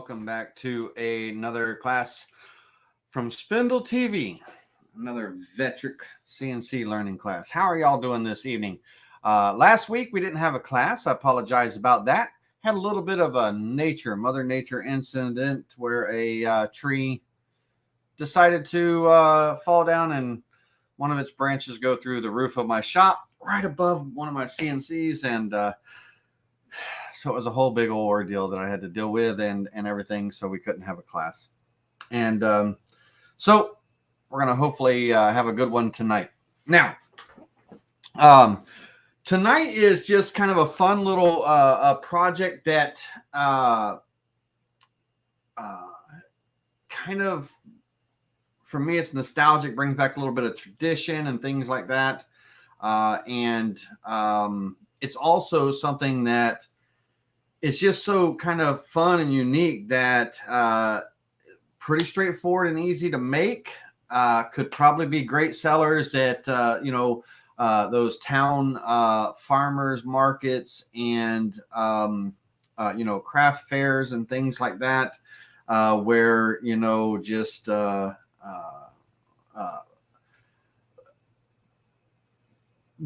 welcome back to another class from Spindle TV, another Vectric CNC learning class. How are y'all doing this evening? Last week we didn't have a class. I apologize about that. Had a little bit of a Mother Nature incident where a tree decided to fall down and one of its branches go through the roof of my shop right above one of my CNCs, and so it was a whole big old ordeal that I had to deal with and everything, so we couldn't have a class. And so we're going to hopefully have a good one tonight. Now, tonight is just kind of a fun little project that kind of, for me, it's nostalgic, brings back a little bit of tradition and things like that. And it's also something that it's just so kind of fun and unique that pretty straightforward and easy to make. Could probably be great sellers at those town farmers markets and craft fairs and things like that, where just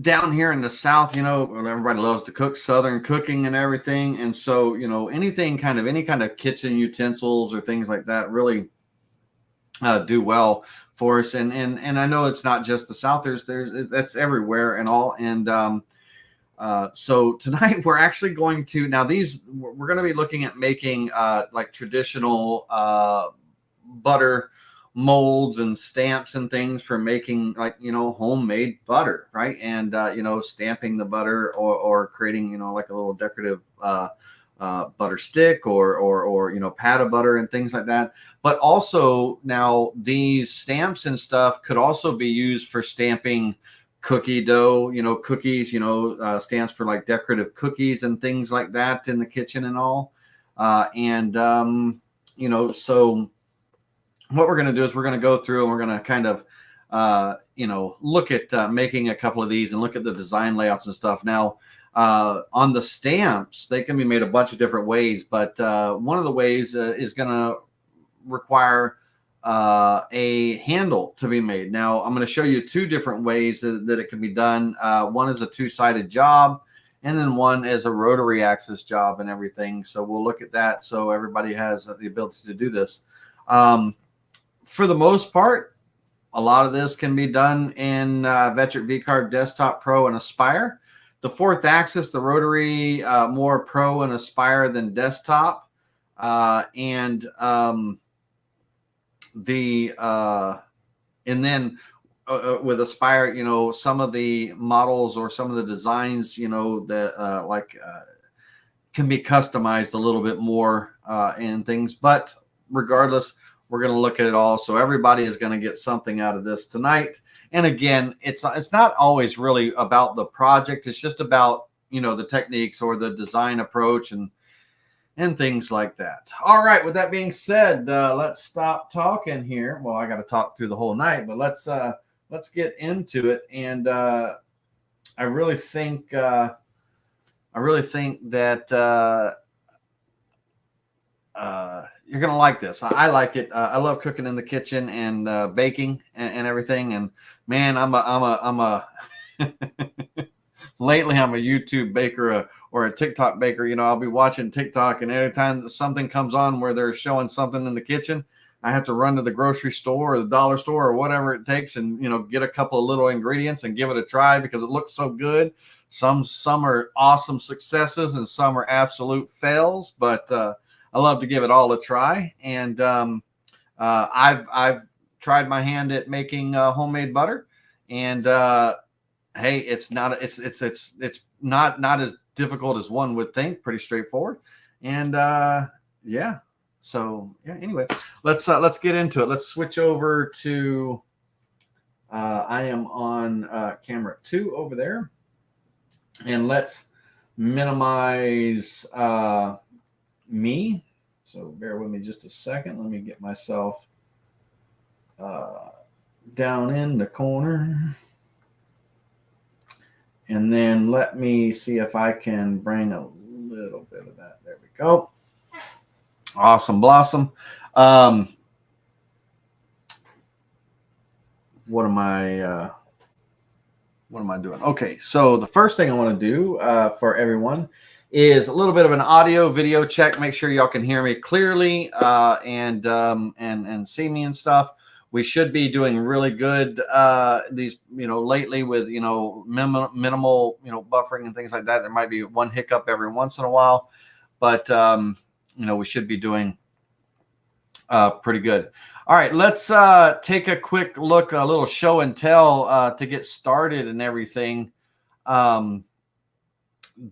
down here in the South, everybody loves to cook, Southern cooking and everything. And so, any kind of kitchen utensils or things like that really do well for us. And I know it's not just the South, that's everywhere and all. And so tonight we're actually going to, we're going to be looking at making like traditional butter molds and stamps and things for making homemade butter, right? And stamping the butter or creating like a little decorative butter stick or pat of butter and things like that. But also now these stamps and stuff could also be used for stamping cookie dough, cookies, stamps for like decorative cookies and things like that in the kitchen and all. So what we're going to do is we're going to go through and we're going to kind of, look at making a couple of these and look at the design layouts and stuff. Now, on the stamps, they can be made a bunch of different ways, but one of the ways is going to require a handle to be made. Now, I'm going to show you two different ways that it can be done. One is a two-sided job, and then one is a rotary axis job and everything. So we'll look at that so everybody has the ability to do this. For the most part, a lot of this can be done in Vectric VCarve Desktop Pro and Aspire. The fourth axis, the rotary, more Pro and Aspire than Desktop. And then with Aspire, some of the models or some of the designs, that can be customized a little bit more and things. But regardless, we're going to look at it all. So everybody is going to get something out of this tonight. And again, it's not always really about the project. It's just about, the techniques or the design approach and things like that. All right. With that being said, let's stop talking here. Well, I got to talk through the whole night, but let's get into it. And I really think that you're going to like this. I like it. I love cooking in the kitchen and baking and everything. And man, I'm a lately I'm a YouTube baker or a TikTok baker. I'll be watching TikTok, and anytime something comes on where they're showing something in the kitchen, I have to run to the grocery store or the dollar store or whatever it takes and, get a couple of little ingredients and give it a try because it looks so good. Some are awesome successes and some are absolute fails, but I love to give it all a try. And I've tried my hand at making homemade butter, and hey, it's not as difficult as one would think. Pretty straightforward. And yeah. So yeah. Anyway, let's get into it. Let's switch over to. I am on camera 2 over there, and let's minimize me. So bear with me just a second. Let me get myself down in the corner. And then let me see if I can bring a little bit of that. There we go. Awesome blossom. Um, what am I doing? Okay, so the first thing I want to do for everyone is a little bit of an audio video check. Make sure y'all can hear me clearly and see me and stuff. We should be doing really good these, lately with, minimal, buffering and things like that. There might be one hiccup every once in a while, but we should be doing pretty good. All right, let's take a quick look, a little show and tell to get started and everything.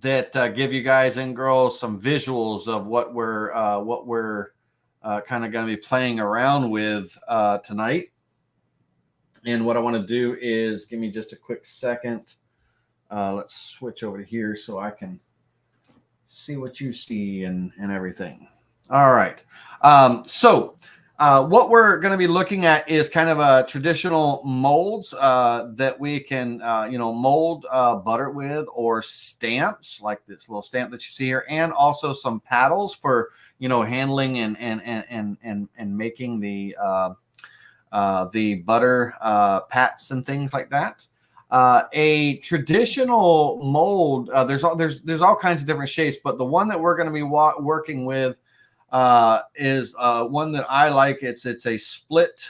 That give you guys and girls some visuals of what we're kind of going to be playing around with tonight. And what I want to do is give me just a quick second. Let's switch over to here so I can see what you see and everything. All right. So what we're going to be looking at is kind of a traditional molds that we can, mold butter with, or stamps like this little stamp that you see here, and also some paddles for, handling and making the butter pats and things like that. A traditional mold, there's all kinds of different shapes, but the one that we're going to be working with is one that I like. It's a split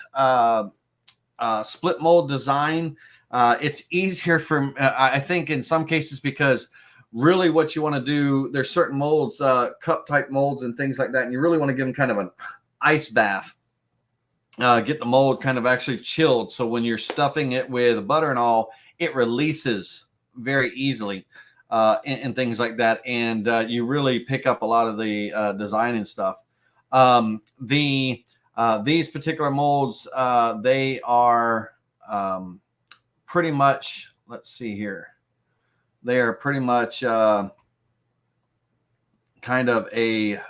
mold design. It's easier for I think in some cases, because really what you want to do, there's certain molds, cup type molds and things like that, and you really want to give them kind of an ice bath. Get the mold kind of actually chilled, so when you're stuffing it with butter and all, it releases very easily. And things like that, and you really pick up a lot of the design and stuff. These particular molds, they are pretty much, let's see here, they are pretty much kind of a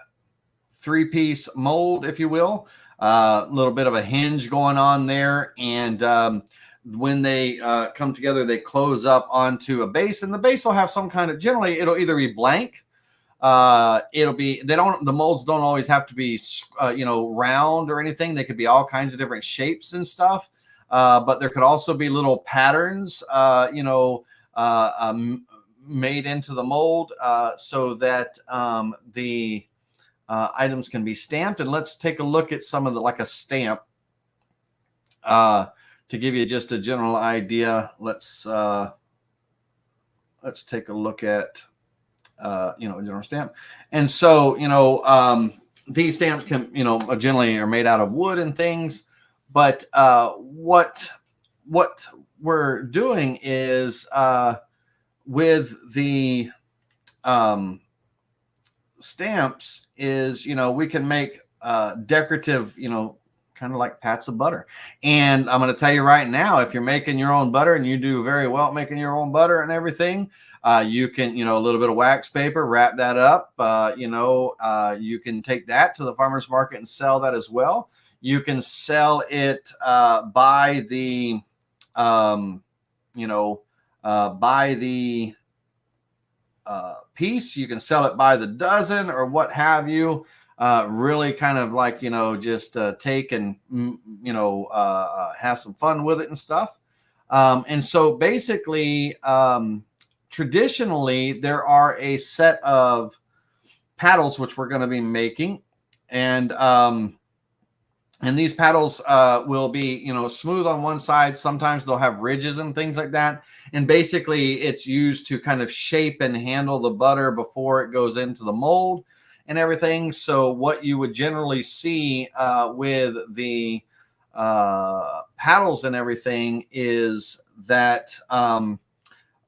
three-piece mold, if you will. A little bit of a hinge going on there, and when they come together, they close up onto a base, and the base will have some kind of, generally it'll either be blank, the molds don't always have to be round or anything. They could be all kinds of different shapes and stuff, but there could also be little patterns made into the mold so that the items can be stamped. And let's take a look at some of the, like a stamp, to give you just a general idea. Let's take a look at a general stamp. And so these stamps can generally are made out of wood and things, but what we're doing is with the stamps is we can make decorative kind of like pats of butter. And I'm going to tell you right now, if you're making your own butter and you do very well at making your own butter and everything, you can, a little bit of wax paper, wrap that up. You can take that to the farmer's market and sell that as well. You can sell it by the, piece. You can sell it by the dozen or what have you. Really kind of like, just take and, have some fun with it and stuff. And so basically, traditionally, there are a set of paddles which we're going to be making. And these paddles will be, smooth on one side. Sometimes they'll have ridges and things like that. And basically, it's used to kind of shape and handle the butter before it goes into the mold and everything. So what you would generally see with the paddles and everything is that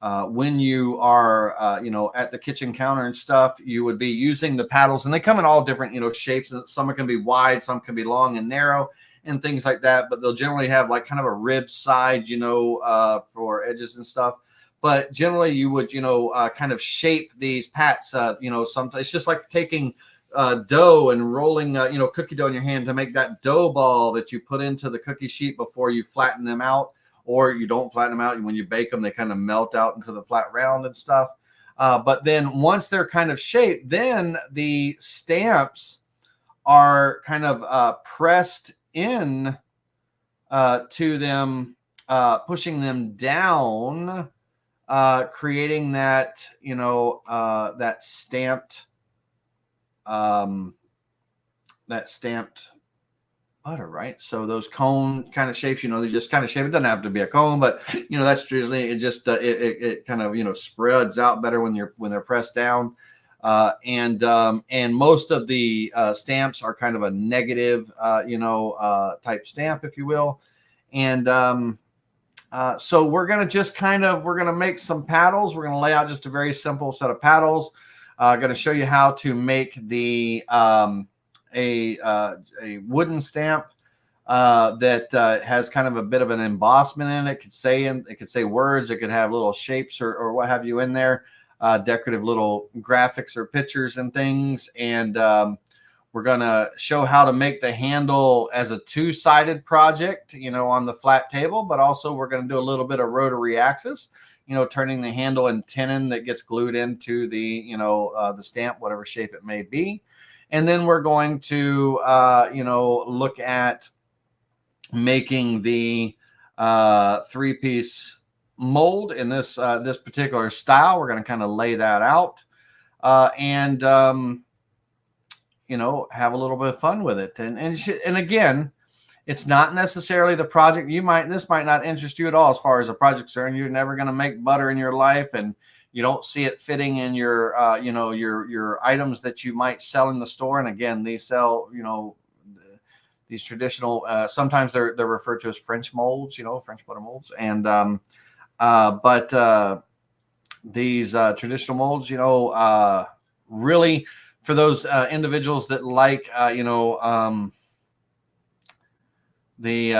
when you are, at the kitchen counter and stuff, you would be using the paddles, and they come in all different, shapes. And some can be wide, some can be long and narrow and things like that. But they'll generally have like kind of a rib side, for edges and stuff. But generally you would, kind of shape these pats, sometimes it's just like taking dough and rolling, cookie dough in your hand to make that dough ball that you put into the cookie sheet before you flatten them out. Or you don't flatten them out. When you bake them, they kind of melt out into the flat round and stuff. But then once they're kind of shaped, then the stamps are kind of pressed in to them, pushing them down, creating that, that stamped, um, butter, right? So those cone kind of shapes, they just kind of shape. It doesn't have to be a cone, but that's usually it. Just it kind of spreads out better when they're pressed down. And most of the stamps are kind of a negative, type stamp, if you will. And so we're going to make some paddles. We're going to lay out just a very simple set of paddles. Going to show you how to make the a wooden stamp that has kind of a bit of an embossment in it. It could say words. It could have little shapes or what have you in there, decorative little graphics or pictures and things. And we're going to show how to make the handle as a two-sided project, on the flat table, but also we're going to do a little bit of rotary axis, turning the handle and tenon that gets glued into the, the stamp, whatever shape it may be. And then we're going to, look at making the three-piece mold in this particular style. We're going to kind of lay that out and have a little bit of fun with it. And again, it's not necessarily the project. This might not interest you at all as far as a project concerned. You're never going to make butter in your life, and you don't see it fitting in your, your items that you might sell in the store. And again, these sell, these traditional, sometimes they're referred to as French molds, French butter molds. And, but these traditional molds, really for those individuals that like, the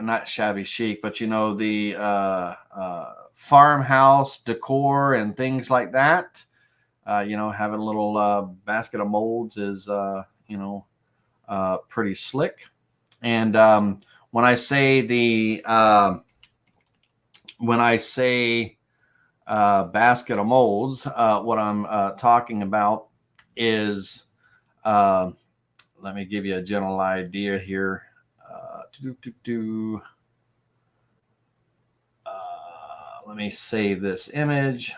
not shabby chic, but the farmhouse decor and things like that. Having a little basket of molds is pretty slick. And when I say basket of molds, what I'm talking about is, let me give you a general idea here. Let me save this image.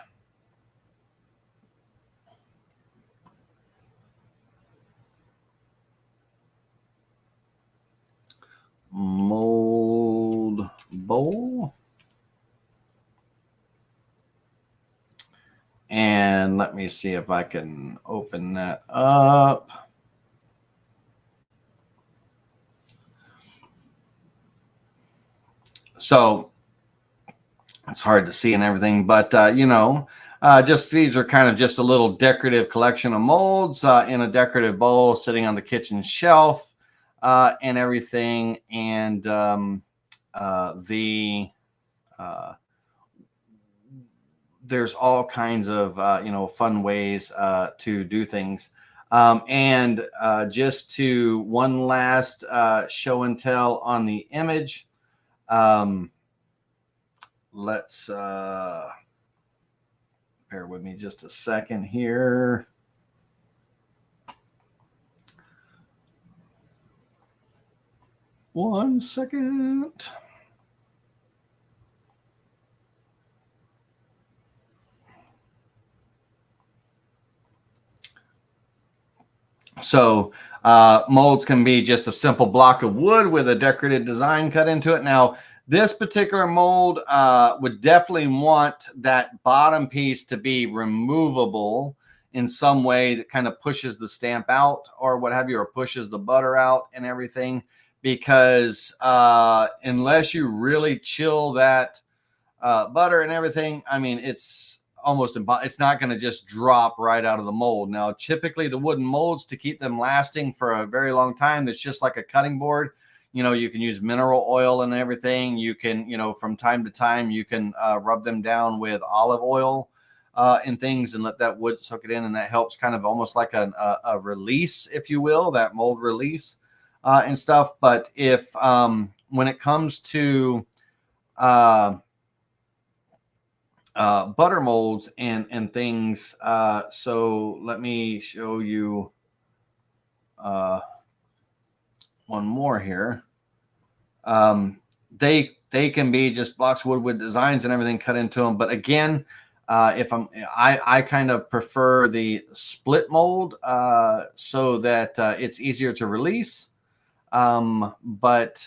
Mold bowl. And let me see if I can open that up. So it's hard to see and everything, but just these are kind of just a little decorative collection of molds in a decorative bowl sitting on the kitchen shelf and everything. And there's all kinds of fun ways to do things. And just to one last show and tell on the image. Let's bear with me just a second here. One second. So molds can be just a simple block of wood with a decorative design cut into it. Now, this particular mold would definitely want that bottom piece to be removable in some way that kind of pushes the stamp out or what have you, or pushes the butter out and everything, because unless you really chill that butter and everything, I mean, it's almost it's not going to just drop right out of the mold. Now, typically the wooden molds, to keep them lasting for a very long time, it's just like a cutting board. You can use mineral oil and everything. You can, from time to time, you can rub them down with olive oil and things and let that wood soak it in. And that helps kind of almost like a release, if you will, that mold release and stuff. But if when it comes to butter molds and things, so let me show you. one more here. They can be just blocks of wood with designs and everything cut into them. But again, if I kind of prefer the split mold so that it's easier to release. But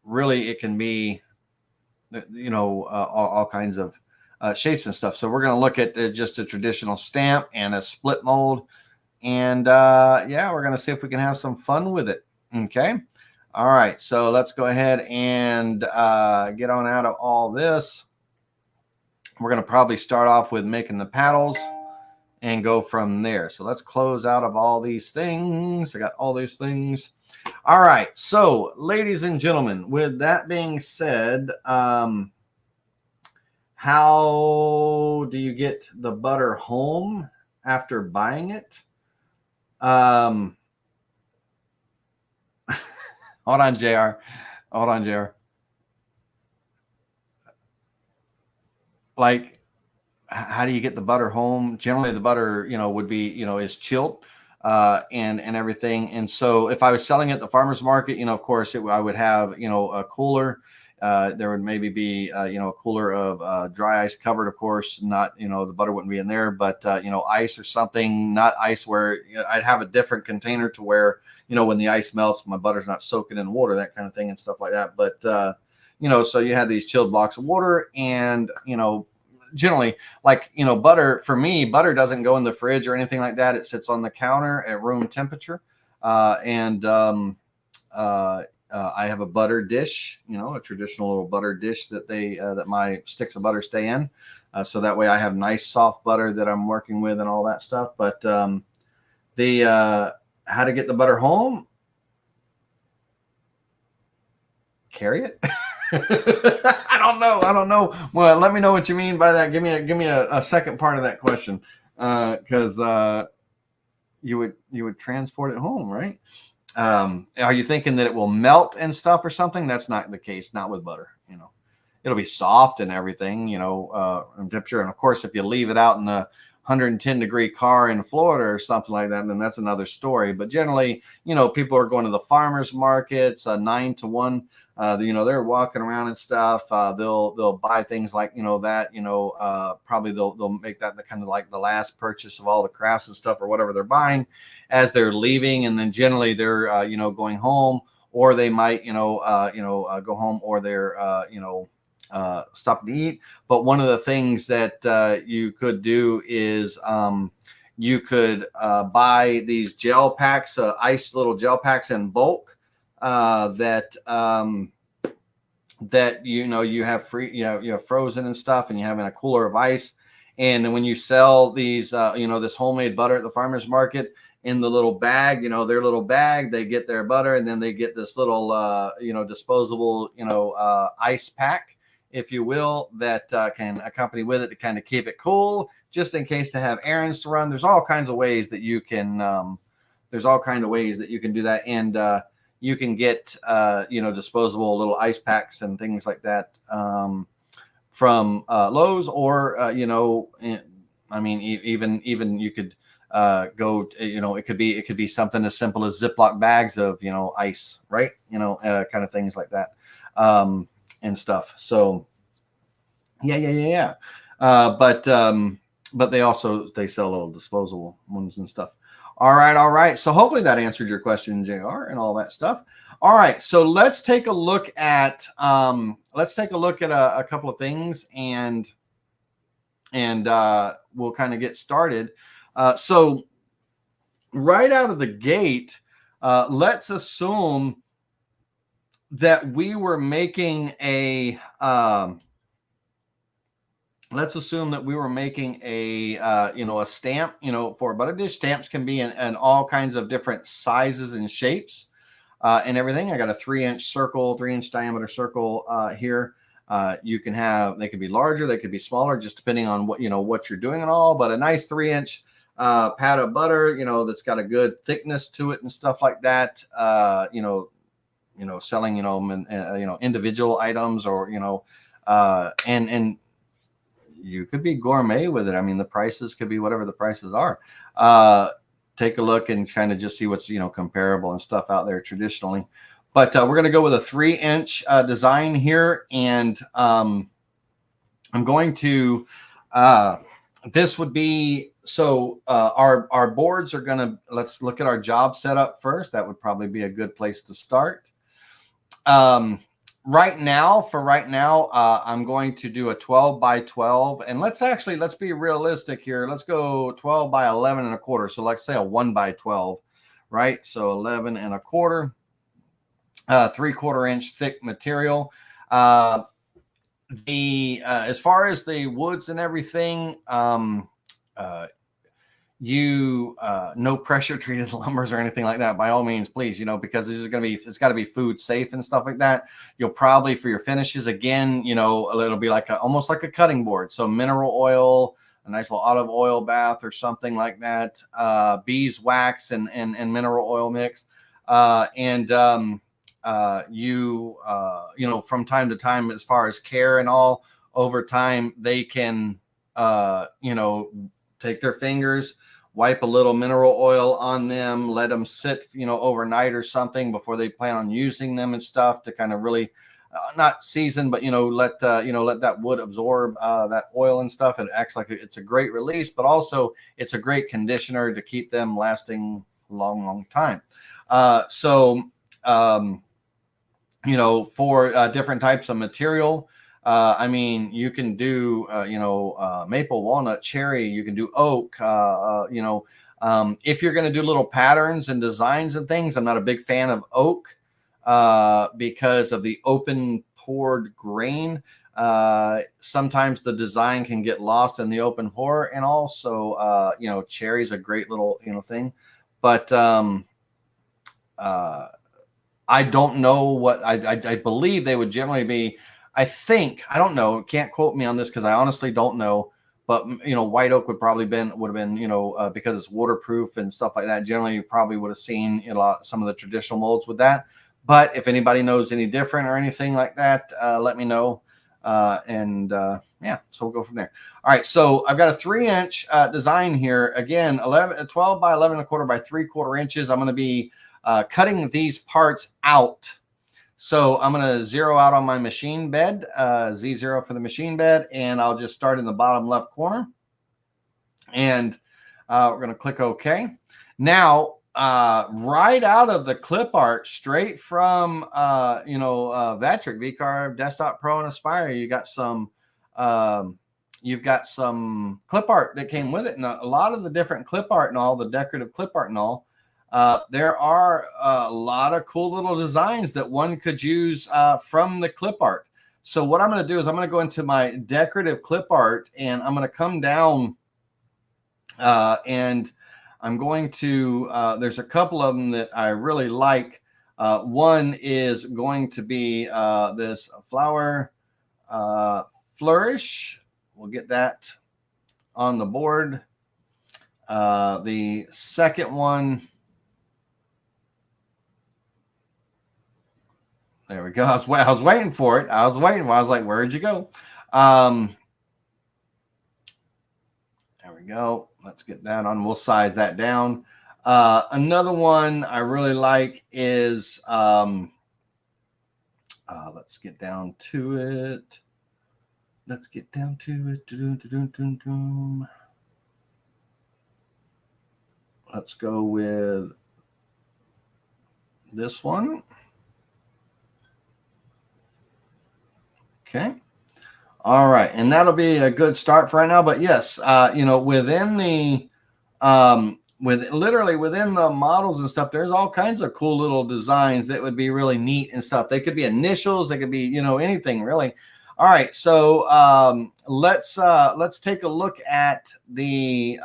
really, it can be, you know, all kinds of shapes and stuff. So we're going to look at just a traditional stamp and a split mold. And yeah, we're going to see if we can have some fun with it. Okay. All right. So let's go ahead and get on out of all this. We're going to probably start off with making the paddles and go from there. So let's close out of all these things. I got all these things. All right. So ladies and gentlemen, with that being said, how do you get the butter home after buying it? Hold on, JR. Hold on, JR. Like, how do you get the butter home? Generally, the butter, you know, would be, you know, is chilled and everything. And so if I was selling at the farmer's market, you know, of course, I would have, you know, a cooler. There would maybe be, you know, a cooler of dry ice covered, of course, not, you know, the butter wouldn't be in there, but, you know, ice or something, not ice where, you know, I'd have a different container to where, you know, when the ice melts, my butter's not soaking in water, that kind of thing and stuff like that. But, you know, so you have these chilled blocks of water and, you know, generally, like, you know, butter, for me, butter doesn't go in the fridge or anything like that. It sits on the counter at room temperature. I have a butter dish, you know, a traditional little butter dish that that my sticks of butter stay in. So that way I have nice soft butter that I'm working with and all that stuff. But how to get the butter home? Carry it. I don't know. Well, let me know what you mean by that. Give me a second part of that question, because you would transport it home, right? Are you thinking that it will melt and stuff or something? That's not the case. Not with butter. You know, it'll be soft and everything. You know, temperature. And of course, if you leave it out in the 110-degree car in Florida or something like that, then that's another story. But generally, you know, people are going to the farmers markets 9 to 1. You know, they're walking around and stuff. They'll buy things like, you know, that, you know, probably they'll make that the kind of like the last purchase of all the crafts and stuff or whatever they're buying as they're leaving. And then generally they're, you know, going home, or they might, you know, go home, or they're, you know, stop to eat. But one of the things that you could do is you could buy these gel packs, ice little gel packs in bulk that you know you have free, you have frozen and stuff, and you have in a cooler of ice. And when you sell these, you know, this homemade butter at the farmer's market in the little bag, you know, their little bag, they get their butter, and then they get this little, you know, disposable, you know, ice pack, if you will, that can accompany with it to kind of keep it cool, just in case to have errands to run. There's all kinds of ways that you can, do that. And you can get, you know, disposable little ice packs and things like that from Lowe's, or, you know, I mean, even you could go, you know, it could be something as simple as Ziploc bags of, you know, ice, right? You know, kind of things like that. And stuff. So yeah. But they sell little disposable ones and stuff. All right. So hopefully that answered your question, JR, and all that stuff. All right. So let's take a look at a couple of things, and we'll kind of get started. So right out of the gate, let's assume that we were making a you know, a stamp, you know, for a butter dish. Stamps can be in all kinds of different sizes and shapes and everything. I got a 3-inch circle, 3-inch diameter circle here. You can have, they could be larger, they could be smaller, just depending on what, you know, what you're doing and all. But a nice 3-inch pad of butter, you know, that's got a good thickness to it and stuff like that. You know, selling, you know, individual items, or, you know, and you could be gourmet with it. I mean, the prices could be whatever the prices are. take a look and kind of just see what's, you know, comparable and stuff out there traditionally. But we're going to go with a 3-inch design here. And I'm going to, this would be, so our boards are going to, let's look at our job setup first. That would probably be a good place to start. Right now, I'm going to do a 12 by 12, and let's be realistic here. Let's go 12 by 11 and a quarter. So let's say a 1 by 12, right? So 11 and a quarter, 3/4 inch thick material. As far as the woods and everything, no pressure treated lumbers or anything like that, by all means, please, you know, because this is going to be, it's got to be food safe and stuff like that. You'll probably, for your finishes, again, you know, it'll be like almost like a cutting board. So mineral oil, a nice little olive oil bath or something like that, beeswax and mineral oil mix. You know, from time to time, as far as care and all, over time, they can, you know, take their fingers, wipe a little mineral oil on them, let them sit, you know, overnight or something before they plan on using them and stuff, to kind of really not season, but, you know, let that wood absorb that oil and stuff. It acts like it's a great release, but also it's a great conditioner to keep them lasting a long time. You know, for different types of material, I mean, you can do, maple, walnut, cherry. You can do oak. If you're going to do little patterns and designs and things, I'm not a big fan of oak because of the open poured grain. Sometimes the design can get lost in the open pour, and also, cherry's a great little, thing. But I don't know what I believe they would generally be. I don't know. Can't quote me on this because I honestly don't know. But white oak would have been because it's waterproof and stuff like that. Generally, you probably would have seen some of the traditional molds with that. But if anybody knows any different or anything like that, let me know. So we'll go from there. All right. So I've got a 3-inch design here. Again, 12 by 11 and a quarter by 3/4 inches. I'm going to be cutting these parts out. So I'm going to zero out on my machine bed, Z0 for the machine bed, and I'll just start in the bottom left corner. And we're going to click OK. Now, right out of the clip art, straight from Vectric, VCarve, Desktop Pro, and Aspire, you've got some clip art that came with it. And a lot of the different clip art and all, the decorative clip art and all, there are a lot of cool little designs that one could use from the clip art. So what I'm going to do is I'm going to go into my decorative clip art, and I'm going to come down and I'm going to, there's a couple of them that I really like. One is going to be this flower flourish. We'll get that on the board. The second one, there we go. I was waiting for it. I was like, where'd you go? There we go. Let's get that on. We'll size that down. Another one I really like is, let's get down to it. Let's go with this one. Okay. All right. And that'll be a good start for right now. But yes, within the, within the models and stuff, there's all kinds of cool little designs that would be really neat and stuff. They could be initials. They could be, anything really. All right. So let's take a look at the,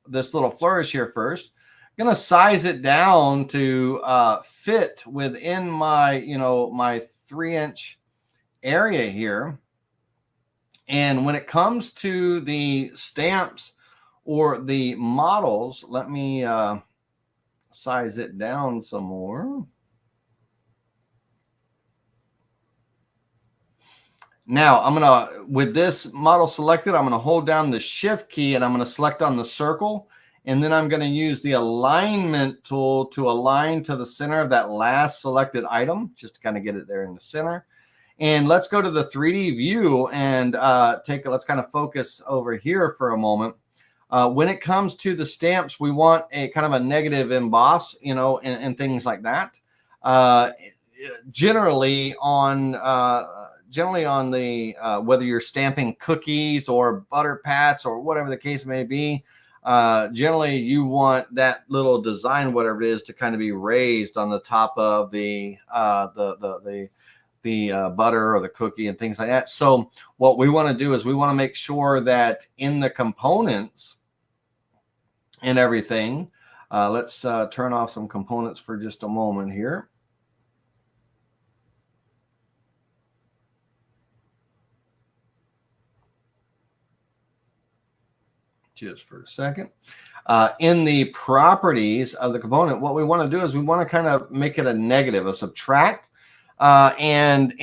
this little flourish here first. I'm going to size it down to fit within my, my 3-inch area here. And when it comes to the stamps or the models, let me size it down some more. Now I'm gonna, with this model selected, I'm gonna hold down the shift key and I'm gonna select on the circle. And then I'm gonna use the alignment tool to align to the center of that last selected item, just to kind of get it there in the center. And let's go to the 3D view and let's kind of focus over here for a moment. When it comes to the stamps, we want a kind of a negative emboss, you know, and things like that. Generally on the whether you're stamping cookies or butter pats or whatever the case may be, generally you want that little design, whatever it is, to kind of be raised on the top of the butter or the cookie and things like that. So what we want to do is we want to make sure that in the components and everything, let's turn off some components for just a moment here. Just for a second. In the properties of the component, what we want to do is we want to kind of make it a negative, a subtract. And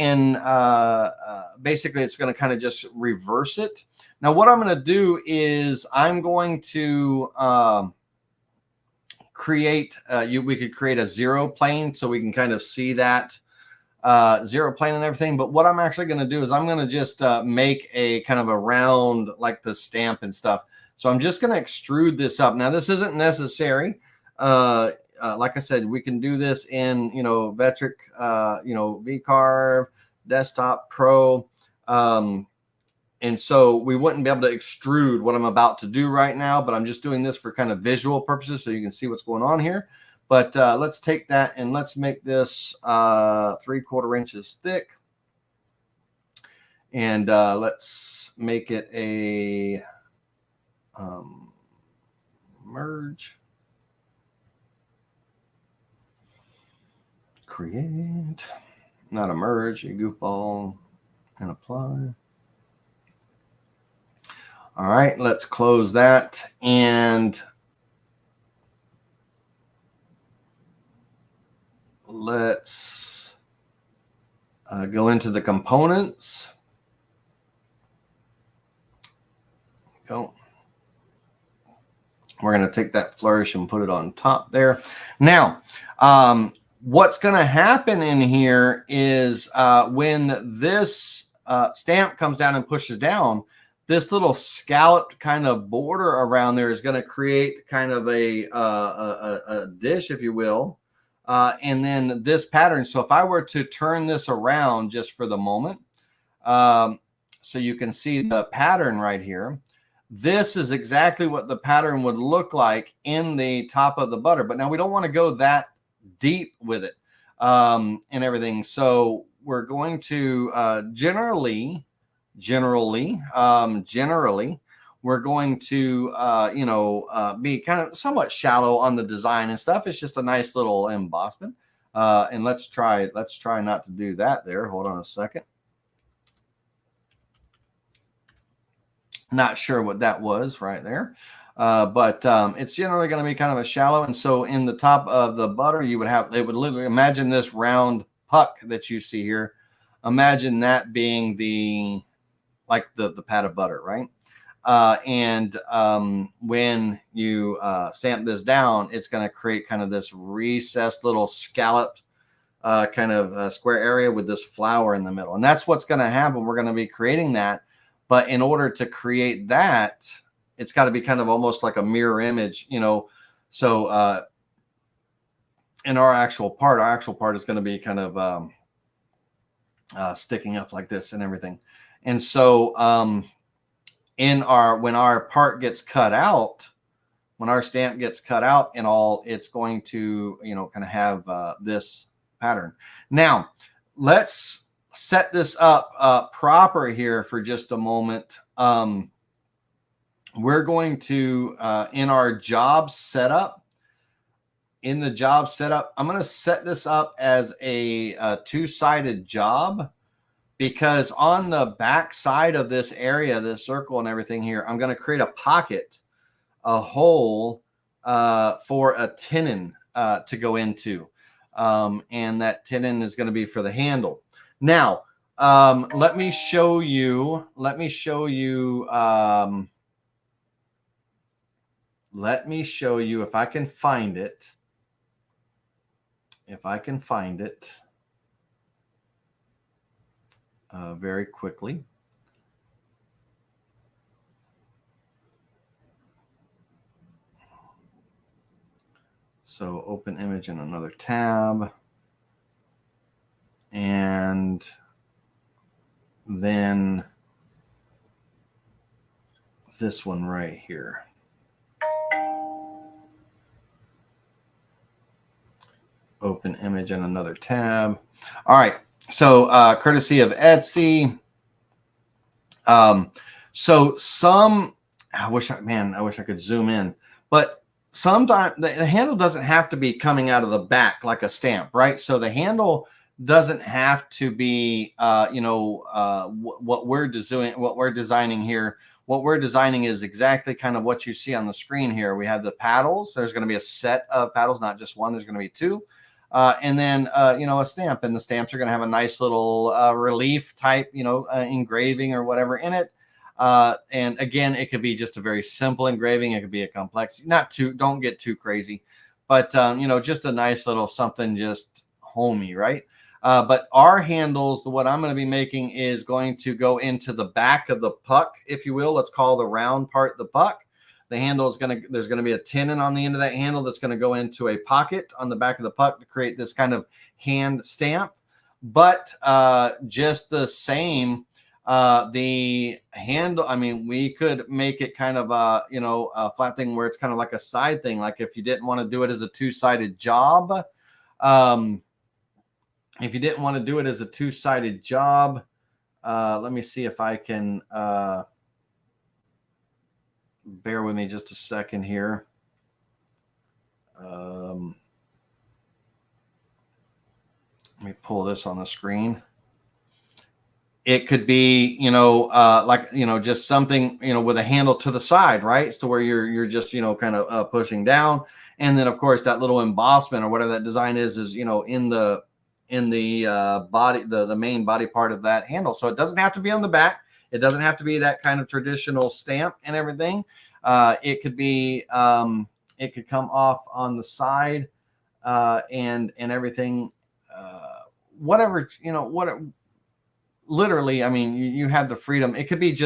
basically it's going to kind of just reverse it. Now what I'm going to do is I'm going to create, we could create a zero plane so we can kind of see that zero plane and everything. But what I'm actually going to do is I'm going to just make a kind of a round, like the stamp and stuff. So I'm just going to extrude this up. Now this isn't necessary. Like I said, we can do this in, you know, Vectric, you know, VCarve, Desktop Pro. And so we wouldn't be able to extrude what I'm about to do right now, but I'm just doing this for kind of visual purposes so you can see what's going on here. But let's take that and let's make this 3/4 inches thick. And let's make it a merge. Create, not a merge, a goofball, and apply. All right, let's close that. And let's go into the components. Go. We're going to take that flourish and put it on top there. Now, what's going to happen in here is when this stamp comes down and pushes down, this little scalloped kind of border around there is going to create kind of a dish, if you will. And then this pattern. So if I were to turn this around just for the moment, so you can see the pattern right here. This is exactly what the pattern would look like in the top of the butter. But now we don't want to go that deep with it and everything. So we're going to generally, we're going to, you know, be kind of somewhat shallow on the design and stuff. It's just a nice little embossment. And let's try not to do that there. Hold on a second. Not sure what that was right there. But it's generally going to be kind of a shallow. And so in the top of the butter, you would have, they would literally imagine this round puck that you see here. Imagine that being the pat of butter, right? And when you stamp this down, it's going to create kind of this recessed little scalloped kind of square area with this flower in the middle. And that's what's going to happen. We're going to be creating that. But in order to create that, it's got to be kind of almost like a mirror image, you know. So in our actual part is going to be kind of sticking up like this and everything. And so when our part gets cut out, when our stamp gets cut out and all, it's going to, you know, kind of have this pattern. Now let's set this up proper here for just a moment. We're going to, in our job setup, I'm going to set this up as a two-sided job, because on the back side of this area, this circle and everything here, I'm going to create a pocket, a hole for a tenon to go into. And that tenon is going to be for the handle. Now, Let me show you. Let me show you if I can find it. If I can find it very quickly. So open image in another tab. And then this one right here. Open image in another tab. All right. So courtesy of Etsy. So some, I wish I could zoom in, but sometimes the handle doesn't have to be coming out of the back like a stamp, right? So the handle doesn't have to be, what we're designing here. What we're designing is exactly kind of what you see on the screen here. We have the paddles. There's going to be a set of paddles, not just one. There's going to be two. And then, a stamp. And the stamps are going to have a nice little relief type, engraving or whatever in it. And again, it could be just a very simple engraving. It could be a complex, don't get too crazy, but, just a nice little something just homey, right? But our handles, what I'm going to be making is going to go into the back of the puck, if you will. Let's call the round part the puck. The handle is there's going to be a tenon on the end of that handle that's going to go into a pocket on the back of the puck to create this kind of hand stamp. But just the same, the handle, we could make it kind of a flat thing where it's kind of like a side thing. Like if you didn't want to do it as a two-sided job, let me see if I can, bear with me just a second here. Let me pull this on the screen. It could be, just something, with a handle to the side, right? So where you're just, kind of pushing down. And then of course that little embossment or whatever that design is, in the body, the main body part of that handle. So it doesn't have to be on the back. It doesn't have to be that kind of traditional stamp and everything. It could be, it could come off on the side and everything, whatever, literally, you have the freedom. It could be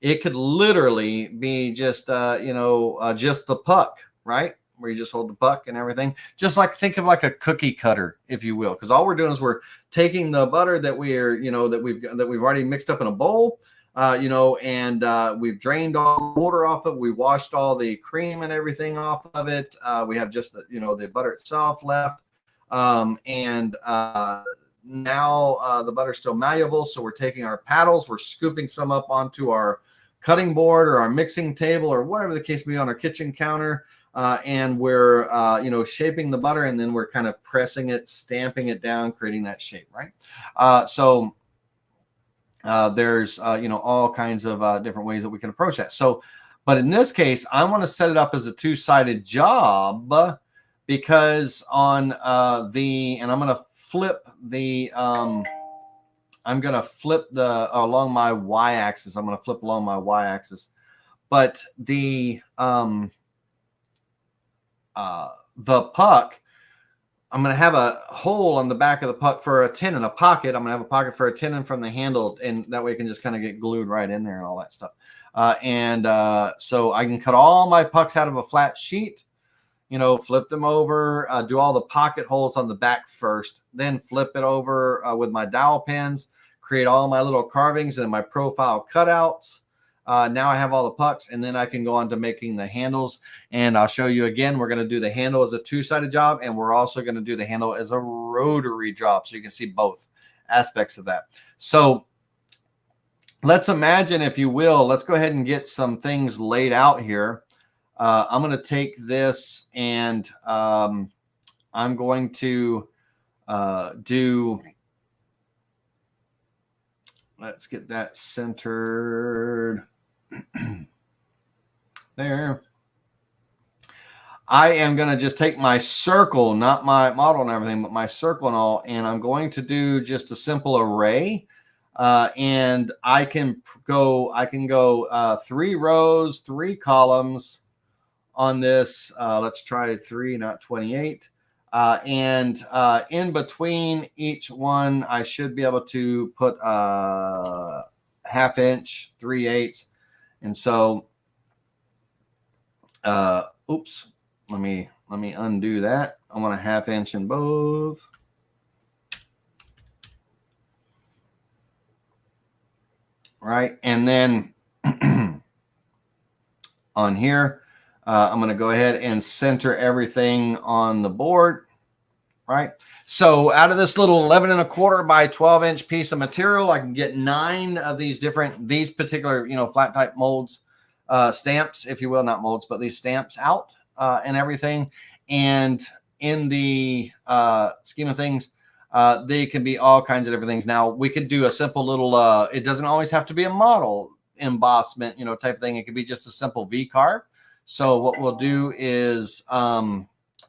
it could literally be just the puck, right? Where you just hold the puck and everything. Just like, think of like a cookie cutter, if you will. Because all we're doing is we're taking the butter that we've already mixed up in a bowl, and we've drained all the water off of it. We washed all the cream and everything off of it. We have just the butter itself left. Now the butter's still malleable, so we're taking our paddles, we're scooping some up onto our cutting board or our mixing table or whatever the case may be on our kitchen counter, and we're shaping the butter, and then we're kind of pressing it, stamping it down, creating that shape, right? So there's all kinds of different ways that we can approach that. So, but in this case, I want to set it up as a two-sided job, because on and I'm going to flip the along my y-axis. I'm going to flip along my y-axis, but the puck, I'm going to have a hole on the back of the puck for a tenon, a pocket. I'm going to have a pocket for a tenon from the handle, and that way it can just kind of get glued right in there and all that stuff. So I can cut all my pucks out of a flat sheet, flip them over, do all the pocket holes on the back first, then flip it over with my dowel pins, create all my little carvings and my profile cutouts. Now I have all the pucks, and then I can go on to making the handles. And I'll show you again, we're going to do the handle as a two-sided job, and we're also going to do the handle as a rotary job. So you can see both aspects of that. So let's imagine, if you will, let's go ahead and get some things laid out here. I'm going to take this, and I'm going to let's get that centered there. I am going to just take my circle, not my model and everything, but my circle and all, and I'm going to do just a simple array. and I can go 3 rows, 3 columns on this. Let's try 3, not 28. And in between each one, I should be able to put a 1/2 inch, 3/8. And so, oops, let me undo that. I want a 1/2 inch in both. Right. And then on here, I'm going to go ahead and center everything on the board. Right. So out of this little 11 1/4 by 12 inch piece of material, I can get 9 of these particular, flat type molds, stamps, if you will, not molds, but these stamps out and everything. And in the scheme of things, they can be all kinds of different things. Now we could do a simple little, it doesn't always have to be a model embossment, type thing. It could be just a simple V carve. So what we'll do is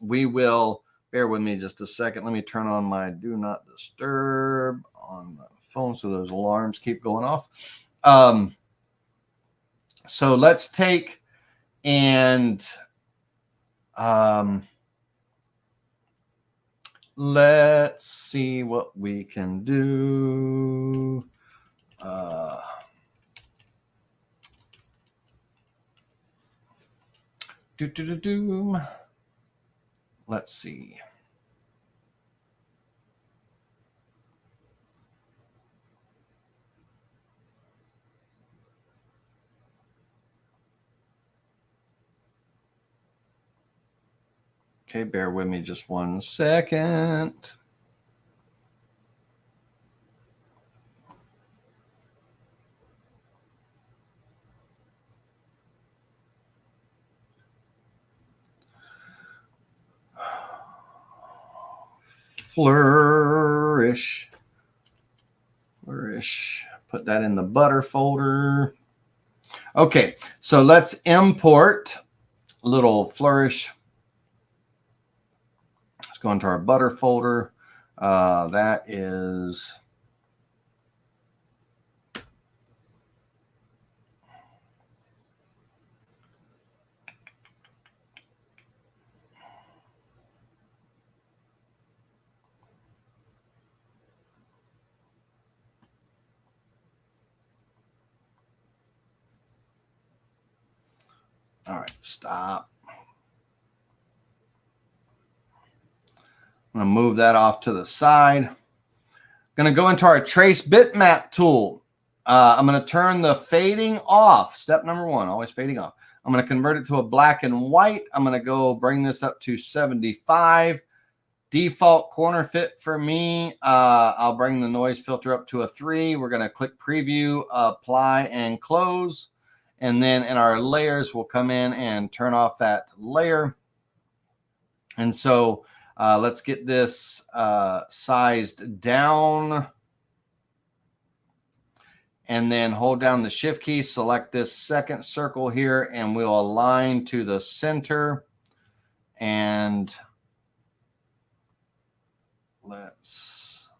we will, bear with me just a second. Let me turn on my do not disturb on my phone so those alarms keep going off. So let's take and let's see what we can do. Let's see. Okay, bear with me just 1 second. Flourish. Put that in the butter folder. Okay, so let's import a little flourish. Let's go into our butter folder. That is all right. Stop. I'm going to move that off to the side. Going to go into our trace bitmap tool. I'm going to turn the fading off. Step number 1, always fading off. I'm going to convert it to a black and white. I'm going to go bring this up to 75. Default corner fit for me. I'll bring the noise filter up to a 3. We're going to click preview, apply, and close. And then in our layers, we'll come in and turn off that layer. And so let's get this sized down. And then hold down the shift key, select this second circle here, and we'll align to the center. And let's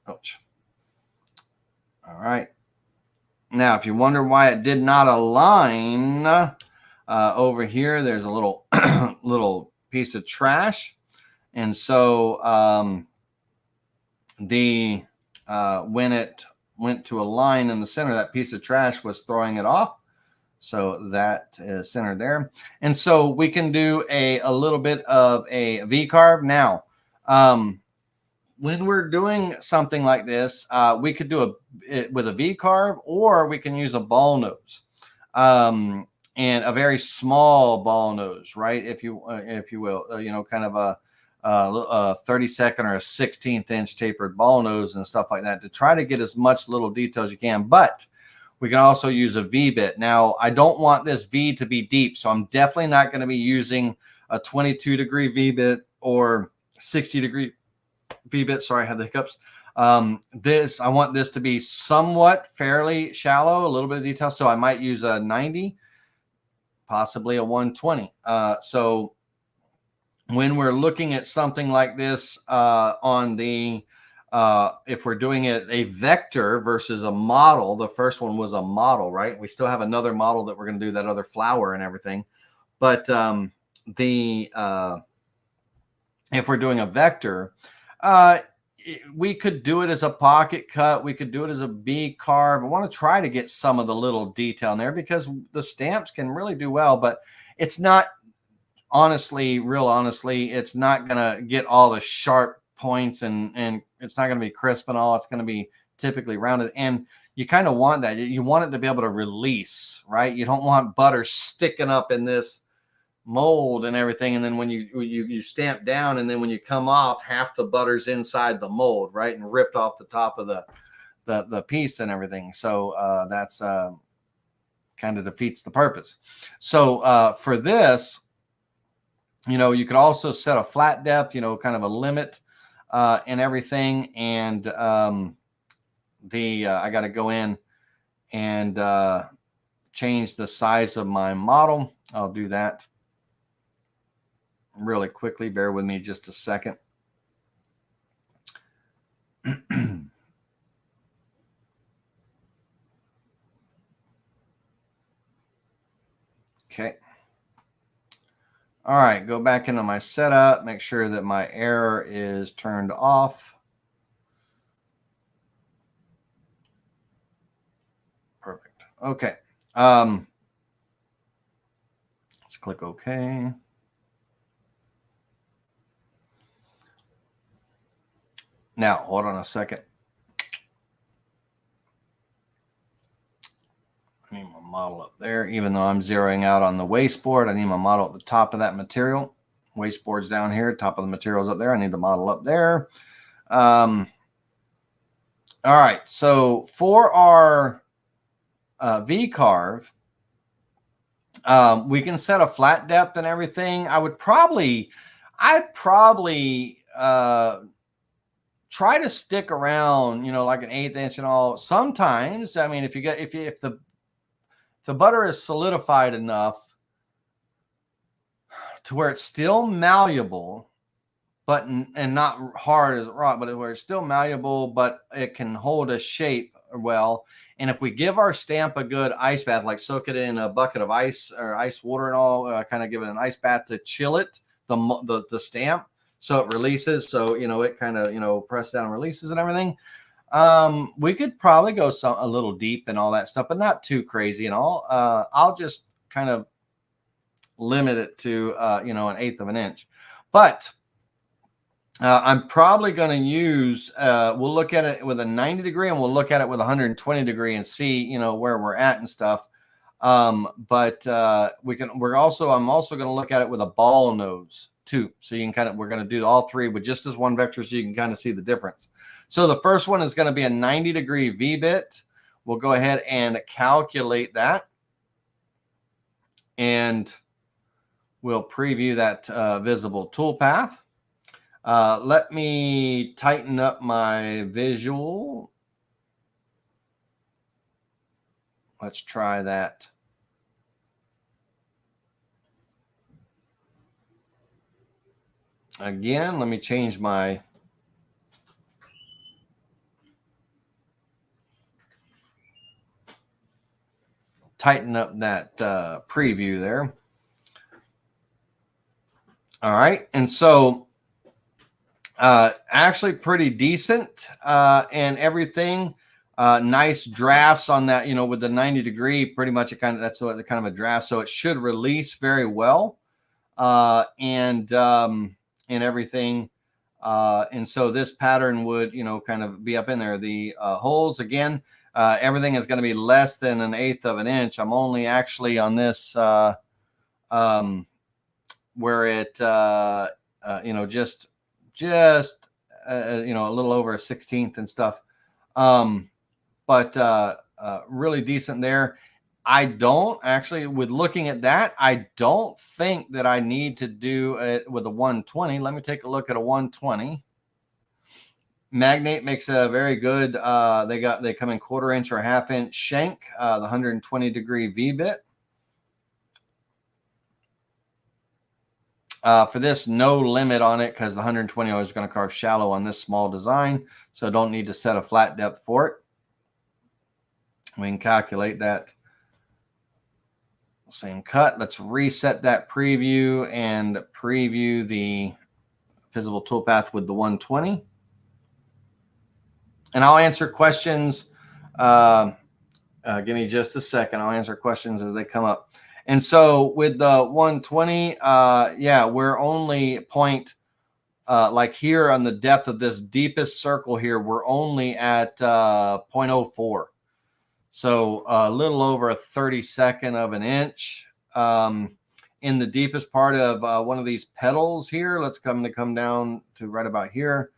ouch. All right. Now, if you wonder why it did not align over here, there's a little little piece of trash. And so when it went to align in the center, that piece of trash was throwing it off. So that is centered there. And so we can do a little bit of a V carve. Now, when we're doing something like this, we could do it with a V carve, or we can use a ball nose, and a very small ball nose, right? If you will, kind of a 32nd or a 16th inch tapered ball nose and stuff like that to try to get as much little detail as you can. But we can also use a V bit. Now, I don't want this V to be deep, so I'm definitely not going to be using a 22-degree V bit or 60-degree V bit. Sorry, I had the hiccups. I want this to be somewhat fairly shallow, a little bit of detail. So I might use a 90, possibly a 120. So when we're looking at something like this on the, if we're doing it a vector versus a model, the first one was a model, right? We still have another model that we're going to do that other flower and everything. But if we're doing a vector, we could do it as a pocket cut. We could do it as a B carve. I want to try to get some of the little detail in there because the stamps can really do well, but it's not, honestly, it's not going to get all the sharp points and it's not going to be crisp and all. It's going to be typically rounded. And you kind of want that. You want it to be able to release, right? You don't want butter sticking up in this mold and everything, and then when you stamp down, and then when you come off, half the butter's inside the mold, right, and ripped off the top of the piece and everything. So that's kind of defeats the purpose. So for this, you could also set a flat depth, kind of a limit and everything. And I got to go in and change the size of my model. I'll do that really quickly. Bear with me just a second. Okay. All right, go back into my setup, make sure that my error is turned off. Perfect. Okay. Let's click OK. Now, hold on a second. I need my model up there. Even though I'm zeroing out on the wasteboard, I need my model at the top of that material. Wasteboard's down here, top of the material's up there. I need the model up there. All right, so for our V-carve, we can set a flat depth and everything. I'd probably try to stick around, like an 1/8 inch and all. Sometimes, I mean, if the butter is solidified enough to where it's still malleable, but and not hard as rock, but where it's still malleable, but it can hold a shape well. And if we give our stamp a good ice bath, like soak it in a bucket of ice or ice water and all, kind of give it an ice bath to chill it, the stamp, so it releases. So, it kind of, press down and releases and everything. We could probably go a little deep and all that stuff, but not too crazy and all. I'll just kind of limit it to, an 1/8 of an inch. But I'm probably going to use, we'll look at it with a 90 degree and we'll look at it with 120 degree and see, where we're at and stuff. But I'm also going to look at it with a ball nose too. So you can we're going to do all three with just this one vector so you can kind of see the difference. So the first one is going to be a 90 degree V-bit. We'll go ahead and calculate that. And we'll preview that visible toolpath. Let me tighten up my visual. Let's try that. Again, let me change my tighten up that preview there. All right, and so actually pretty decent and everything. Nice drafts on that, with the 90 degree, pretty much that's kind of a draft. So it should release very well and everything. And so this pattern would, kind of be up in there. The holes, again, everything is going to be less than 1/8 of an inch. I'm only actually on this where it, just a little over a 1/16 and stuff. But really decent there. I don't actually, with looking at that, I don't think that I need to do it with a 120. Let me take a look at a 120. Magnate makes a very good, they come in 1/4 inch or 1/2 inch shank, the 120 degree V-bit. For this, no limit on it because the 120 is going to carve shallow on this small design. So don't need to set a flat depth for it. We can calculate that same cut. Let's reset that preview and preview the visible toolpath with the 120. And I'll answer questions. Give me just a second. I'll answer questions as they come up. And so with the 120, yeah, we're only like here on the depth of this deepest circle here, we're only at 0.04. So a little over a 32nd of an inch. In the deepest part of one of these petals here, let's come down to right about here.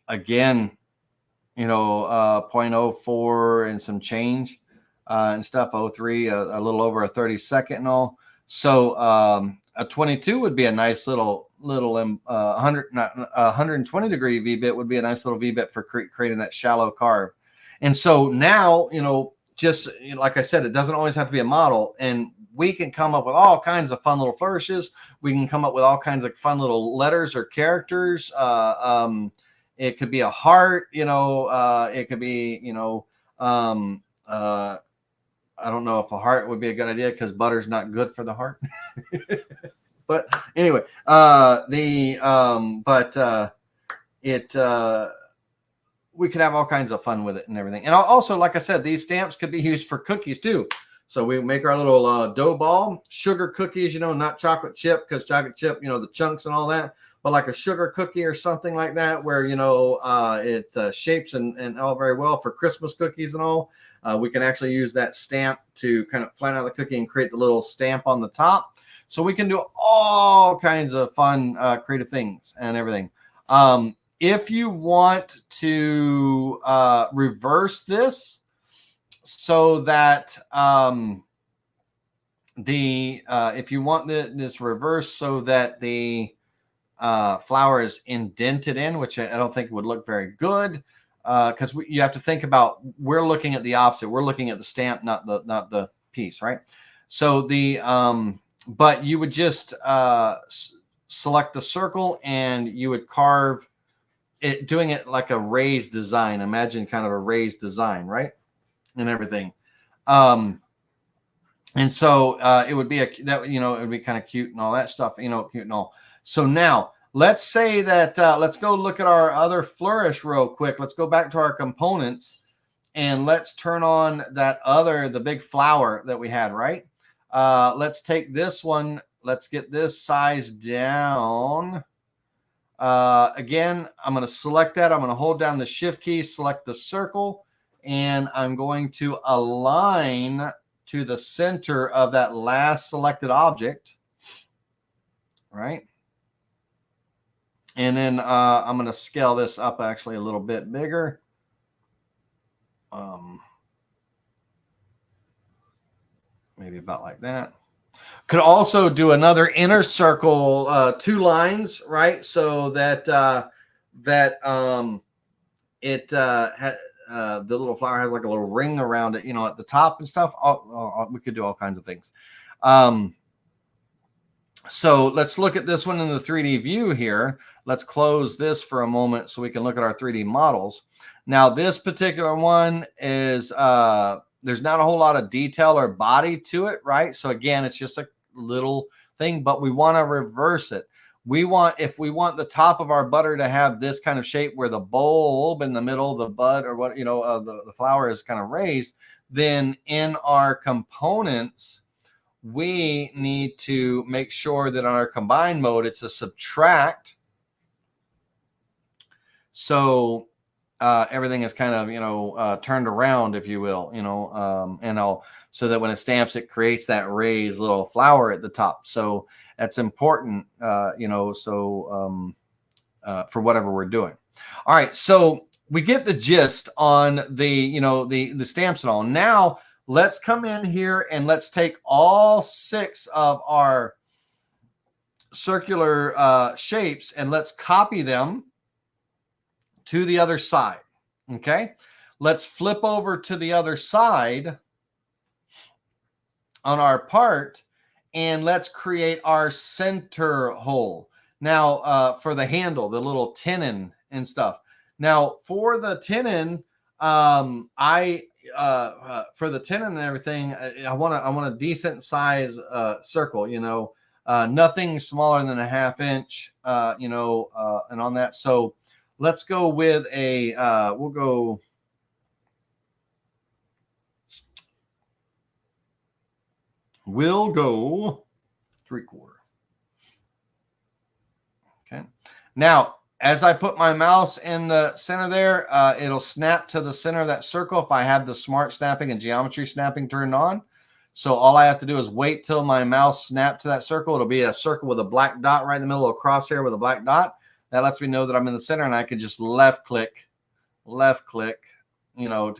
Again, you know, 0.04 and some change and stuff, 03, a little over a 32nd and all. So a 22 would be a nice little 120 degree V-bit would be a nice little V-bit for creating that shallow carve. And so now, you know, just like I said, it doesn't always have to be a model, and we can come up with all kinds of fun little flourishes. We can come up with all kinds of fun little letters or characters. It could be a heart, you know, it could be, you know, I don't know if a heart would be a good idea because butter's not good for the heart. But anyway, we could have all kinds of fun with it and everything. And also, like I said, these stamps could be used for cookies too. So we make our little dough ball, sugar cookies, you know, not chocolate chip, because chocolate chip, you know, the chunks and all that, but like a sugar cookie or something like that, where, you know, it shapes and all very well for Christmas cookies and all. We can actually use that stamp to kind of flatten out the cookie and create the little stamp on the top. So we can do all kinds of fun, creative things and everything. If you want to reverse this so that if you want this reverse so that the flower is indented in, which I don't think would look very good, because you have to think about, we're looking at the opposite. We're looking at the stamp, not the piece, right? So but you would just select the circle and you would carve it, doing it like a raised design. Imagine kind of a raised design, right? And everything. And so it would be it would be kind of cute and all that stuff, you know, cute and all. So now let's say that, let's go look at our other flourish real quick. Let's go back to our components and let's turn on the big flower that we had, right? Let's take this one. Let's get this size down. Again, I'm going to select that. I'm going to hold down the shift key, select the circle, and I'm going to align to the center of that last selected object, right? And then I'm going to scale this up actually a little bit bigger. Maybe about like that. Could also do another inner circle, 2 lines, right? So that the little flower has like a little ring around it, you know, at the top and stuff. We could do all kinds of things. So let's look at this one in the 3D view here. Let's close this for a moment so we can look at our 3D models. Now, this particular one is, there's not a whole lot of detail or body to it, right? So again, it's just a little thing, but we want to reverse it. If we want the top of our butter to have this kind of shape where the bulb in the middle, the bud or what, you know, the flower is kind of raised, then in our components, we need to make sure that on our combine mode, it's a subtract. So everything is kind of, you know, turned around, if you will, you know, so that when it stamps, it creates that raised little flower at the top. So that's important, you know, so for whatever we're doing. All right. So we get the gist on the, you know, the stamps and all. Now let's come in here and let's take all 6 of our circular shapes and let's copy them to the other side. Okay. Let's flip over to the other side on our part. and let's create our center hole. Now, for the handle, the little tenon and stuff. Now, for the tenon, for the tenon and everything, I want a decent size circle. Nothing smaller than a 1/2 inch. And on that, so let's go with a. We'll go. We'll go 3/4. Okay. Now, as I put my mouse in the center there, it'll snap to the center of that circle if I have the smart snapping and geometry snapping turned on. So all I have to do is wait till my mouse snaps to that circle. It'll be a circle with a black dot right in the middle, a crosshair with a black dot. That lets me know that I'm in the center, and I can just left click, to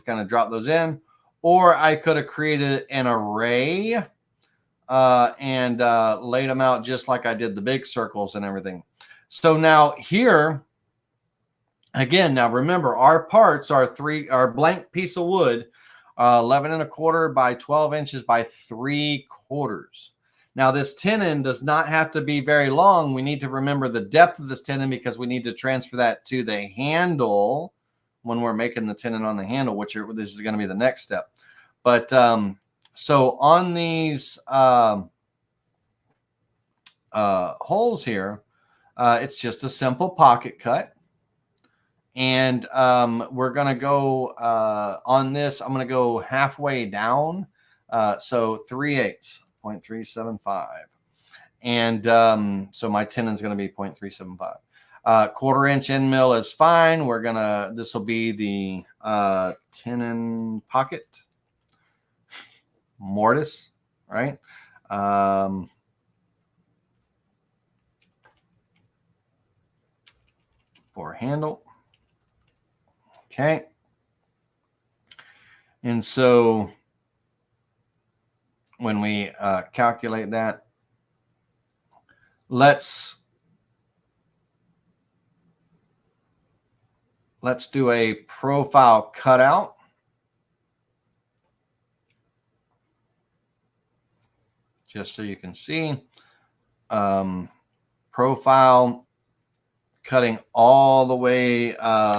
kind of drop those in. Or I could have created an array and laid them out just like I did the big circles and everything. So now here, again, now remember our parts are our blank piece of wood, 11 1/4 by 12 inches by 3/4. Now this tenon does not have to be very long. We need to remember the depth of this tenon because we need to transfer that to the handle when we're making the tenon on the handle, this is going to be the next step. But so on these holes here, it's just a simple pocket cut. And we're going to go on this. I'm going to go halfway down. So 3/8, 0.375. And so my tenon's going to be 0.375. 1/4 inch end mill is fine. This will be the tenon pocket mortise, right? For handle. Okay. And so when we calculate that, let's do a profile cutout. Just so you can see, profile cutting all the way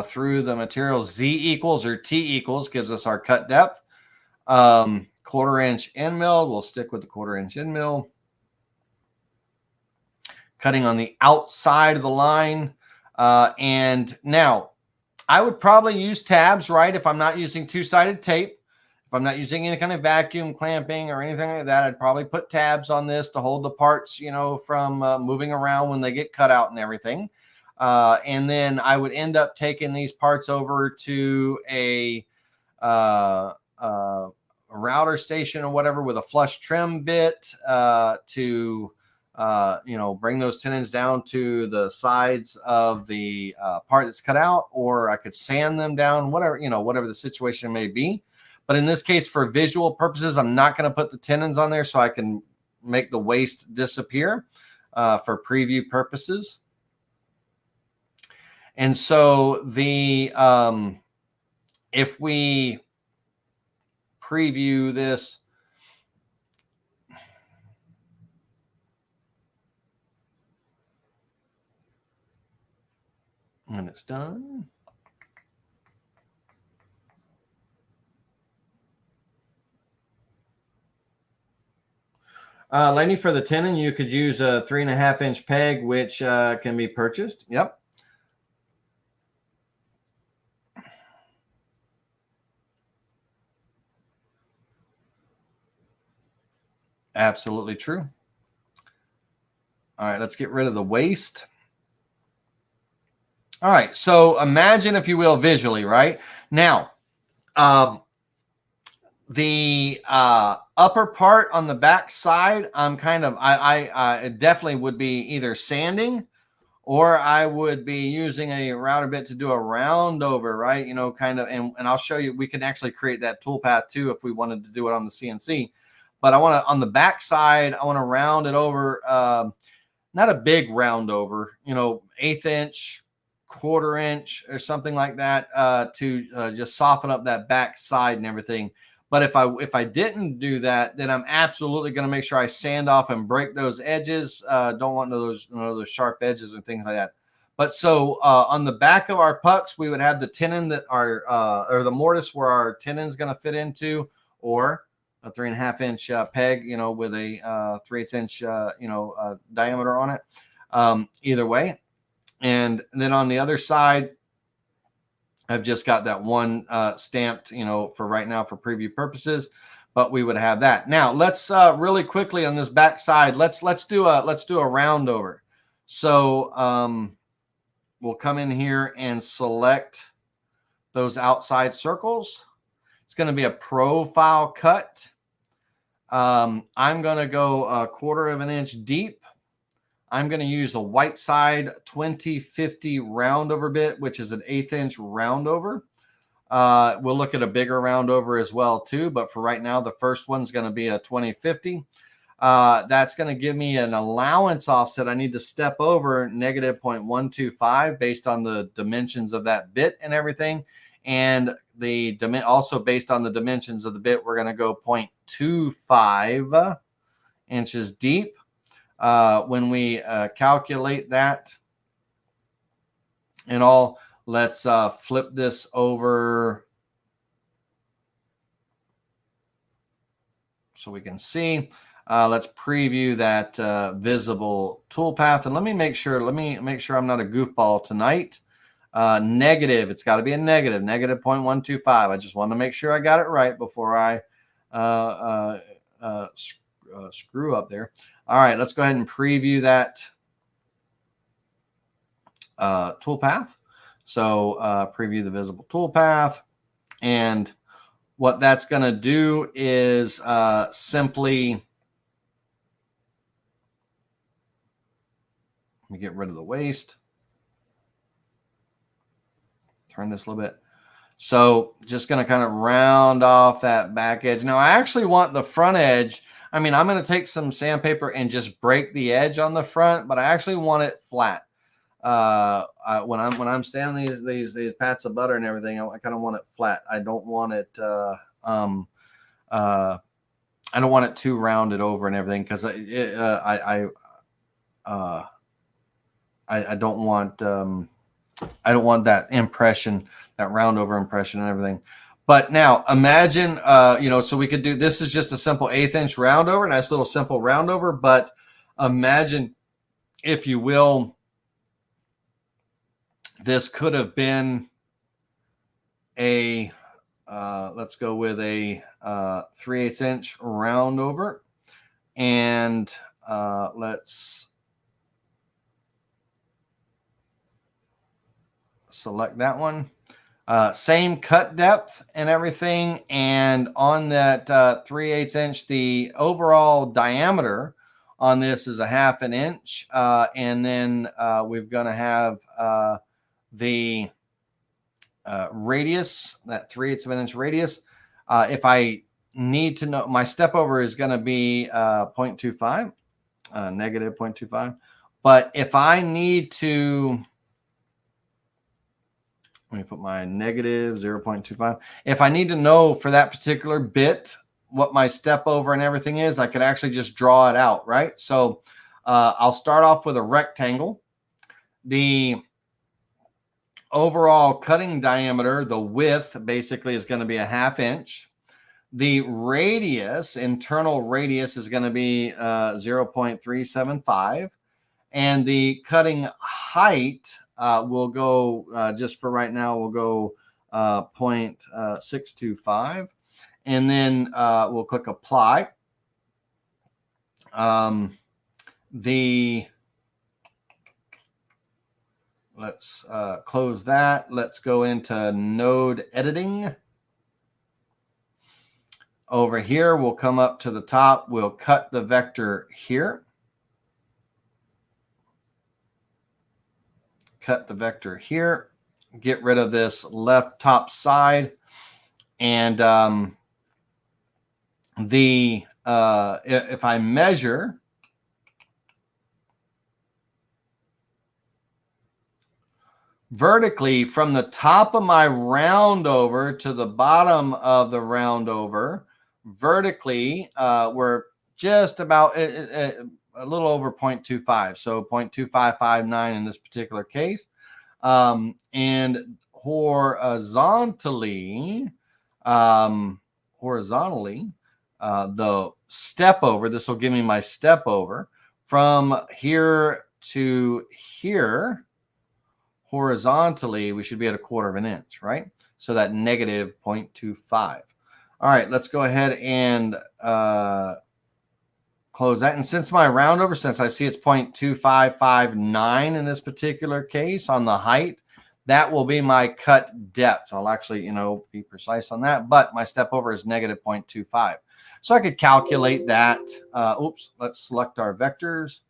through the material. Z equals or T equals gives us our cut depth. 1/4 inch end mill. We'll stick with the 1/4 inch end mill. Cutting on the outside of the line. And now I would probably use tabs, right? If I'm not using two-sided tape. If I'm not using any kind of vacuum clamping or anything like that, I'd probably put tabs on this to hold the parts, from moving around when they get cut out and everything. And then I would end up taking these parts over to a router station or whatever with a flush trim bit to bring those tenons down to the sides of the part that's cut out, or I could sand them down, whatever the situation may be. But in this case, for visual purposes, I'm not going to put the tenons on there so I can make the waste disappear for preview purposes. And so if we preview this, when it's done. Lenny, for the tenon, you could use a 3.5 inch peg, which can be purchased. Yep. Absolutely true. All right, let's get rid of the waste. All right, so imagine, if you will, visually, right? Now, the upper part on the back side, I definitely would be either sanding, or I would be using a router bit to do a round over, right? And I'll show you, we can actually create that toolpath too if we wanted to do it on the CNC. But on the back side, I want to round it over, not a big round over, 1/8 inch, 1/4 inch or something like that, to just soften up that back side and everything. But if I didn't do that, then I'm absolutely going to make sure I sand off and break those edges. Don't want those sharp edges and things like that. But so on the back of our pucks, we would have the tenon that our or the mortise where our tenon is going to fit into, or a 3.5 inch peg, with a 3/8 inch diameter on it. Either way, and then on the other side, I've just got that one stamped, for right now for preview purposes. But we would have that. Now let's really quickly on this back side. Let's do a round over. So we'll come in here and select those outside circles. It's going to be a profile cut. I'm going to go 1/4 inch deep. I'm going to use a Whiteside 2050 roundover bit, which is an 1/8 inch roundover. We'll look at a bigger roundover as well too, but for right now, the first one's going to be a 2050. That's going to give me an allowance offset. I need to step over -0.125 based on the dimensions of that bit and everything. And also based on the dimensions of the bit, we're going to go 0.25 inches deep. When we calculate that and all, let's flip this over so we can see. Let's preview that visible toolpath, and let me make sure I'm not a goofball tonight. Negative, it's got to be a negative 0.125. I just want to make sure I got it right before I screw up there. All right, let's go ahead and preview that toolpath. So preview the visible toolpath, and what that's going to do is simply, let me get rid of the waste. Turn this a little bit. So just going to kind of round off that back edge. Now I actually want the front edge. I mean, I'm going to take some sandpaper and just break the edge on the front, but I actually want it flat. When I'm sanding these pats of butter and everything, I kind of want it flat. I don't want it I don't want it too rounded over and everything, because I don't want that impression, that round over impression and everything. But now imagine, so we could do, this is just a simple 1/8 inch roundover, nice little simple roundover. But imagine, if you will, this could have been a, let's go with a 3/8 inch roundover, and let's select that one. Same cut depth and everything. And on that 3/8 inch, the overall diameter on this is 1/2 inch. And then we're going to have the radius, that 3/8 inch radius. If I need to know, my step over is going to be 0.25, negative 0.25. But if I need to, let me put my negative 0.25. If I need to know for that particular bit what my step over and everything is, I could actually just draw it out, right? So I'll start off with a rectangle. The overall cutting diameter, the width, basically is going to be 1/2 inch. The radius, internal radius, is going to be 0.375. And the cutting height, we'll go, just for right now, we'll go 0.625. And then we'll click apply. Let's close that. Let's go into node editing. Over here, we'll come up to the top. We'll cut the vector here. Cut the vector here. Get rid of this left top side. And if I measure, vertically from the top of my roundover to the bottom of the roundover, vertically, we're just about a little over 0.25, so 0.2559 in this particular case. And horizontally, the step over, this will give me my step over from here to here. Horizontally, we should be at 1/4 of an inch, right? So that negative 0.25. All right, let's go ahead and close that. And since my roundover, since I see it's 0.2559 in this particular case on the height, that will be my cut depth. I'll actually, be precise on that, but my step over is negative 0.25. So I could calculate that. Let's select our vectors.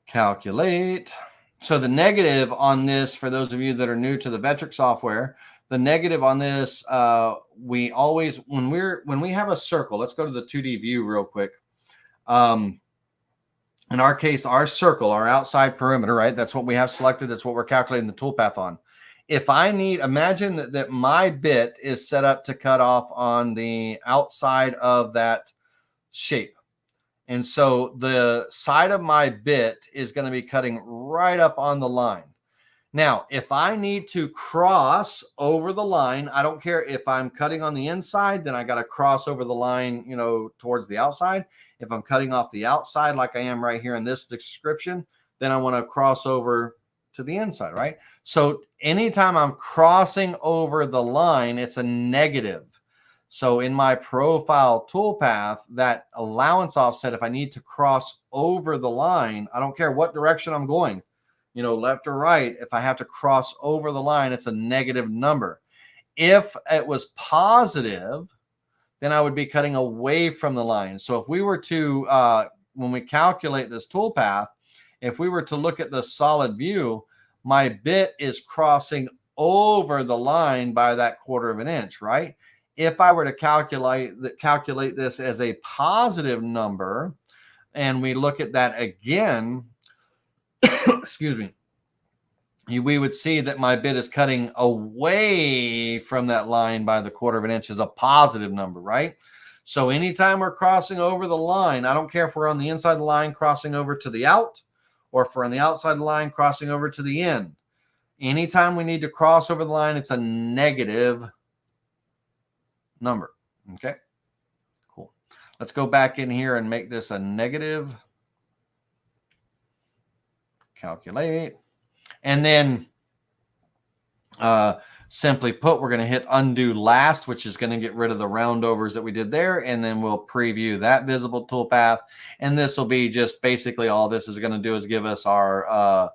Calculate. So the negative on this, for those of you that are new to the Vectric software, the negative on this, we always, when we have a circle, let's go to the 2D view real quick. In our case, our circle, our outside perimeter, right? That's what we have selected. That's what we're calculating the toolpath on. If I need, imagine that my bit is set up to cut off on the outside of that shape. And so the side of my bit is going to be cutting right up on the line. Now, if I need to cross over the line, I don't care if I'm cutting on the inside, then I got to cross over the line, towards the outside. If I'm cutting off the outside, like I am right here in this description, then I want to cross over to the inside, right? So anytime I'm crossing over the line, it's a negative. So in my profile toolpath, that allowance offset, if I need to cross over the line, I don't care what direction I'm going, left or right. If I have to cross over the line, it's a negative number. If it was positive, then I would be cutting away from the line. So if we were to, when we calculate this toolpath, if we were to look at the solid view, my bit is crossing over the line by that 1/4 of an inch, right? If I were to calculate this as a positive number, and we look at that again, excuse me, we would see that my bit is cutting away from that line by the 1/4 of an inch is a positive number, right? So anytime we're crossing over the line, I don't care if we're on the inside of the line crossing over to the out, or if we're on the outside of the line crossing over to the in. Anytime we need to cross over the line, it's a negative number. Okay, cool. Let's go back in here and make this a negative. Calculate. And then simply put, we're going to hit undo last, which is going to get rid of the roundovers that we did there. And then we'll preview that visible toolpath. And this will be just basically all this is going to do is give us our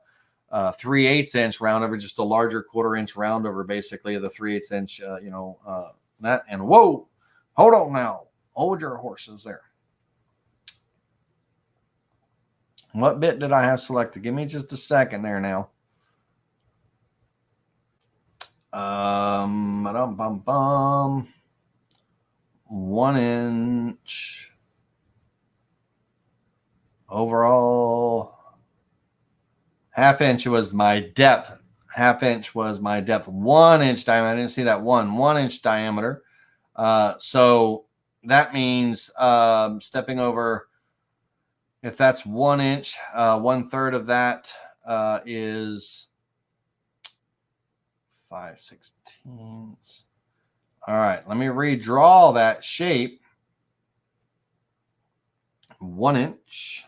3/8 inch roundover, just a larger 1/4 inch roundover, basically of the 3/8 inch, that. And whoa, hold on now. Hold your horses there. What bit did I have selected? Give me just a second there now. 1 inch overall. 1/2 inch was my depth. 1/2 inch was my depth. 1 inch diameter. I didn't see that 1 inch diameter. So that means stepping over, if that's 1 inch, 1/3 of that is 5/16. All right, let me redraw that shape. 1 inch.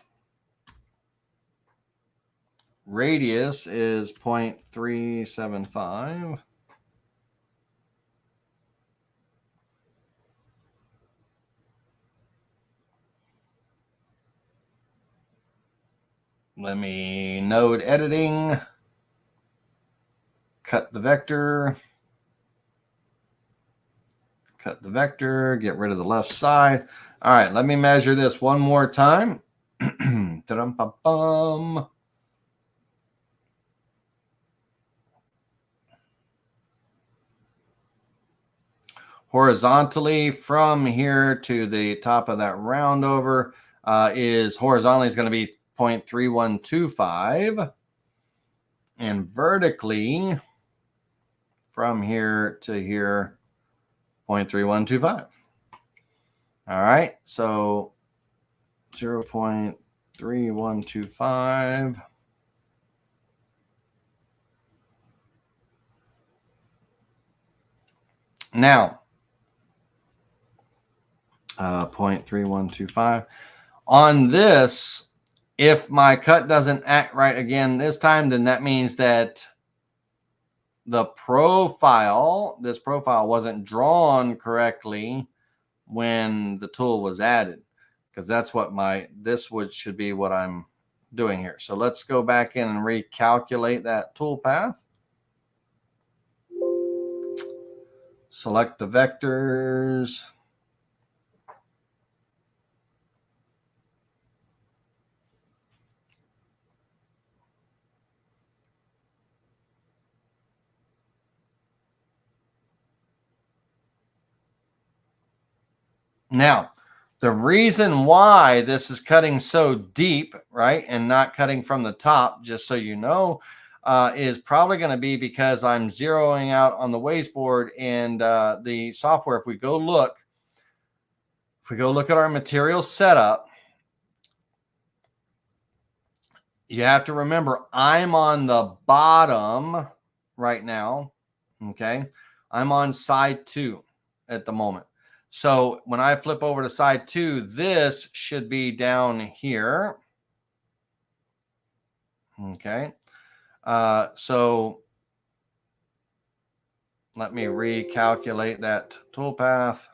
Radius is 0.375. Let me node editing. Cut the vector. Cut the vector. Get rid of the left side. All right, let me measure this one more time. horizontally from here to the top of that roundover is horizontally is going to be 0.3125, and vertically from here to here 0.3125. All right, so 0.3125. Now, 0.3125. On this, if my cut doesn't act right again this time, then that means that the profile, this profile wasn't drawn correctly when the tool was added, because that's what should be what I'm doing here. So let's go back in and recalculate that tool path. Select the vectors. Now, the reason why this is cutting so deep, right, and not cutting from the top, just so you know, is probably going to be because I'm zeroing out on the wasteboard and the software. If we go look at our material setup, you have to remember I'm on the bottom right now. Okay, I'm on side 2 at the moment. So when I flip over to side 2, this should be down here. Okay. So let me recalculate that toolpath.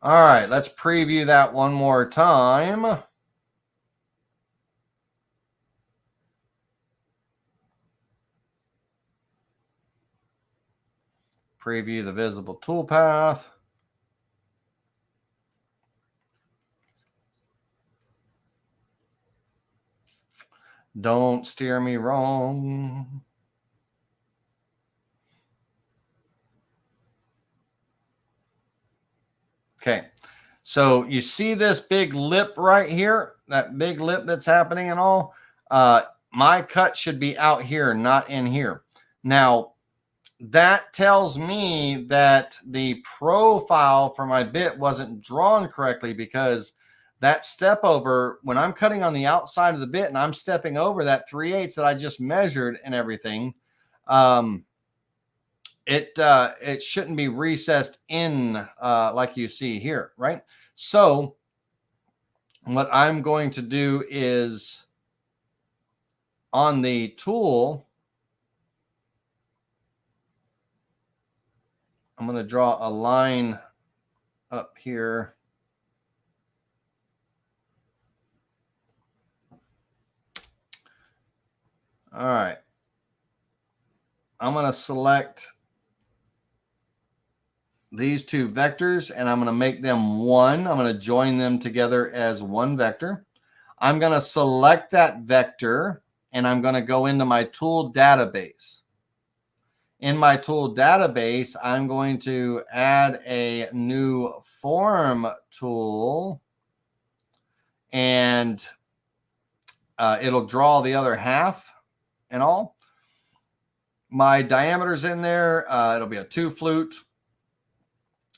All right, let's preview that one more time. Preview the visible toolpath. Don't steer me wrong. Okay, so you see this big lip right here, that big lip that's happening and all? My cut should be out here, not in here. Now, that tells me that the profile for my bit wasn't drawn correctly, because that step over, when I'm cutting on the outside of the bit and I'm stepping over that 3/8 that I just measured and everything, it shouldn't be recessed in like you see here, right? So what I'm going to do is on the tool, I'm going to draw a line up here. All right. I'm going to select these two vectors and I'm going to make them one. I'm going to join them together as one vector. I'm going to select that vector and I'm going to go into my tool database. In my tool database, I'm going to add a new form tool, and it'll draw the other half and all. My diameter's in there. It'll be a 2 flute.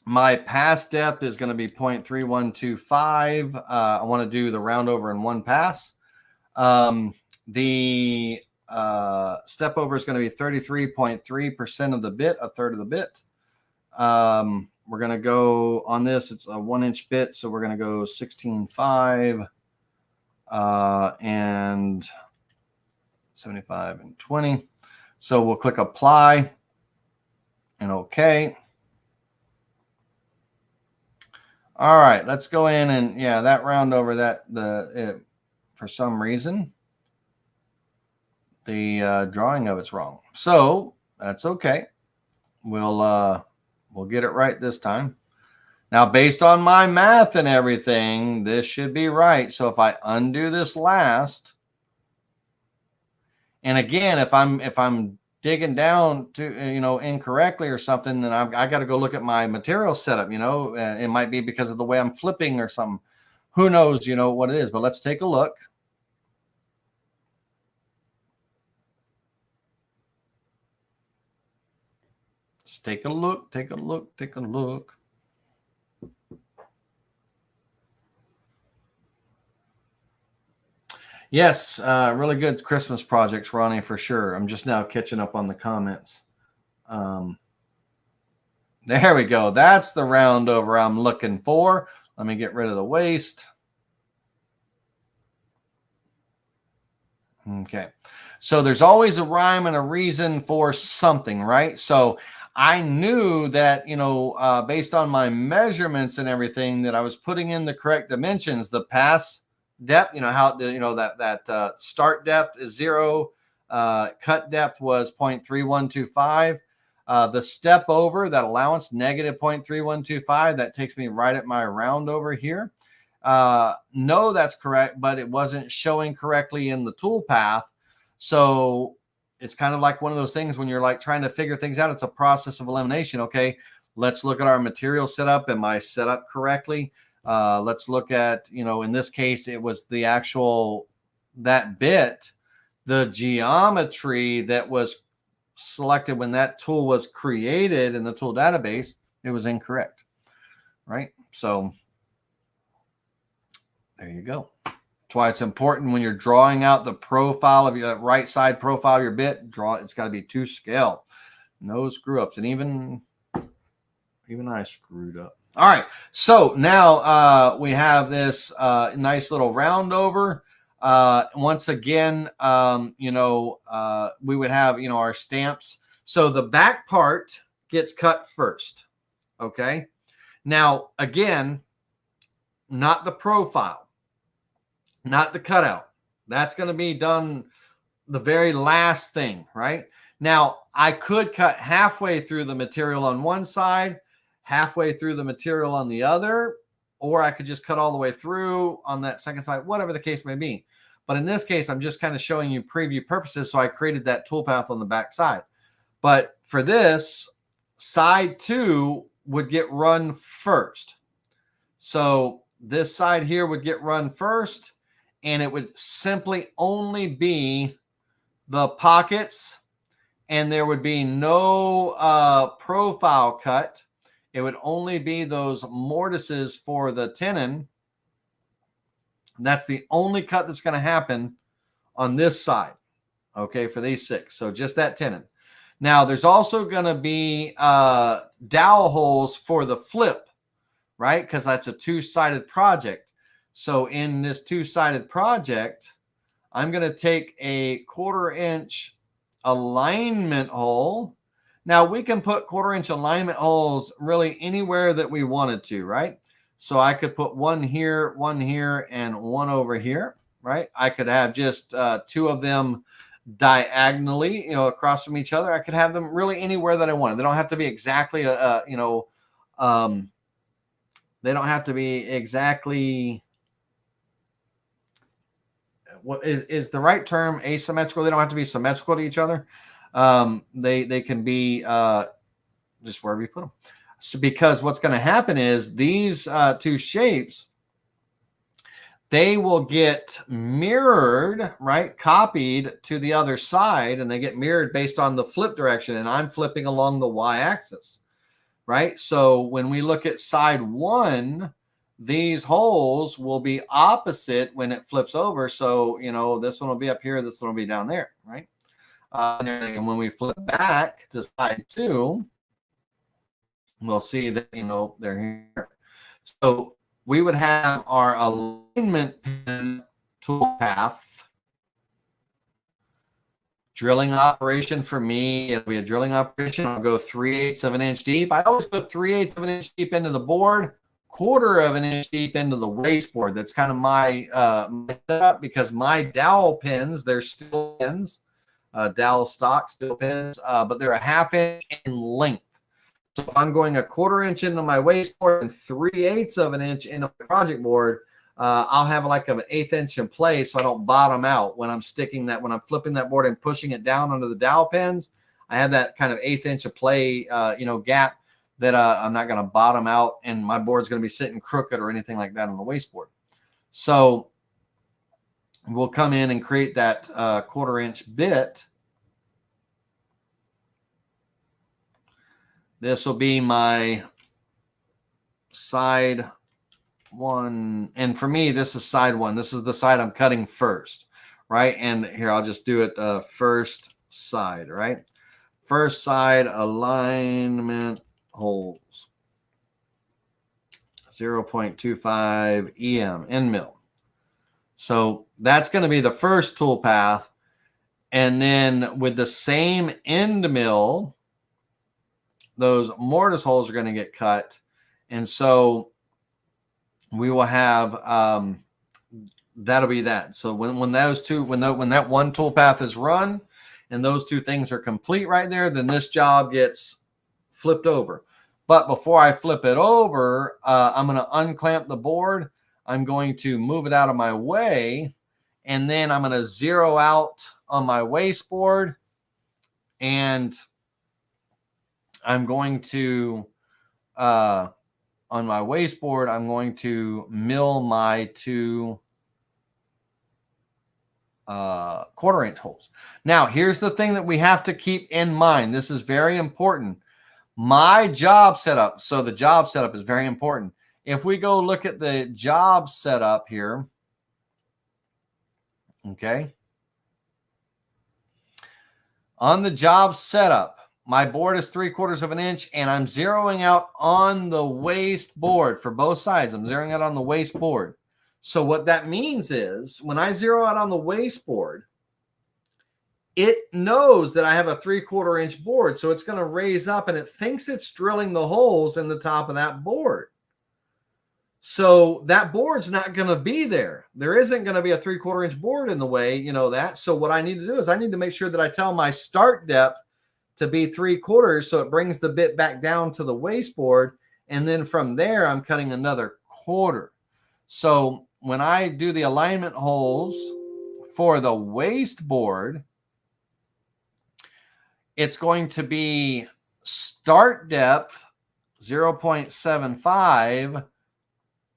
My pass depth is going to be 0.3125. I want to do the round over in one pass. The step over is going to be 33.3% of the bit, a third of the bit. We're going to go on this. It's a 1-inch bit, so we're going to go 16.5 and 75 and 20. So we'll click apply and OK. All right, let's go in and that round over, for some reason the drawing of it's wrong. So that's okay. We'll get it right this time. Now, based on my math and everything, this should be right. So if I undo this last, and again, if I'm digging down to, incorrectly or something, then I got to go look at my material setup. It might be because of the way I'm flipping or something. Who knows, what it is, but let's take a look. Let's take a look, take a look, take a look. Yes, really good Christmas projects, Ronnie, for sure. I'm just now catching up on the comments. There we go. That's the round over I'm looking for. Let me get rid of the waste. Okay. So there's always a rhyme and a reason for something, right? So I knew that, based on my measurements and everything, that I was putting in the correct dimensions. The pass depth, how that start depth is 0, cut depth was 0.3125. The step over, that allowance, negative 0.3125. That takes me right at my round over here. No, that's correct, but it wasn't showing correctly in the tool path. So it's kind of like one of those things when you're like trying to figure things out. It's a process of elimination. Okay, let's look at our material setup. Am I set up correctly? Let's look at, in this case, it was the actual, that bit, the geometry that was selected when that tool was created in the tool database, it was incorrect, right? So there you go. That's why it's important when you're drawing out the profile of your right side profile of your bit, it's got to be to scale. No screw ups. And even I screwed up. All right. So now we have this nice little round over. Once again, we would have, our stamps. So the back part gets cut first. Okay. Now, again, not the profile, not the cutout. That's going to be done the very last thing, right? Now, I could cut halfway through the material on one side, halfway through the material on the other, or I could just cut all the way through on that second side, whatever the case may be. But in this case, I'm just kind of showing you preview purposes, so I created that toolpath on the back side. But for this, side 2 would get run first. So this side here would get run first, and it would simply only be the pockets, and there would be no profile cut. It would only be those mortises for the tenon. That's the only cut that's going to happen on this side, okay, for these 6. So just that tenon. Now, there's also going to be dowel holes for the flip, right? Because that's a 2-sided project. So in this 2-sided project, I'm going to take a 1/4 inch alignment hole. Now, we can put 1/4 inch alignment holes really anywhere that we wanted to, right? So I could put one here, and one over here, right? I could have just 2 of them diagonally, across from each other. I could have them really anywhere that I wanted. They don't have to be exactly, they don't have to be exactly, what is the right term, asymmetrical. They don't have to be symmetrical to each other. They can be just wherever you put them. So because what's going to happen is these 2 shapes, they will get mirrored, right? Copied to the other side, and they get mirrored based on the flip direction. And I'm flipping along the y-axis, right? So when we look at side 1, these holes will be opposite when it flips over. So, this one will be up here, this one will be down there, right? And when we flip back to side 2, we'll see that, they're here. So we would have our alignment pin tool path. Drilling operation for me, it'll be a drilling operation. I'll go 3/8 of an inch deep. I always go 3/8 of an inch deep into the board, 1/4 of an inch deep into the waste board. That's kind of my setup, because my dowel pins, they're still pins, dowel stock steel pins, but they're a 1/2 inch in length. So if I'm going a 1/4 inch into my waste board and 3/8 of an inch into my project board, I'll have like an 1/8 inch in place so I don't bottom out when I'm sticking that, when I'm flipping that board and pushing it down under the dowel pins. I have that kind of 1/8 inch of play, gap that I'm not going to bottom out and my board's going to be sitting crooked or anything like that on the waste board. So we'll come in and create that 1/4 inch bit. This will be my side one. And for me, this is side one. This is the side I'm cutting first, right? And here, I'll just do it first side, right? First side alignment holes. 0.25 EM end mill. So that's going to be the first tool path. And then with the same end mill, those mortise holes are going to get cut. And so we will have, that'll be that. So when those two, when that one tool path is run and those two things are complete right there, then this job gets flipped over. But before I flip it over, I'm going to unclamp the board. I'm going to move it out of my way. And then I'm going to zero out on my waste board. And I'm going to, on my waste board, I'm going to mill my two 1/4 inch holes. Now, here's the thing that we have to keep in mind. This is very important. My job setup. So the job setup is very important. If we go look at the job setup here, okay, on the job setup, my board is 3/4 of an inch and I'm zeroing out on the waste board for both sides. I'm zeroing out on the waste board. So what that means is when I zero out on the waste board, it knows that I have a 3/4 inch board. So it's going to raise up and it thinks it's drilling the holes in the top of that board. So that board's not going to be there. There isn't going to be a 3/4 inch board in the way, you know that. So what I need to do is I need to make sure that I tell my start depth to be 3/4, so it brings the bit back down to the waste board. And then from there, I'm cutting another 1/4. So when I do the alignment holes for the waste board, it's going to be start depth 0.75,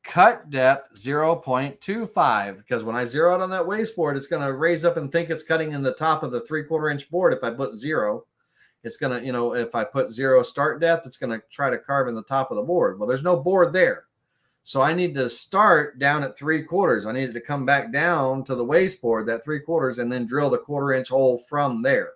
cut depth 0.25, because when I zero out on that waste board, it's going to raise up and think it's cutting in the top of the 3/4 inch board. If I put 0, it's going to, if I put 0 start depth, it's going to try to carve in the top of the board. Well, there's no board there. So I need to start down at 3/4. I needed to come back down to the waste board, that 3/4, and then drill the 1/4 inch hole from there.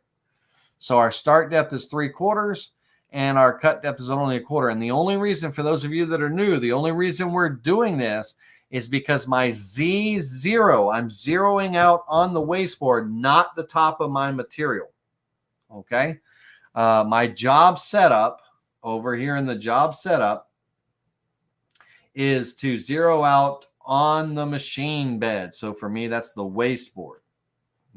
So our start depth is 3/4 and our cut depth is only 1/4. And the only reason, for those of you that are new, the only reason we're doing this is because my Z0, I'm zeroing out on the waste board, not the top of my material. Okay. My job setup over here in the job setup is to zero out on the machine bed. So for me, that's the waste board.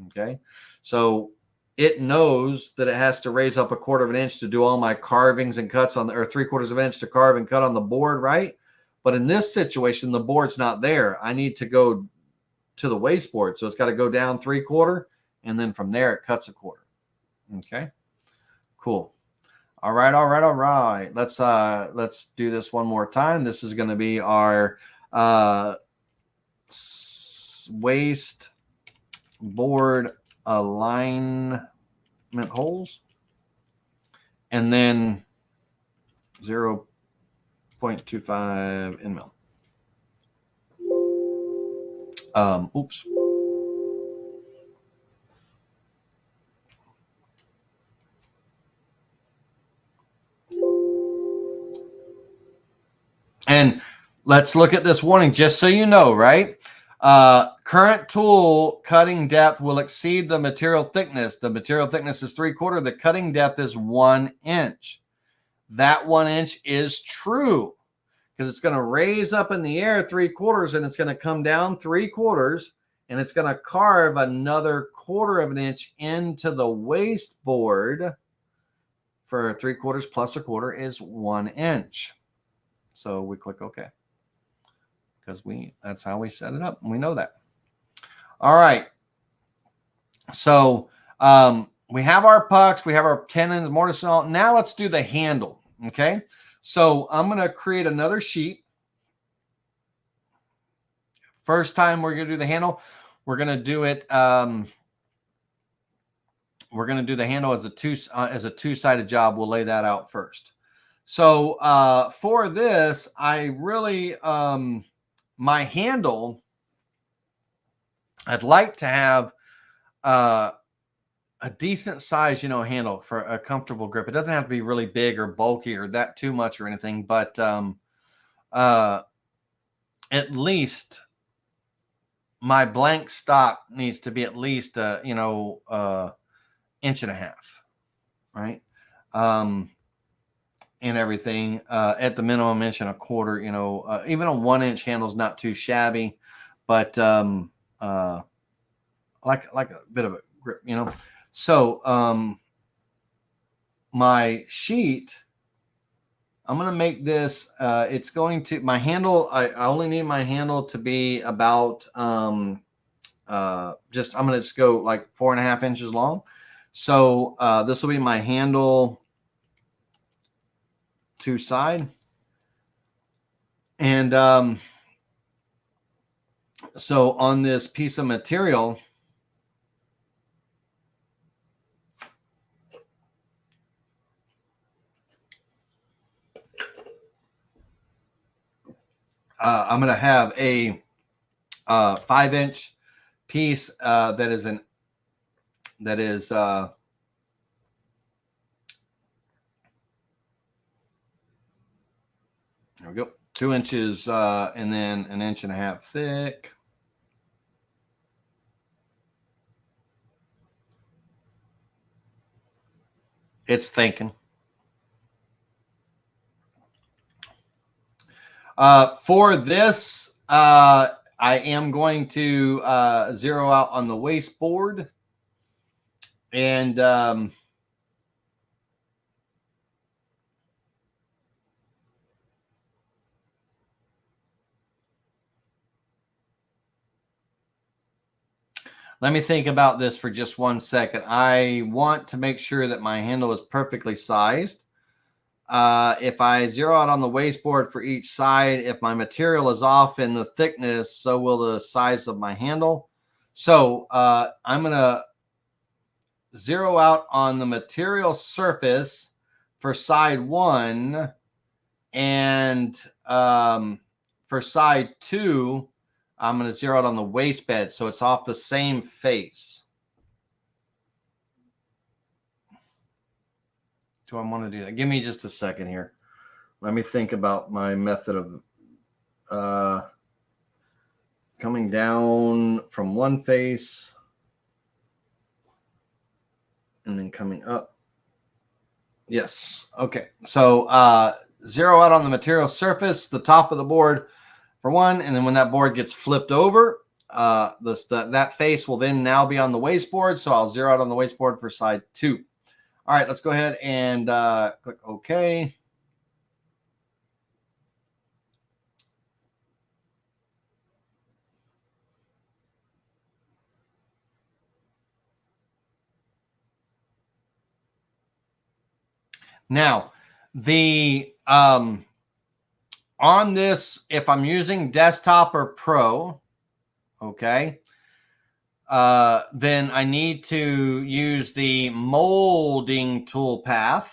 Okay. So it knows that it has to raise up 1/4 of an inch to do all my carvings and cuts on the, or 3/4 of an inch to carve and cut on the board, right? But in this situation, the board's not there. I need to go to the waste board. So it's got to go down 3/4, and then from there it cuts 1/4. Okay. Cool. All right. All right. All right. Let's do this one more time. This is going to be our waste board alignment holes, and then 0.25 end mill. Oops. And let's look at this warning, just so you know, right? Current tool cutting depth will exceed the material thickness. The material thickness is 3/4. The cutting depth is 1 inch. That 1 inch is true because it's going to raise up in the air 3/4 and it's going to come down 3/4 and it's going to carve another 1/4 of an inch into the waste board for 3/4 plus 1/4 is 1 inch. So we click OK because that's how we set it up. And we know that. All right. So we have our pucks, we have our tenons, mortise and all. Now let's do the handle. Okay. So I'm going to create another sheet. First time we're going to do the handle, we're going to do it. We're going to do the handle as a two-sided job. We'll lay that out first. So for this, I really my handle, I'd like to have a decent size, handle for a comfortable grip. It doesn't have to be really big or bulky or that too much or anything, but at least my blank stock needs to be at least inch and a half, right? And everything at the minimum 1.25 inches. Even a 1 inch handle is not too shabby, but like a bit of a grip, So my sheet, I'm going to make this, it's going to, my handle, I only need my handle to be about, I'm going to just go like 4.5 inches long. So this will be my handle two side. And so on this piece of material, I'm going to have a 5-inch piece that is there we go, 2 inches and then 1.5 inches thick. It's thinking. For this, I am going to zero out on the wasteboard, and let me think about this for just 1 second. I want to make sure that my handle is perfectly sized. If I zero out on the wasteboard for each side, if my material is off in the thickness, so will the size of my handle. So I'm going to zero out on the material surface for side 1, and for side 2, I'm going to zero out on the waste bed, so it's off the same face. Do I want to do that? Give me just a second here. Let me think about my method of coming down from one face and then coming up. Yes. Okay. So zero out on the material surface, the top of the board for 1, and then when that board gets flipped over, that face will then now be on the wasteboard. So I'll zero out on the wasteboard for side 2. All right, let's go ahead and click OK. Now, the on this, if I'm using desktop or pro, okay, then I need to use the molding toolpath.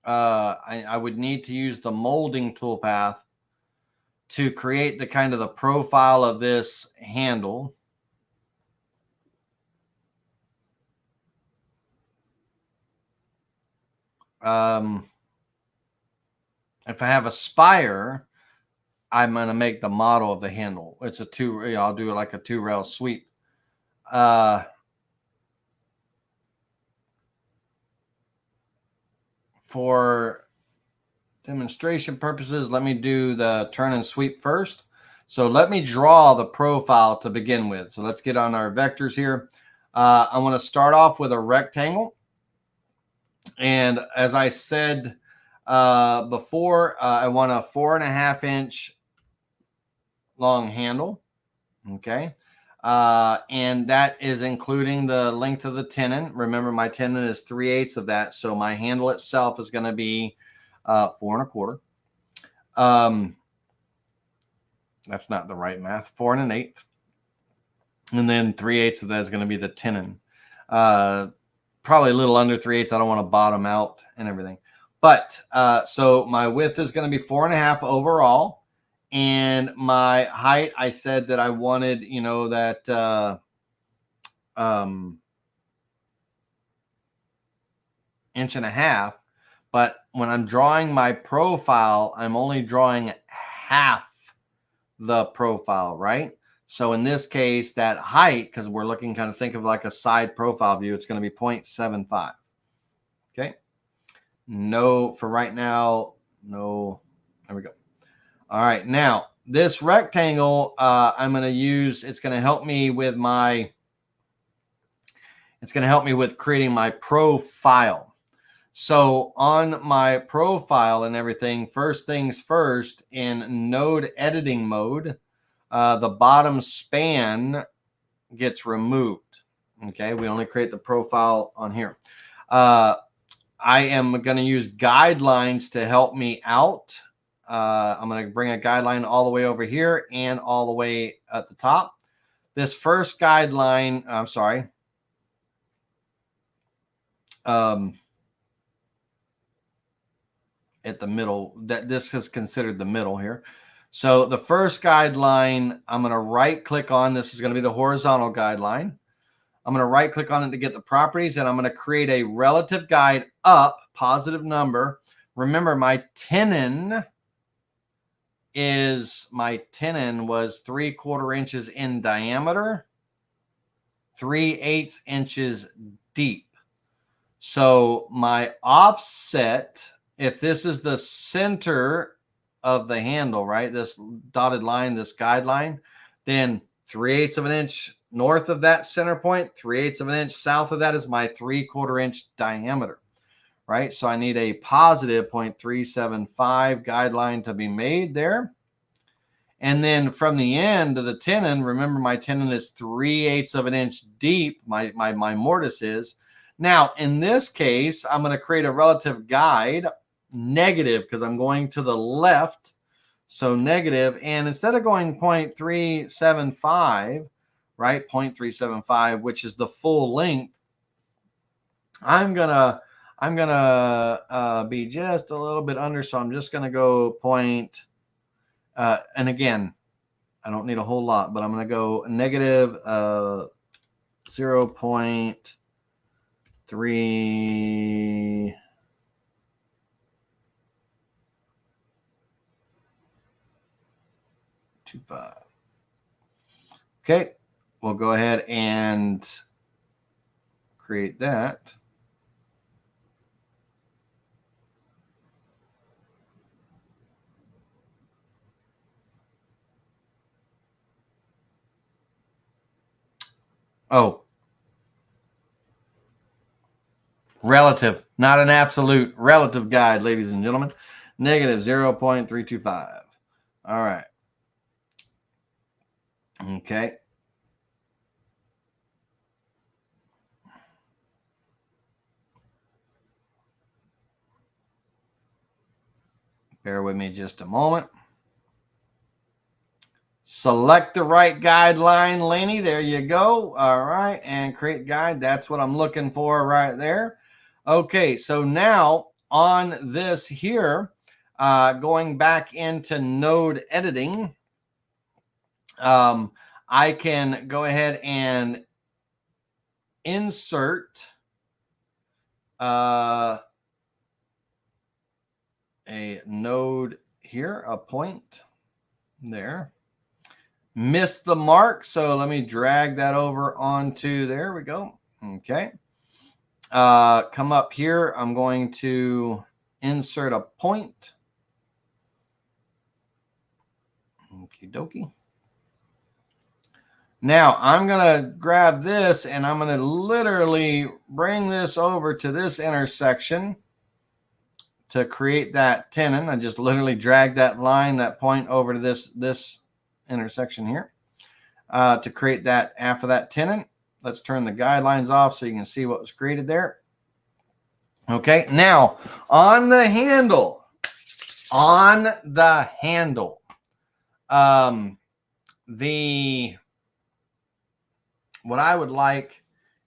I would need to use the molding toolpath to create the kind of the profile of this handle. If I have a spire, I'm going to make the model of the handle. It's a I'll do like a 2-rail sweep. For demonstration purposes, let me do the turn and sweep first. So let me draw the profile to begin with. So let's get on our vectors here. I want to start off with a rectangle. And as I said before, I want a 4.5 inch long handle. Okay. And that is including the length of the tenon. Remember, my tenon is 3/8 of that. So my handle itself is going to be 4 1/4. That's not the right math. 4 1/8. And then 3/8 of that is going to be the tenon. Probably a little under 3/8. I don't want to bottom out and everything. But so my width is going to be 4.5 overall. And my height, I said that I wanted, you know, that inch and a half. But when I'm drawing my profile, I'm only drawing half the profile, right? So in this case, that height, because we're looking kind of think of like a side profile view, it's going to be 0.75. Okay. No, for right now, no. There we go. All right. Now, this rectangle, I'm going to use, it's going to help me with creating my profile. So on my profile and everything, first things first, in node editing mode, the bottom span gets removed. Okay, we only create the profile on here. I am going to use guidelines to help me out. I'm going to bring a guideline all the way over here and all the way at the top. This first guideline, I'm sorry. At the middle, that this is considered the middle here. So the first guideline, I'm going to right click on. This is going to be the horizontal guideline. I'm going to right click on it to get the properties, and I'm going to create a relative guide up, positive number. Remember, my tenon was 3/4 inches in diameter, 3/8 inches deep. So my offset, if this is the center of the handle, right, this dotted line, this guideline, then 3/8 of an inch north of that center point, 3/8 of an inch south of that is my 3/4 inch diameter, right? So I need a positive 0.375 guideline to be made there. And then from the end of the tenon, remember my tenon is 3/8 of an inch deep, my mortise is. Now, in this case, I'm going to create a relative guide, negative, because I'm going to the left. So negative, and instead of going 0.375, right, 0.375, which is the full length, I'm gonna be just a little bit under. So I'm just gonna go point. And again, I don't need a whole lot, but I'm gonna go negative 0.3. Okay, we'll go ahead and create that. Oh, relative, not an absolute, relative guide, ladies and gentlemen. Negative 0.325. All right. Okay. Bear with me just a moment. Select the right guideline, Laney. There you go. All right. And create guide. That's what I'm looking for right there. Okay. So now on this here, going back into node editing, I can go ahead and insert a node here, a point there. Missed the mark, so let me drag that over onto, there we go. Okay. Come up here. I'm going to insert a point. Okie dokie. Now I'm going to grab this and I'm going to literally bring this over to this intersection to create that tenon. I just literally drag that line, that point over to this intersection here to create that half of that tenon. Let's turn the guidelines off so you can see what was created there. Okay, now on the handle, what I would like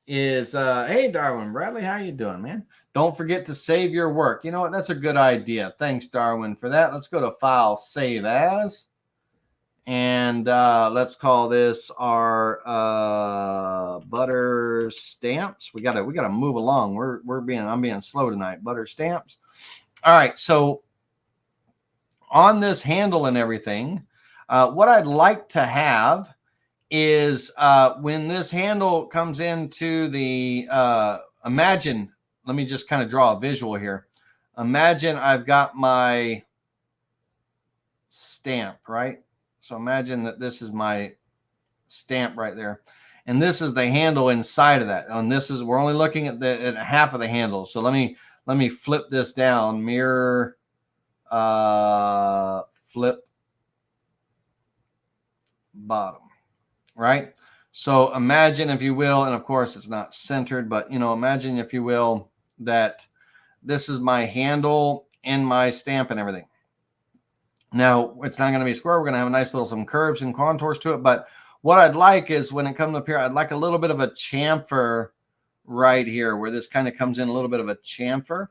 is, hey, Darwin Bradley, how you doing, man? Don't forget to save your work. You know what? That's a good idea. Thanks, Darwin, for that. Let's go to File, Save As. And let's call this our butter stamps. We gotta move along. I'm being slow tonight. Butter stamps. All right. So on this handle and everything, what I'd like to have is when this handle comes into the imagine. Let me just kind of draw a visual here. Imagine I've got my stamp, right? So imagine that this is my stamp right there. And this is the handle inside of that. And this is, we're only looking at half of the handle. So let me flip this down. Mirror, flip, bottom, right? So imagine, if you will, and of course it's not centered, but imagine, if you will, that this is my handle and my stamp and everything. Now, it's not going to be square. We're going to have a nice little, some curves and contours to it. But what I'd like is, when it comes up here, I'd like a little bit of a chamfer right here, where this kind of comes in, a little bit of a chamfer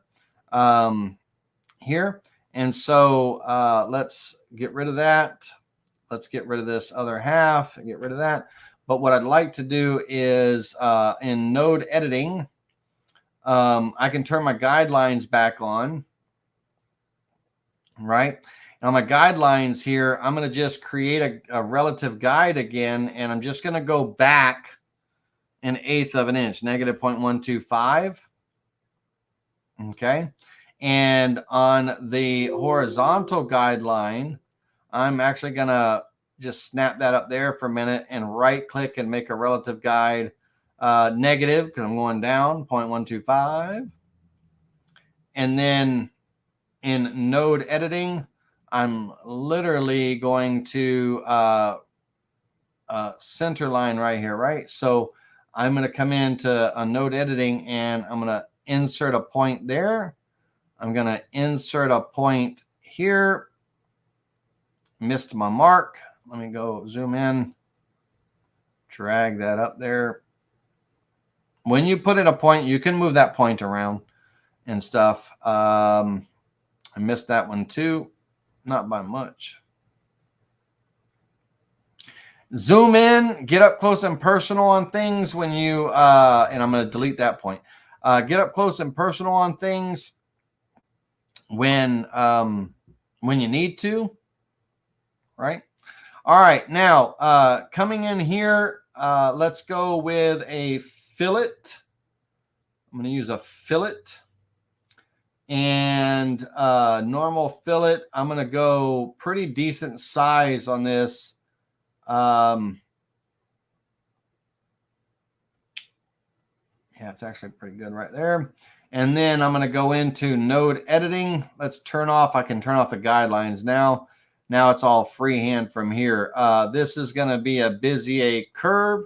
here. And so let's get rid of that. Let's get rid of this other half and get rid of that. But what I'd like to do is in node editing, I can turn my guidelines back on, right? And on my guidelines here, I'm going to just create a relative guide again, and I'm just going to go back 1/8 of an inch, negative 0.125. Okay. And on the horizontal guideline, I'm actually going to just snap that up there for a minute and right click and make a relative guide negative, because I'm going down 0.125. And then in node editing, I'm literally going to center line right here, right? So I'm going to come into a node editing and I'm going to insert a point there. I'm going to insert a point here. Missed my mark. Let me go zoom in, drag that up there. When you put in a point, you can move that point around and stuff. I missed that one too. Not by much. Zoom in, get up close and personal on things when you, and I'm going to delete that point. Get up close and personal on things when you need to, right? All right, now coming in here, let's go with a fillet. I'm going to use a fillet. And normal fillet, I'm going to go pretty decent size on this. Yeah, it's actually pretty good right there. And then I'm going to go into node editing. Let's turn off. I can turn off the guidelines now. Now it's all freehand from here. This is going to be a Bezier curve.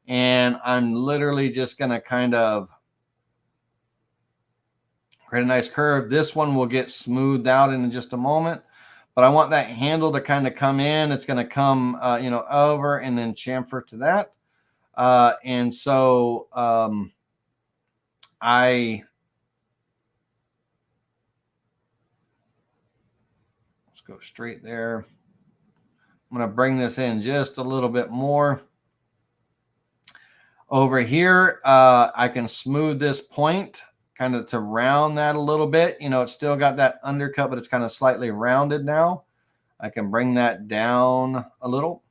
And I'm literally just going to kind of create a nice curve. This one will get smoothed out in just a moment, but I want that handle to kind of come in. It's going to come, over and then chamfer to that. And so let's go straight there. I'm going to bring this in just a little bit more. Over here, I can smooth this point kind of to round that a little bit. It's still got that undercut, but it's kind of slightly rounded now. I can bring that down a little.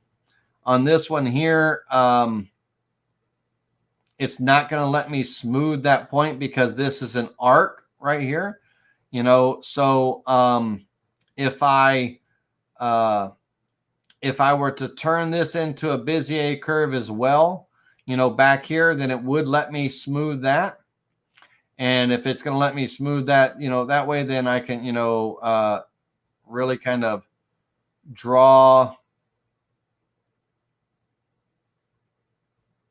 On this one here, it's not going to let me smooth that point because this is an arc right here. So if if I were to turn this into a Bezier curve as well, you know, back here, then it would let me smooth that. And if it's going to let me smooth that, you know, that way, then I can, you know, really kind of draw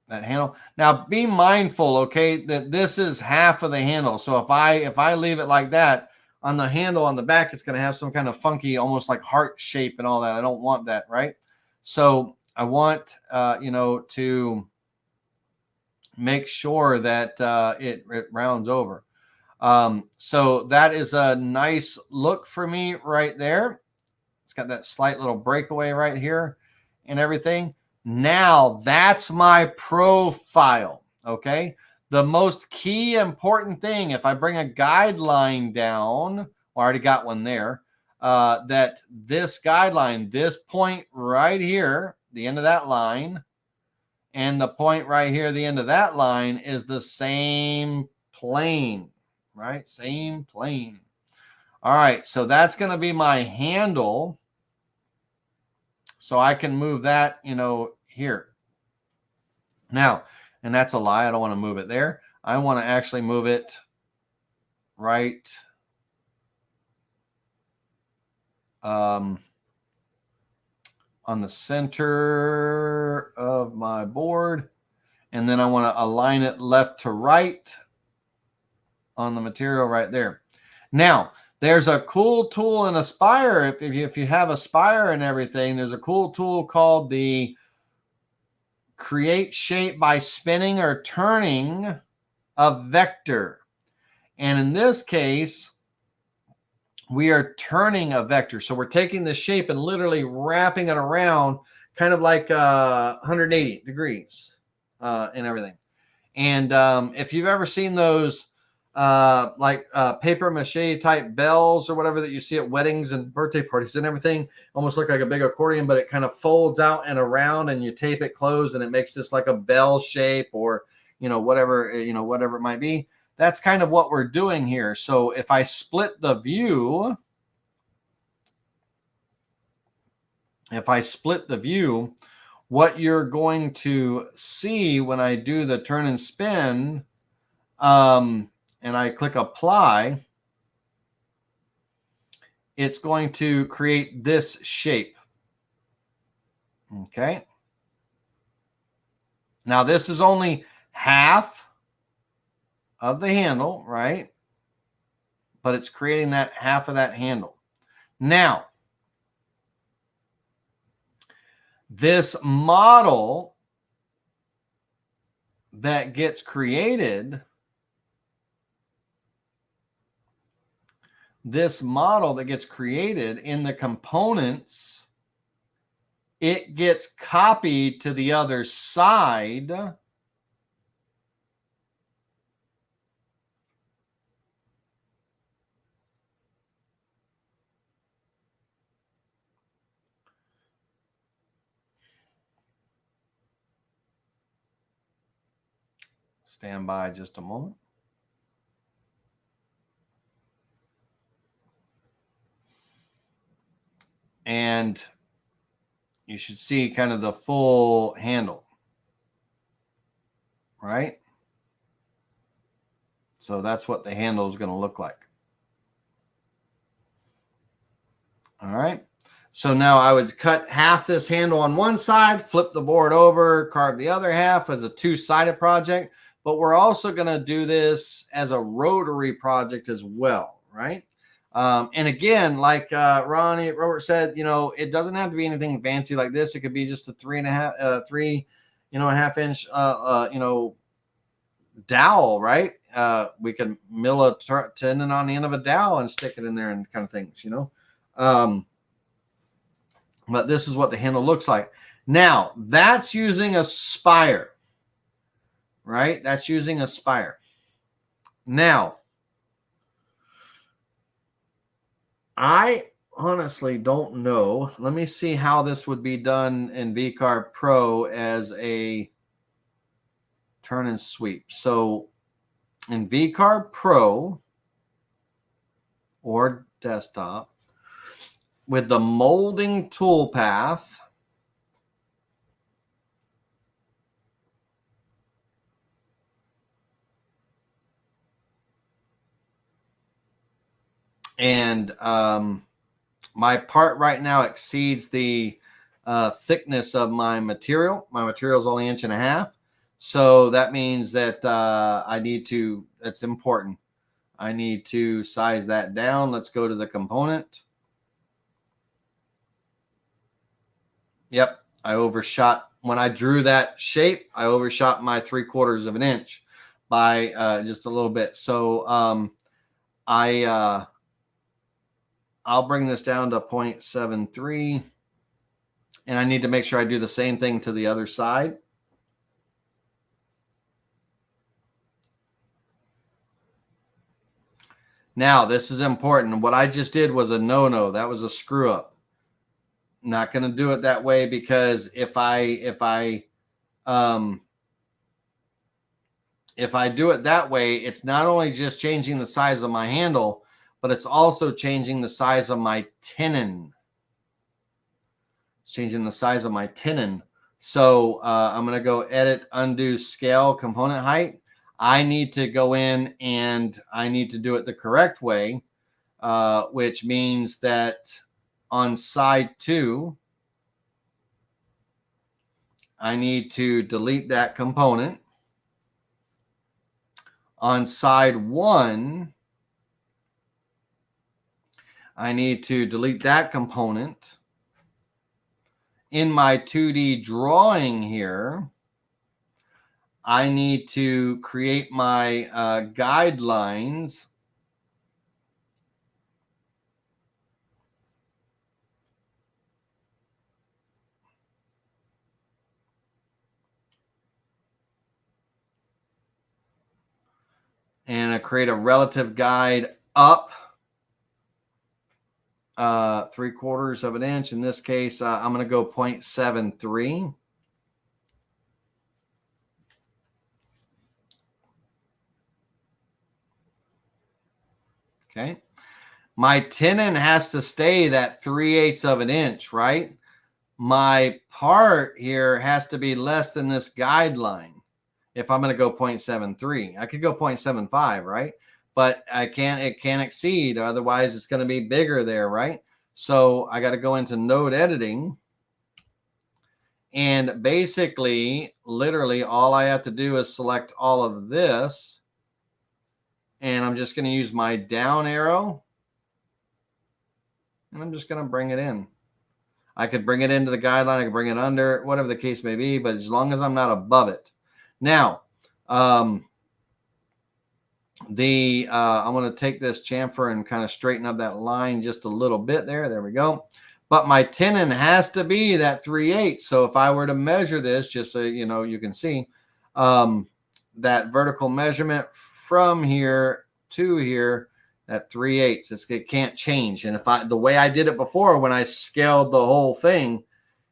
that handle. Now be mindful, okay, that this is half of the handle. So if I leave it like that, on the handle on the back, it's going to have some kind of funky, almost like heart shape and all that. I don't want that, right? So I want, you know, to make sure that it rounds over. So that is a nice look for me right there. It's got that slight little breakaway right here and everything. Now that's my profile, okay? The most key important thing, if I bring a guideline down, well, I already got one there, that this guideline, this point right here, the end of that line, and the point right here, the end of that line, is the same plane, right? Same plane. All right, so that's going to be my handle. So I can move that, you know, here. Now, and that's a lie. I don't want to move it there. I want to actually move it right on the center of my board. And then I want to align it left to right on the material right there. Now, there's a cool tool in Aspire. If you have Aspire and everything, there's a cool tool called the Create Shape by Spinning or Turning a Vector. And in this case, we are turning a vector. So we're taking the shape and literally wrapping it around kind of like 180 degrees and everything. And if you've ever seen those paper mache type bells or whatever that you see at weddings and birthday parties and everything, almost look like a big accordion, but it kind of folds out and around and you tape it closed and it makes this like a bell shape, or whatever it might be. That's kind of what we're doing here. So if I split the view, what you're going to see when I do the turn and spin, and I click apply, it's going to create this shape. Okay. Now this is only half of the handle, right? But it's creating that half of that handle. Now, this model that gets created, in the components, it gets copied to the other side. Stand by just a moment. And you should see kind of the full handle, right? So that's what the handle is going to look like. All right. So now I would cut half this handle on one side, flip the board over, carve the other half as a two-sided project. But we're also going to do this as a rotary project as well, right? And again, like Robert said, it doesn't have to be anything fancy like this. It could be just a 3.5 inch, dowel, right? We can mill a tendon on the end of a dowel and stick it in there and kind of things, but this is what the handle looks like. Now, that's using Aspire, right? That's using Aspire. Now, I honestly don't know. Let me see how this would be done in VCarve Pro as a turn and sweep. So in VCarve Pro or desktop, with the molding toolpath, And my part right now exceeds the thickness of my material. My material is only 1.5 inches. So that means that I need to, that's important. I need to size that down. Let's go to the component. Yep, I overshot. When I drew that shape, I overshot my 3/4 inch by just a little bit. So I'll bring this down to 0.73. And I need to make sure I do the same thing to the other side. Now, this is important. What I just did was a no-no. That was a screw up. Not going to do it that way, because if I do it that way, it's not only just changing the size of my handle, but it's also changing the size of my tenon. It's changing the size of my tenon. So I'm going to go edit, undo, scale, component height. I need to go in and I need to do it the correct way, which means that on side 2, I need to delete that component. On side 1, I need to delete that component. In my 2D drawing here, I need to create my guidelines. And I create a relative guide up 3/4 inch. In this case, I'm going to go 0.73. Okay. My tenon has to stay that 3/8 inch, right? My part here has to be less than this guideline. If I'm going to go 0.73, I could go 0.75, right? But it can't exceed. Otherwise, it's going to be bigger there, right? So I got to go into node editing. And basically, literally, all I have to do is select all of this. And I'm just going to use my down arrow. And I'm just going to bring it in. I could bring it into the guideline. I could bring it under, whatever the case may be. But as long as I'm not above it. Now, I'm going to take this chamfer and kind of straighten up that line just a little bit there. There we go. But my tenon has to be that 3/8. So if I were to measure this, just so you know, you can see that vertical measurement from here to here at 3/8. It can't change. And if the way I did it before, when I scaled the whole thing,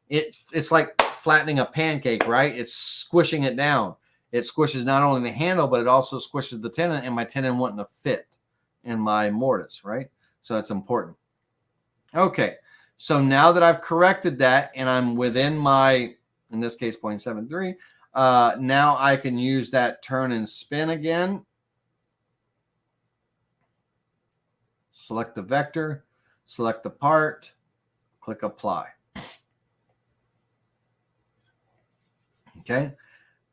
it's like flattening a pancake, right? It's squishing it down. It squishes not only the handle, but it also squishes the tenon, and my tenon wouldn't have fit in my mortise, right? So that's important. Okay, so now that I've corrected that and I'm within my, in this case, 0.73, now I can use that turn and spin again. Select the vector, select the part, click apply. Okay.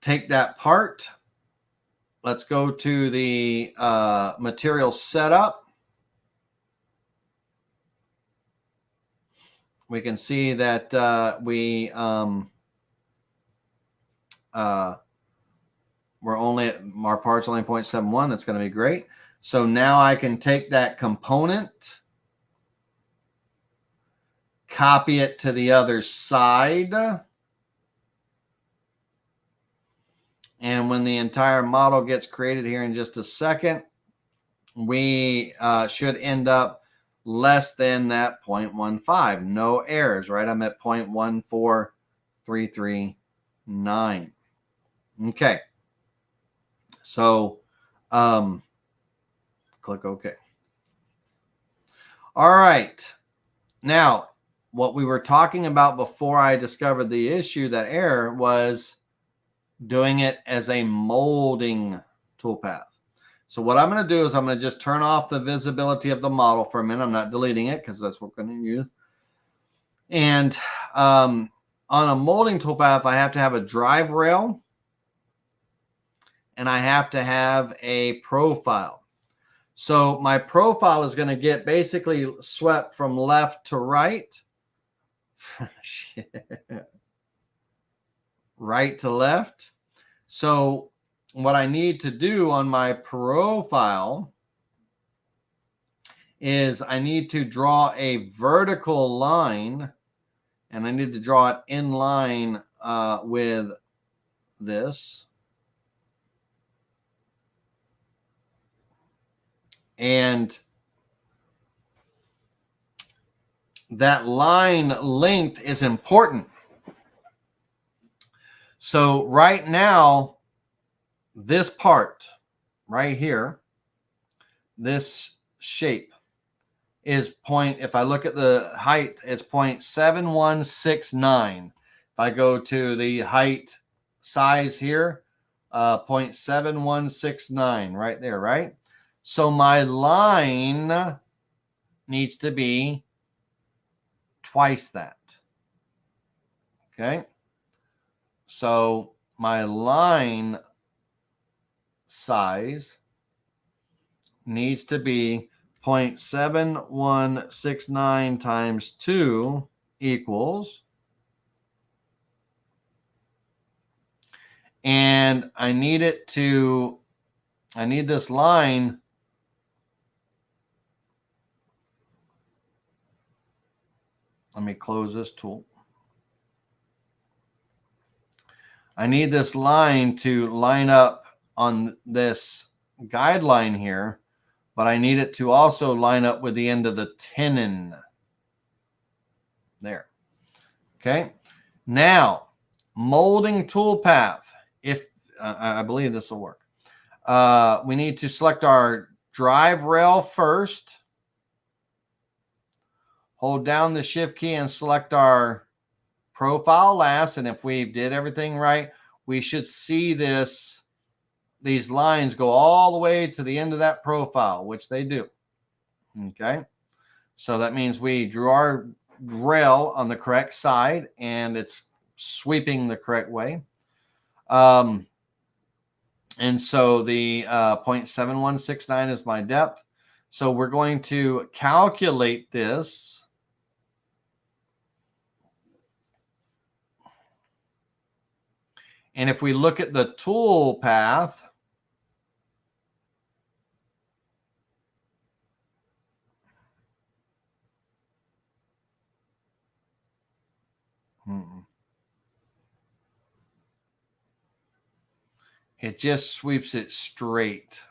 Take that part. Let's go to the material setup. We can see that our part's only 0.71. That's going to be great. So now I can take that component, copy it to the other side. And when the entire model gets created here in just a second, we should end up less than that 0.15. No errors, right? I'm at 0.14339. Okay. So click OK. All right. Now, what we were talking about before I discovered the issue, that error, was doing it as a molding toolpath. So what I'm going to do is I'm going to just turn off the visibility of the model for a minute. I'm not deleting it because that's what we're going to use. And on a molding toolpath, I have to have a drive rail and I have to have a profile. So my profile is going to get basically swept from left to right. Right to left. So what I need to do on my profile is I need to draw a vertical line, and I need to draw it in line with this. And that line length is important. So right now, this part right here, this shape is if I look at the height, it's 0.7169. If I go to the height size here, 0.7169 right there, right? So my line needs to be twice that. Okay. So my line size needs to be 0.7169 times 2 equals. And I need this line let me close this tool. I need this line to line up on this guideline here, but I need it to also line up with the end of the tenon. There. Okay. Now, molding toolpath. If I believe this will work. We need to select our drive rail first. Hold down the shift key and select our profile last. And if we did everything right, we should see these lines go all the way to the end of that profile, which they do. Okay. So that means we drew our rail on the correct side and it's sweeping the correct way. And so the 0.7169 is my depth. So we're going to calculate this. And if we look at the tool path, it just sweeps it straight.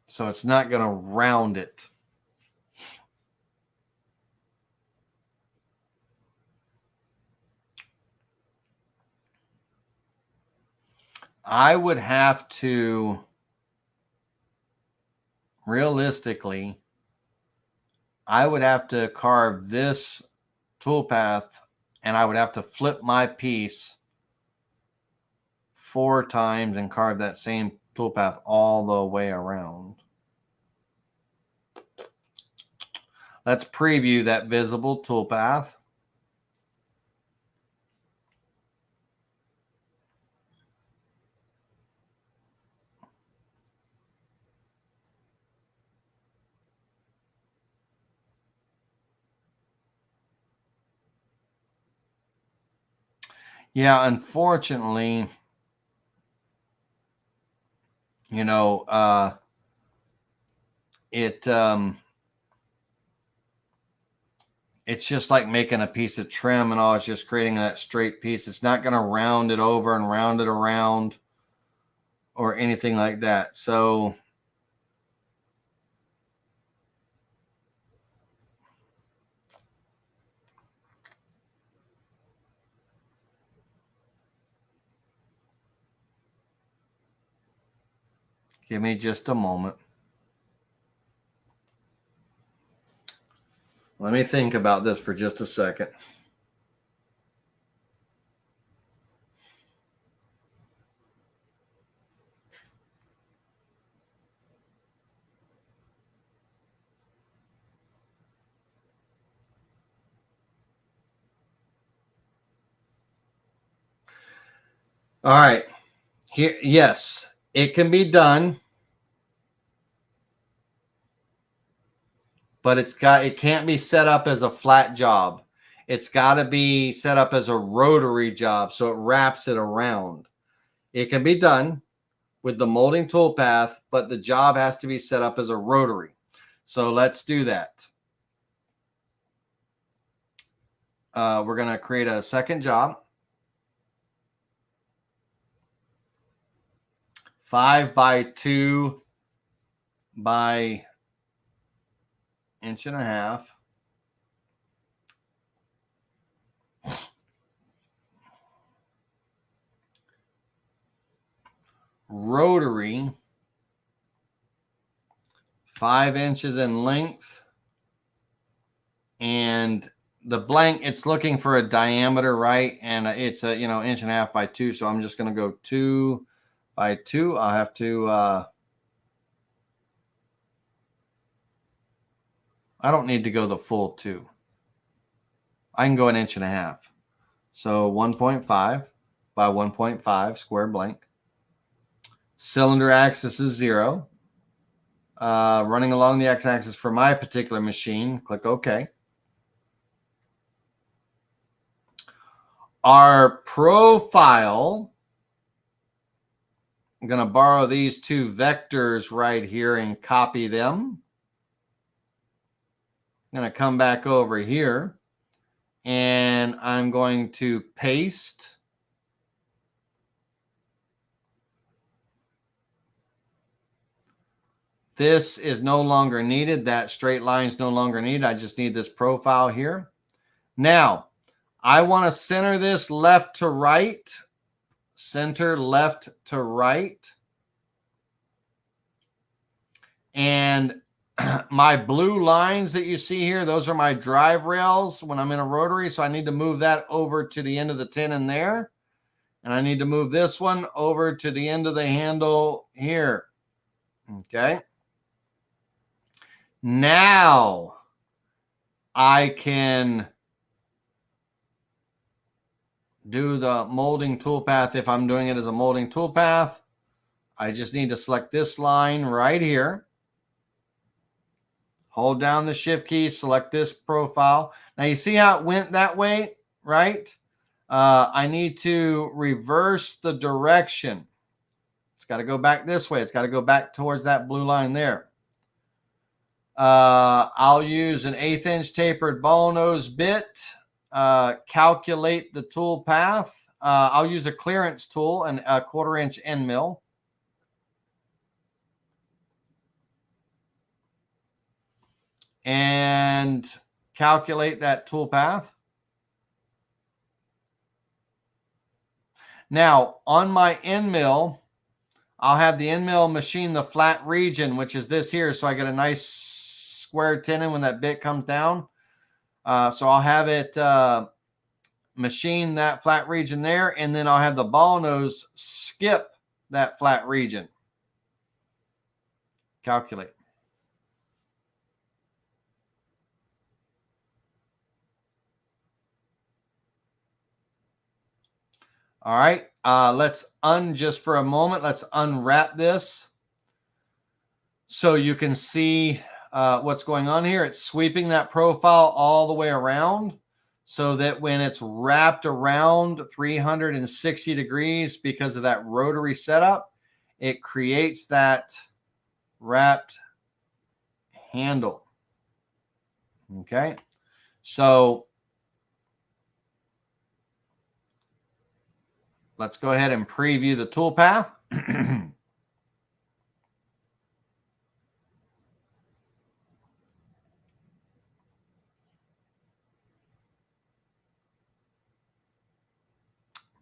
So it's not going to round it. I would have to, realistically, I would have to carve this toolpath and I would have to flip my piece 4 times and carve that same toolpath all the way around. Let's preview that visible toolpath. Yeah, unfortunately, it's just like making a piece of trim and all. It's just creating that straight piece. It's not going to round it over and round it around or anything like that. So give me just a moment. Let me think about this for just a second. All right. Here, yes, it can be done, but it can't be set up as a flat job. It's got to be set up as a rotary job so it wraps it around. It can be done with the molding toolpath, but the job has to be set up as a rotary. So let's do that. We're going to create a second job. 5 by 2 by 1.5 inches. Rotary, 5 inches in length, and the blank, it's looking for a diameter, right? And it's a 1.5 inches by 2, so I'm just going to go 2 by 2. I'll have to I don't need to go the full 2. I can go 1.5 inches. So 1.5 by 1.5 square blank. Cylinder axis is 0. Running along the x-axis for my particular machine. Click OK. Our profile, I'm going to borrow these 2 vectors right here and copy them. I'm going to come back over here and I'm going to paste. This is no longer needed. That straight line is no longer needed. I just need this profile here. Now, I want to center this left to right. Center left to right. And my blue lines that you see here, those are my drive rails when I'm in a rotary. So I need to move that over to the end of the tenon there. And I need to move this one over to the end of the handle here. Okay. Now I can do the molding toolpath. If I'm doing it as a molding toolpath, I just need to select this line right here. Hold down the shift key, select this profile. Now you see how it went that way, right? I need to reverse the direction. It's got to go back this way. It's got to go back towards that blue line there. I'll use an 1/8 inch tapered ball nose bit. Calculate the tool path. I'll use a clearance tool and a 1/4 inch end mill. And calculate that tool path. Now, on my end mill, I'll have the end mill machine the flat region, which is this here. So I get a nice square tenon when that bit comes down. So I'll have it machine that flat region there, and then I'll have the ball nose skip that flat region. Calculate. All right, let's just for a moment, let's unwrap this so you can see what's going on here. It's sweeping that profile all the way around so that when it's wrapped around 360 degrees because of that rotary setup, it creates that wrapped handle. Okay, so let's go ahead and preview the tool path.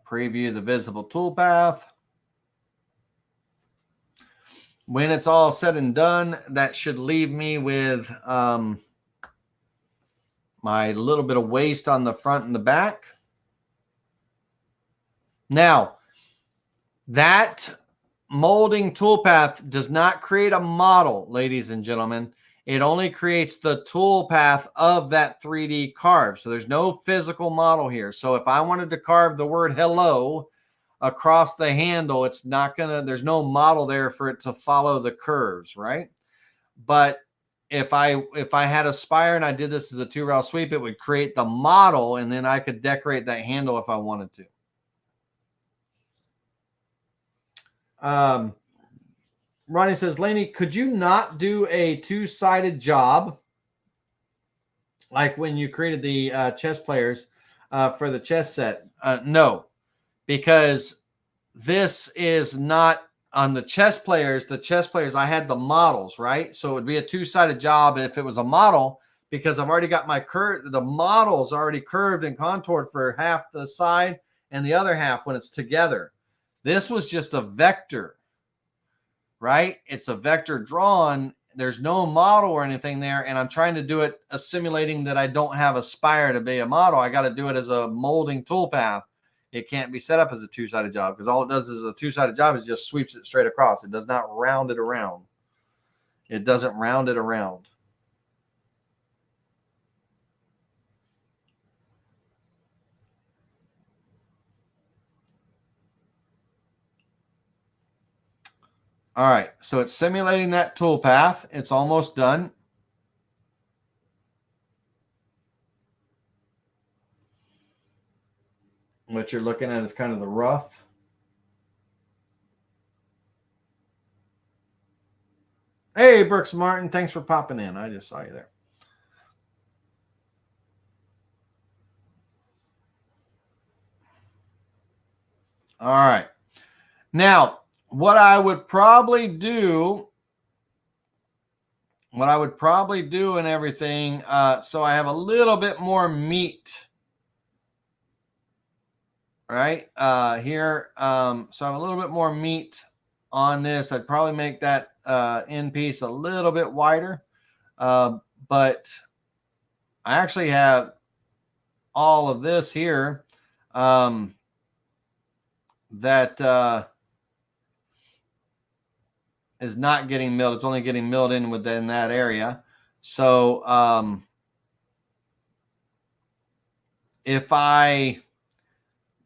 Preview the visible tool path. When it's all said and done, that should leave me with my little bit of waste on the front and the back. Now, that molding toolpath does not create a model, ladies and gentlemen. It only creates the toolpath of that 3D carve. So there's no physical model here. So if I wanted to carve the word hello across the handle, it's not gonna, there's no model there for it to follow the curves, right? But if I had a spire and I did this as a 2-rail sweep, it would create the model, and then I could decorate that handle if I wanted to. Ronnie says, Laney, could you not do a 2-sided job like when you created the chess players for the chess set? No, because this is not on the chess players. The chess players, I had the models, right? So it would be a 2-sided job if it was a model, because I've already got my the models already curved and contoured for half the side and the other half when it's together. This was just a vector, right? It's a vector drawn. There's no model or anything there. And I'm trying to do it assimilating that I don't have a spire to be a model. I got to do it as a molding toolpath. It can't be set up as a 2-sided job, because all it does is a 2-sided job is just sweeps it straight across. It does not round it around. It doesn't round it around. All right, so it's simulating that toolpath. It's almost done. What you're looking at is kind of the rough. Hey, Brooks Martin, thanks for popping in. I just saw you there. All right. Now, what I would probably do and everything, so I have a little bit more meat, right, here. So I have a little bit more meat on this. I'd probably make that end piece a little bit wider, but I actually have all of this here that is not getting milled. It's only getting milled in within that area. So if I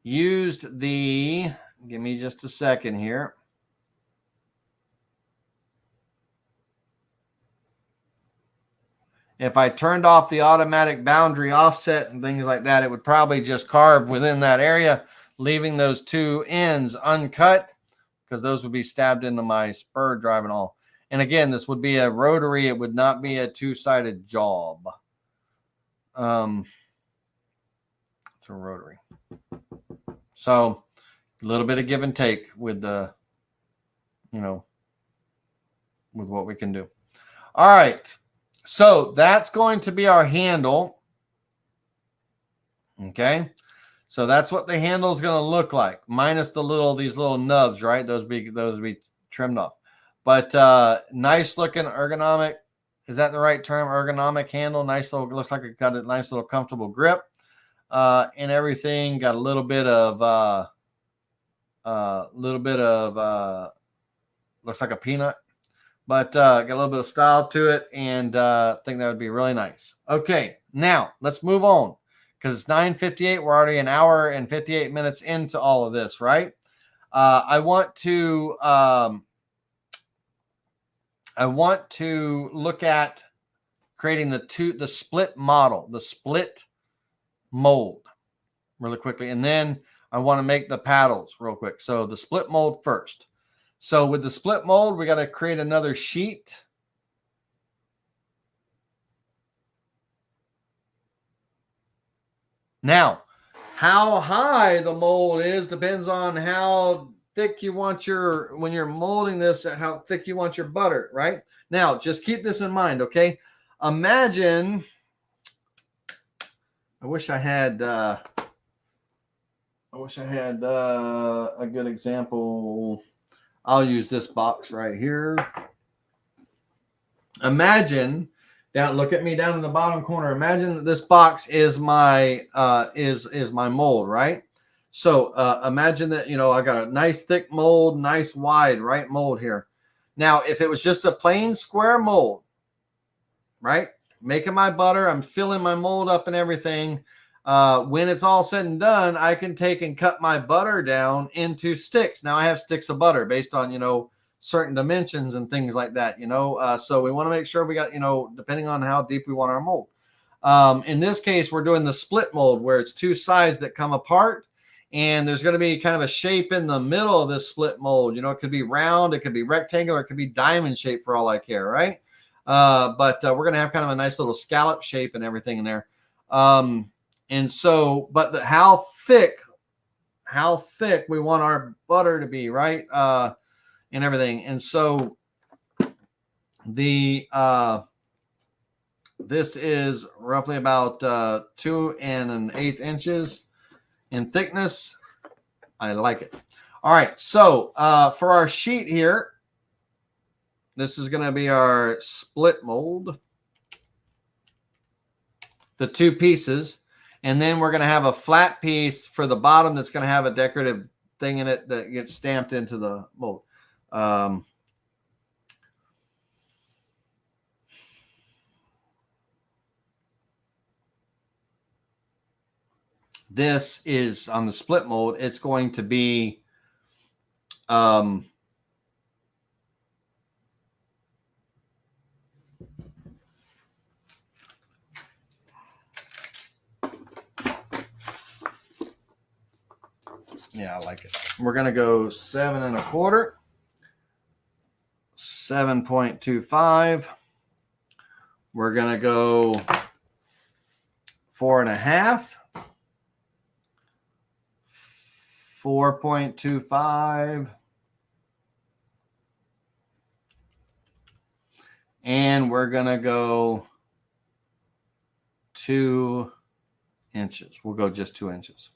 used the, give me just a second here. If I turned off the automatic boundary offset and things like that, it would probably just carve within that area, leaving those 2 ends uncut, because those would be stabbed into my spur drive and all. And again, this would be a rotary. It would not be a 2-sided job. It's a rotary. So a little bit of give and take with the, with what we can do. All right. So that's going to be our handle. Okay. So that's what the handle is going to look like, minus these little nubs, right? Those be trimmed off. But nice looking ergonomic. Is that the right term? Ergonomic handle. Nice little, looks like it got a nice little comfortable grip and everything. Got a little bit of looks like a peanut, but got a little bit of style to it, and I think that would be really nice. Okay, now let's move on, because it's 9:58. We're already an hour and 58 minutes into all of this, right? I want to look at creating the split model, the split mold really quickly. And then I want to make the paddles real quick. So the split mold first. So with the split mold, we got to create another sheet. Now, how high the mold is depends on how thick you want when you're molding this, how thick you want your butter, right? Now, just keep this in mind, okay? Imagine, I wish I had a good example. I'll use this box right here. Imagine, look at me down in the bottom corner. Imagine that this box is my is my mold, right? So imagine that, I got a nice thick mold, nice wide, right, mold here. Now, if it was just a plain square mold, right, making my butter, I'm filling my mold up and everything. when it's all said and done, I can take and cut my butter down into sticks. Now I have sticks of butter based on, certain dimensions and things like that, so we want to make sure we got, depending on how deep we want our mold. In this case, we're doing the split mold where it's two sides that come apart, and there's going to be kind of a shape in the middle of this split mold. It could be round, it could be rectangular, it could be diamond shape for all I care, right? But we're going to have kind of a nice little scallop shape and everything in there. And so, but how thick we want our butter to be, right? And everything. And so this is roughly about 2 1/8 inches in thickness. I like it. All right. So for our sheet here, this is going to be our split mold, the 2 pieces. And then we're going to have a flat piece for the bottom that's going to have a decorative thing in it that gets stamped into the mold. This is on the split mold. It's going to be yeah, I like it. We're going to go 7 1/4, 7.25. We're going to go 4 1/2, 4.25, and we're going to go 2 inches. We'll go just 2 inches.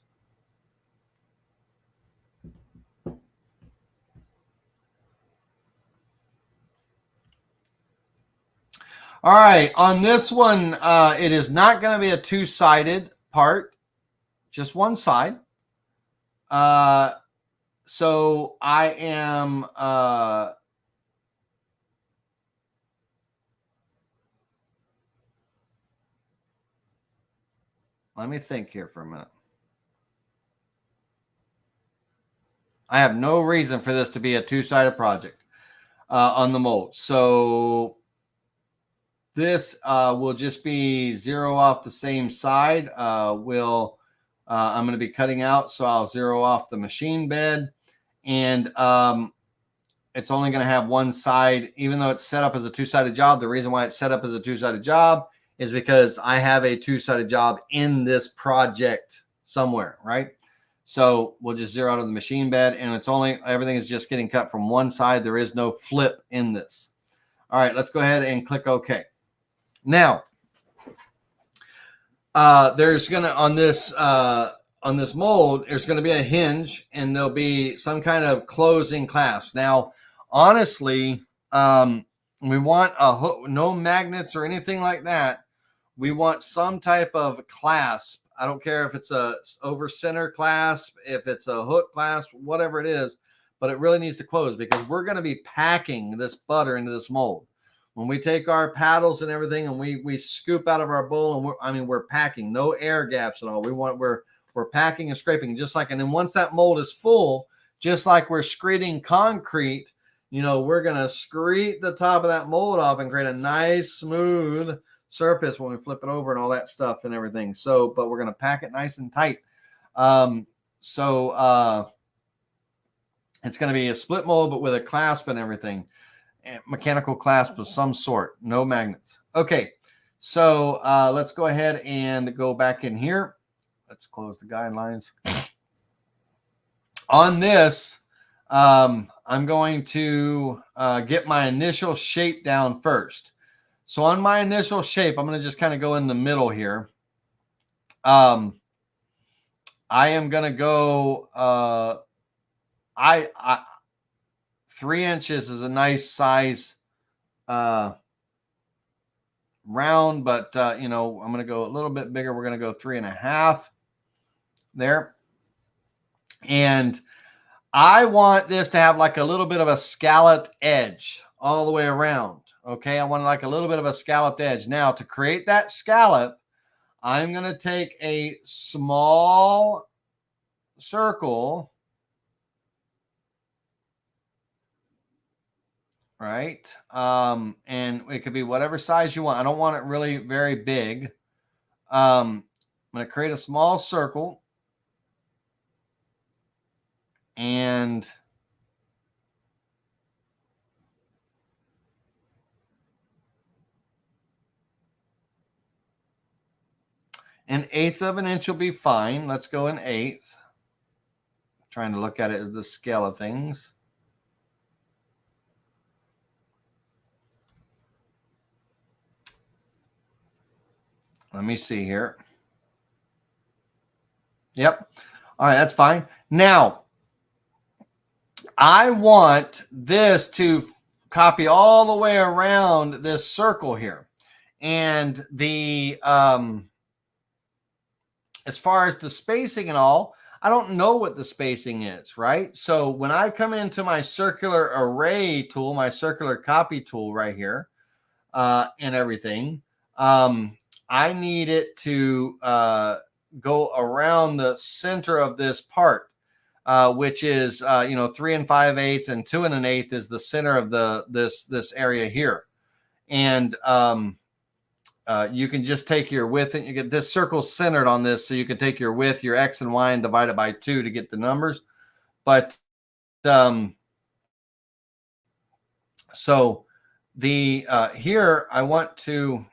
All right, on this one, it is not going to be a 2-sided part, just one side. So I am let me think here for a minute. I have no reason for this to be a 2-sided project on the mold. So this will just be 0 off the same side. I'm going to be cutting out, so I'll 0 off the machine bed. And it's only going to have one side, even though it's set up as a 2-sided job. The reason why it's set up as a 2-sided job is because I have a 2-sided job in this project somewhere, right? So we'll just 0 out of the machine bed, and everything is just getting cut from one side. There is no flip in this. All right, let's go ahead and click OK. Now, there's going to, on this mold, there's going to be a hinge, and there'll be some kind of closing clasp. Now, honestly, we want a hook, no magnets or anything like that. We want some type of clasp. I don't care if it's a over center clasp, if it's a hook clasp, whatever it is, but it really needs to close because we're going to be packing this butter into this mold. When we take our paddles and everything and we scoop out of our bowl, and we're packing, no air gaps at all. We're packing and scraping just like, and then once that mold is full, just like we're screeding concrete, we're going to screed the top of that mold off and create a nice smooth surface when we flip it over and all that stuff and everything. So, but we're going to pack it nice and tight. It's going to be a split mold, but with a clasp and everything. Mechanical clasp of some sort, no magnets. Okay, so let's go ahead and go back in here. Let's close the guidelines. On this, I'm going to get my initial shape down first. So on my initial shape, I'm going to just kind of go in the middle here. I am going to go, 3 inches is a nice size round, but I'm going to go a little bit bigger. We're going to go 3 1/2 there. And I want this to have like a little bit of a scalloped edge all the way around. Okay, I want like a little bit of a scalloped edge. Now, to create that scallop, I'm going to take a small circle, right? And it could be whatever size you want. I don't want it really very big. I'm going to create a small circle, and an eighth of an inch will be fine. Let's go an eighth. I'm trying to look at it as the scale of things. Let me see here. Yep. All right, that's fine. Now, I want this to copy all the way around this circle here. And the as far as the spacing and all, I don't know what the spacing is, right? So when I come into my circular array tool, my circular copy tool right here, and everything, I need it to go around the center of this part, which is 3 5/8 and 2 1/8 is the center of this area here, and you can just take your width, and you get this circle centered on this, so you can take your width, your X and Y, and divide it by 2 to get the numbers. But so the here I want to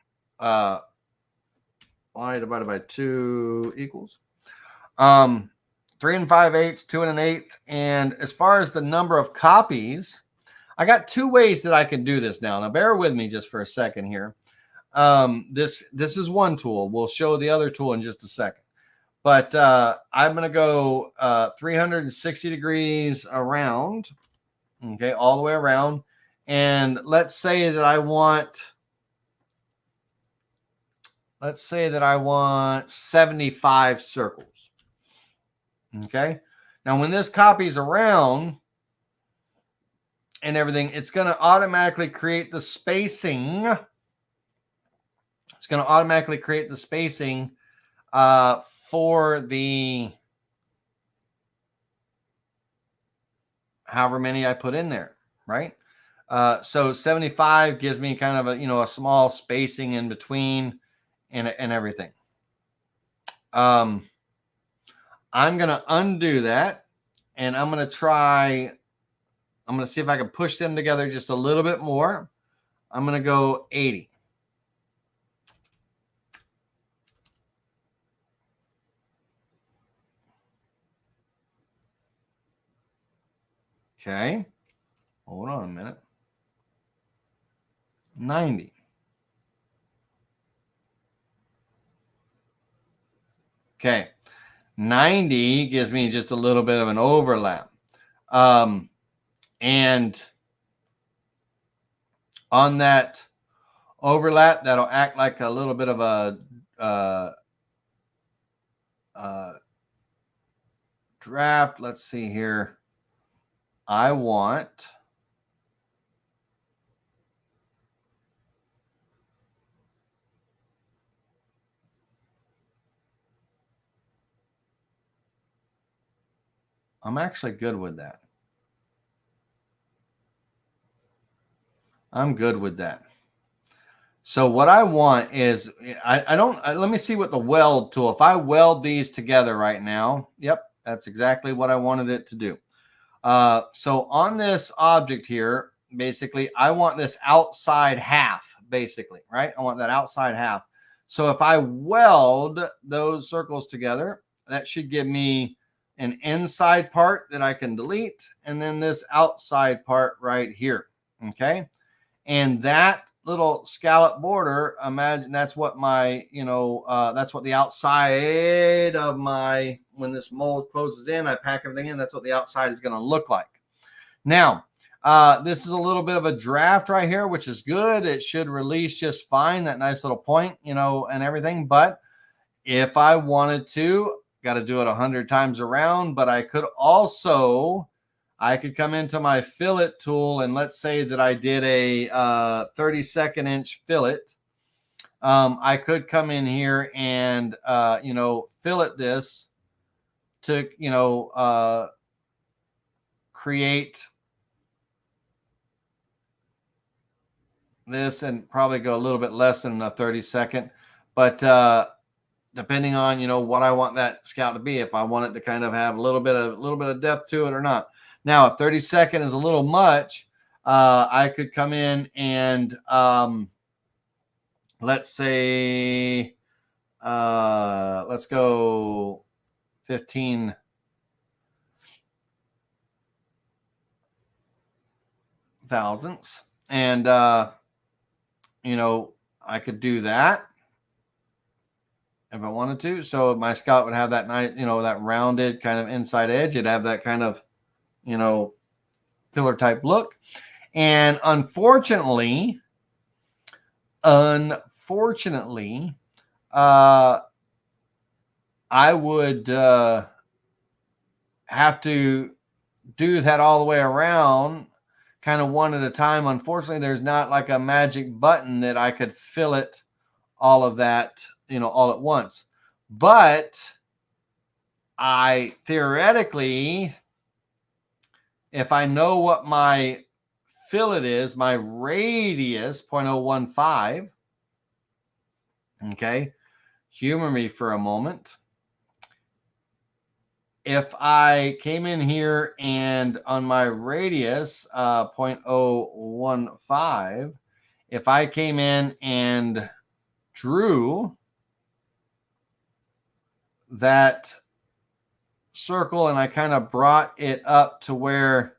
Y divided by 2 equals 3 5/8, 2 1/8. And as far as the number of copies, I got 2 ways that I can do this now. Now bear with me just for a second here. This is one tool. We'll show the other tool in just a second. But I'm going to go 360 degrees around, okay, all the way around. And let's say that I want 75 circles. Okay. Now, when this copies around and everything, it's going to automatically create the spacing. It's going to automatically create the spacing for the however many I put in there, right? So 75 gives me kind of a small spacing in between and everything. I'm going to undo that, and I'm going to see if I can push them together just a little bit more. I'm going to go 80. Okay. Hold on a minute. 90. Okay. 90 gives me just a little bit of an overlap. And on that overlap, that'll act like a little bit of a draft. Let's see here. I'm actually good with that. I'm good with that. So what I want is let me see what the weld tool, if I weld these together right now. Yep, that's exactly what I wanted it to do. So on this object here, basically, I want this outside half, basically, right? I want that outside half. So if I weld those circles together, that should give me an inside part that I can delete, and then this outside part right here, okay? And that little scallop border, imagine that's what my, that's what the outside of my, when this mold closes in, I pack everything in, that's what the outside is going to look like. Now, this is a little bit of a draft right here, which is good. It should release just fine, that nice little point, and everything. But if I wanted to, got to do it 100 times around, but I could also, I could come into my fillet tool, and let's say that I did a 32nd inch fillet. I could come in here and, fillet this to, create this and probably go a little bit less than a 30-second. But depending on, what I want that scout to be, if I want it to kind of have a little bit of depth to it or not. Now, if 30-second is a little much, I could come in and let's say let's go 15 thousandths, and I could do that if I wanted to. So my scout would have that nice, that rounded kind of inside edge. It'd have that kind of, pillar type look. And unfortunately, I would have to do that all the way around, kind of one at a time. Unfortunately, there's not like a magic button that I could fillet all of that, all at once. But I theoretically, if I know what my fillet is, my radius 0.015, okay, humor me for a moment. If I came in here and on my radius 0.015, if I came in and drew that circle and I kind of brought it up to where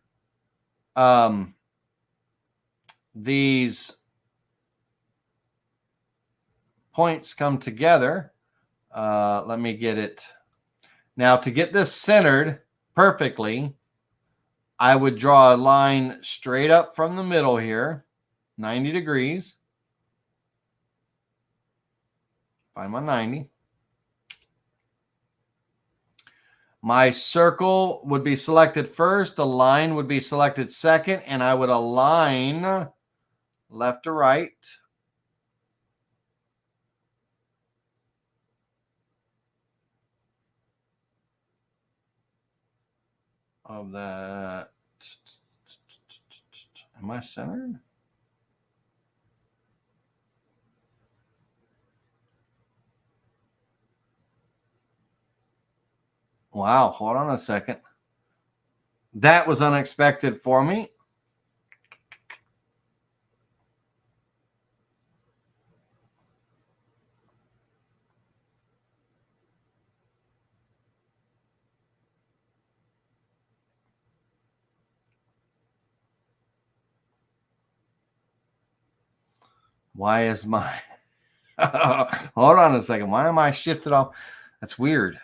these points come together. Let me get it. Now, to get this centered perfectly, I would draw a line straight up from the middle here, 90 degrees. Find my 90. My circle would be selected first. The line would be selected second, and I would align left to right. Of that. Am I centered? Wow, hold on a second. That was unexpected for me. Why is my hold on a second. Why am I shifted off? That's weird.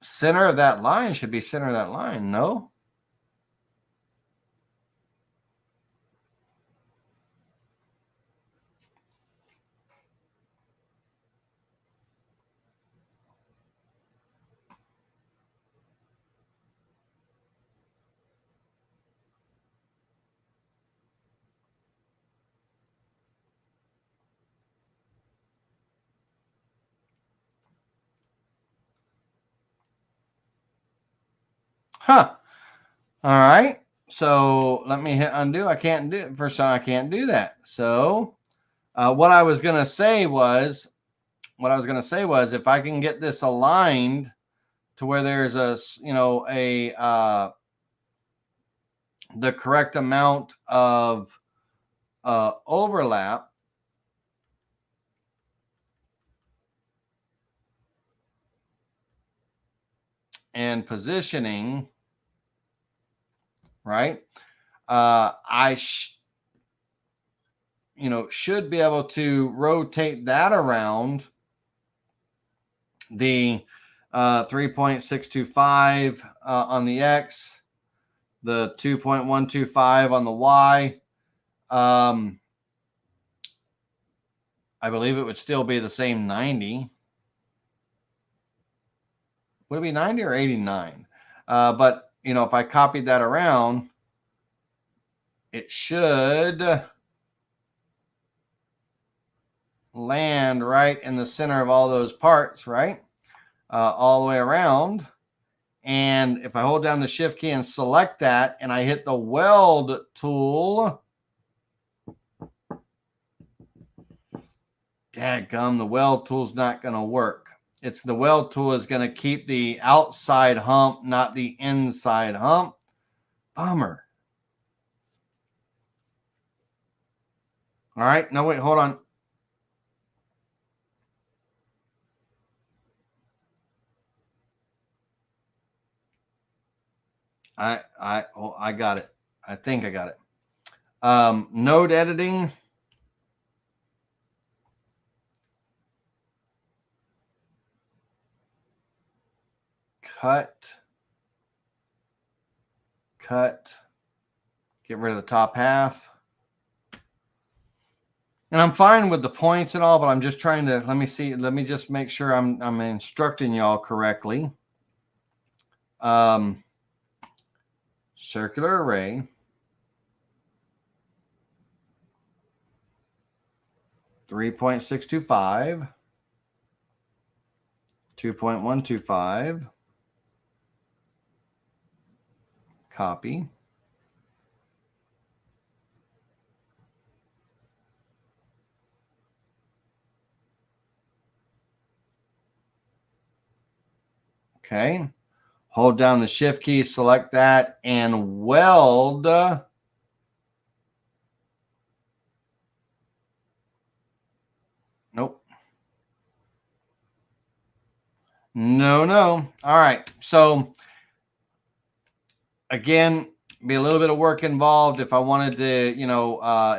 Center of that line should be center of that line. No. Huh. All right. So let me hit undo. I can't do it. First time I can't do that. So what I was going to say was if I can get this aligned to where there's the correct amount of overlap, and positioning, right? I should be able to rotate that around the 3.625 on the X, the 2.125 on the Y. I believe it would still be the same 90. Would it be 90 or 89? But, if I copied that around, it should land right in the center of all those parts, right? All the way around. And if I hold down the shift key and select that and I hit the weld tool, dadgum, the weld tool's not going to work. It's the weld tool is going to keep the outside hump, not the inside hump. Bummer. All right. No, wait, hold on. I got it. I think I got it. Node editing. Cut. Get rid of the top half. And I'm fine with the points and all, but I'm just trying to, let me see. Let me just make sure I'm instructing y'all correctly. Circular array. 3.625. 2.125. Copy. Okay. Hold down the shift key, select that, and weld. Nope. No. All right. So again, be a little bit of work involved if I wanted to,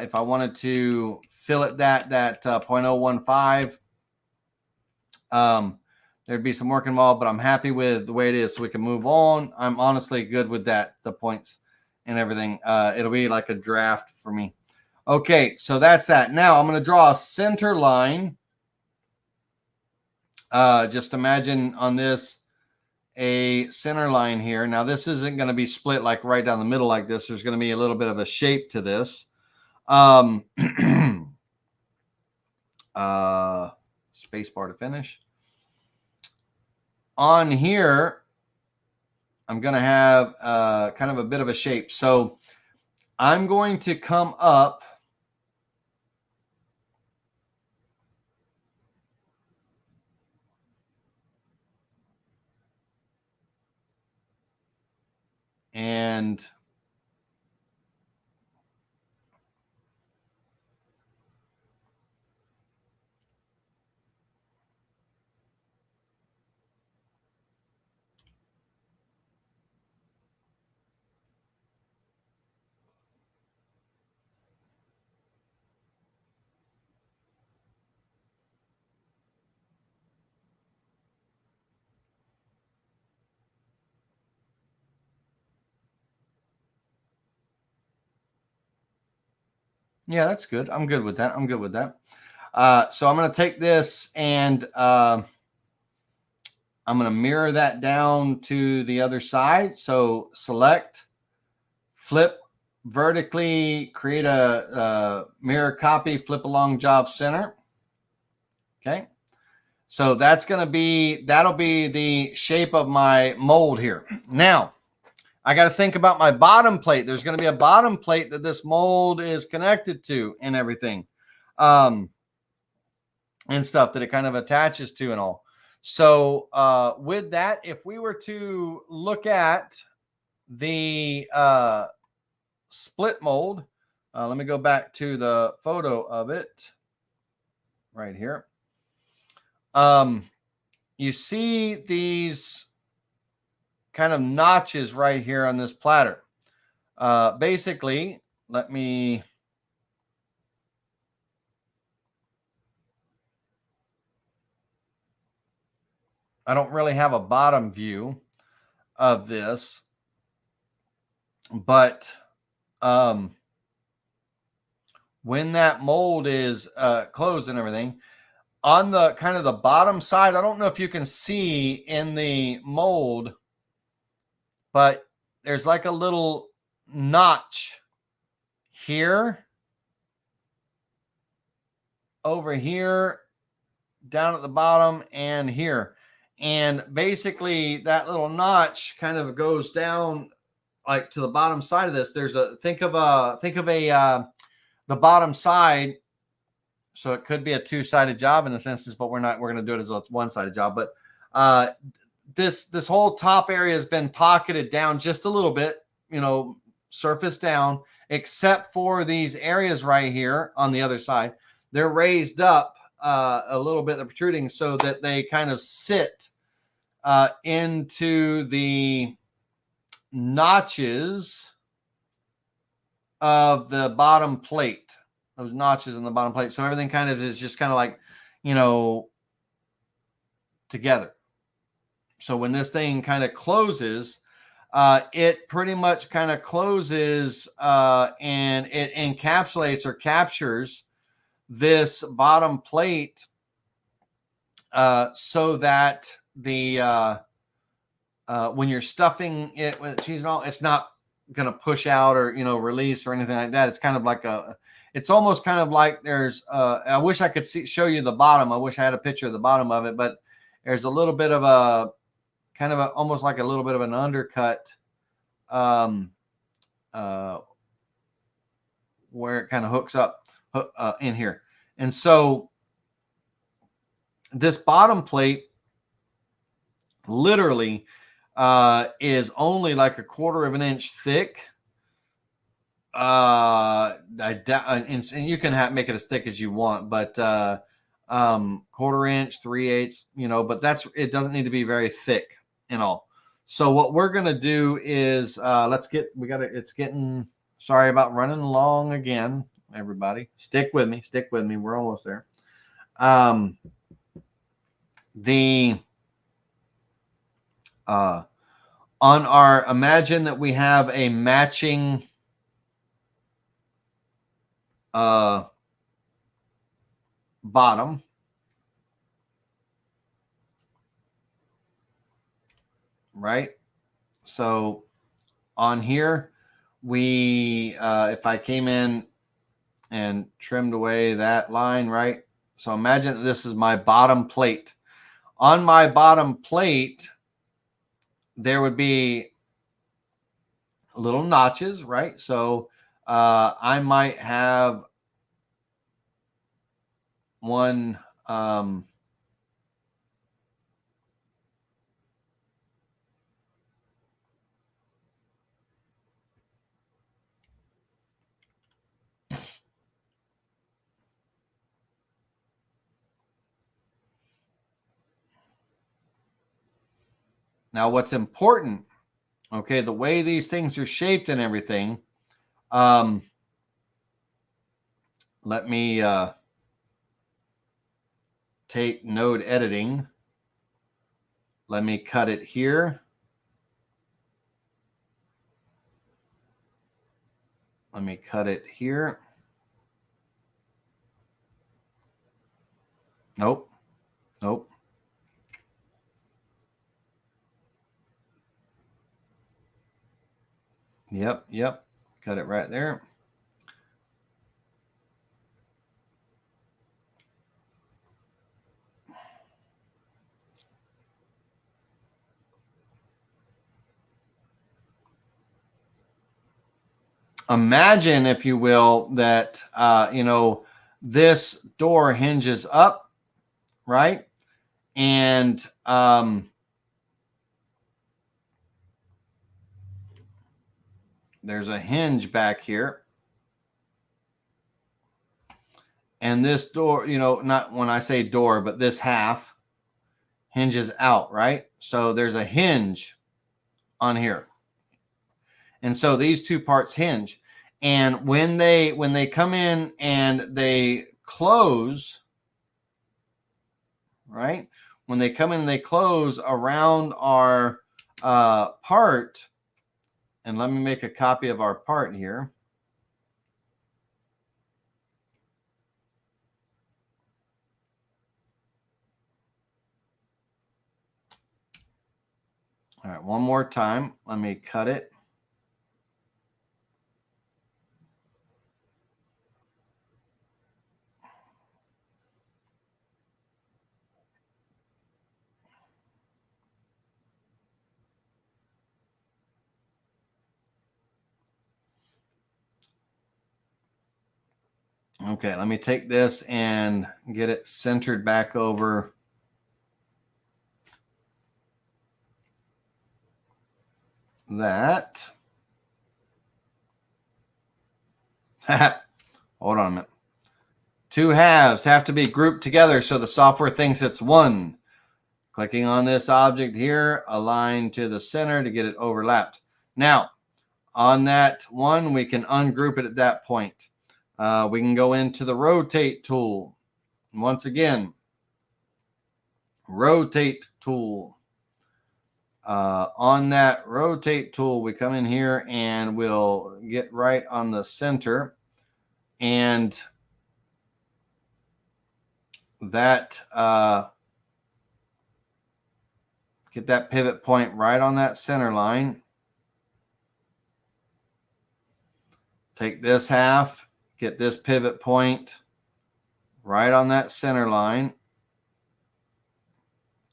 if I wanted to fill it that 0.015. There'd be some work involved, but I'm happy with the way it is, so we can move on. I'm honestly good with that, the points and everything. It'll be like a draft for me. Okay, so that's that. Now I'm going to draw a center line. Just imagine on this a center line here. Now this isn't going to be split like right down the middle like this. There's going to be a little bit of a shape to this. Space bar to finish. On here, I'm going to have kind of a bit of a shape. So I'm going to come up and yeah, that's good. I'm good with that. So I'm going to take this and I'm going to mirror that down to the other side. So select, flip vertically, create a mirror copy, flip along job center. Okay. So that'll be the shape of my mold here. Now, I got to think about my bottom plate. There's going to be a bottom plate that this mold is connected to and everything. And stuff that it kind of attaches to and all. So with that, if we were to look at the split mold, let me go back to the photo of it right here. You see these kind of notches right here on this platter. Basically, let me... I don't really have a bottom view of this, but when that mold is closed and everything, on the kind of the bottom side, I don't know if you can see in the mold, but there's like a little notch here, over here, down at the bottom, and here. And basically that little notch kind of goes down like to the bottom side of this. There's a think of a the bottom side. So it could be a two-sided job in the senses, but we're going to do it as a one-sided job. But this whole top area has been pocketed down just a little bit, surface down, except for these areas right here on the other side. They're raised up a little bit, they're protruding, so that they kind of sit into the notches of the bottom plate. Those notches in the bottom plate. So everything kind of is just kind of like, together. So when this thing kind of closes, it pretty much kind of closes and it encapsulates or captures this bottom plate so that the when you're stuffing it with cheese and all, it's not going to push out or release or anything like that. It's kind of like it's almost kind of like there's I wish I could show you the bottom. I wish I had a picture of the bottom of it, but there's a little bit of a kind of almost like a little bit of an undercut where it kind of hooks up in here. And so this bottom plate literally is only like a 1/4 of an inch thick. And you can make it as thick as you want, but 1/4 inch, 3/8, but it doesn't need to be very thick and all. So what we're gonna do is it's getting, sorry about running long again, everybody. Stick with me, we're almost there. Imagine that we have a matching bottom. Right? So on here, if I came in and trimmed away that line, right? So imagine that this is my bottom plate. On my bottom plate, there would be little notches, right? So I might have one now what's important, okay, the way these things are shaped and everything, let me take node editing. Let me cut it here. Let me cut it here. Nope. Yep. Cut it right there. Imagine, if you will, that this door hinges up, right? And there's a hinge back here. And this door, not when I say door, but this half hinges out, right? So there's a hinge on here. And so these two parts hinge. And when they come in and they close, right? When they come in and they close around our part, and let me make a copy of our part here. All right, one more time. Let me cut it. Okay, let me take this and get it centered back over that. Hold on a minute. Two halves have to be grouped together so the software thinks it's one. Clicking on this object here, align to the center to get it overlapped. Now, on that one, we can ungroup it at that point. We can go into the rotate tool. Once again, rotate tool. On that rotate tool, we come in here and we'll get right on the center, and that get that pivot point right on that center line. Take this half, get this pivot point right on that center line.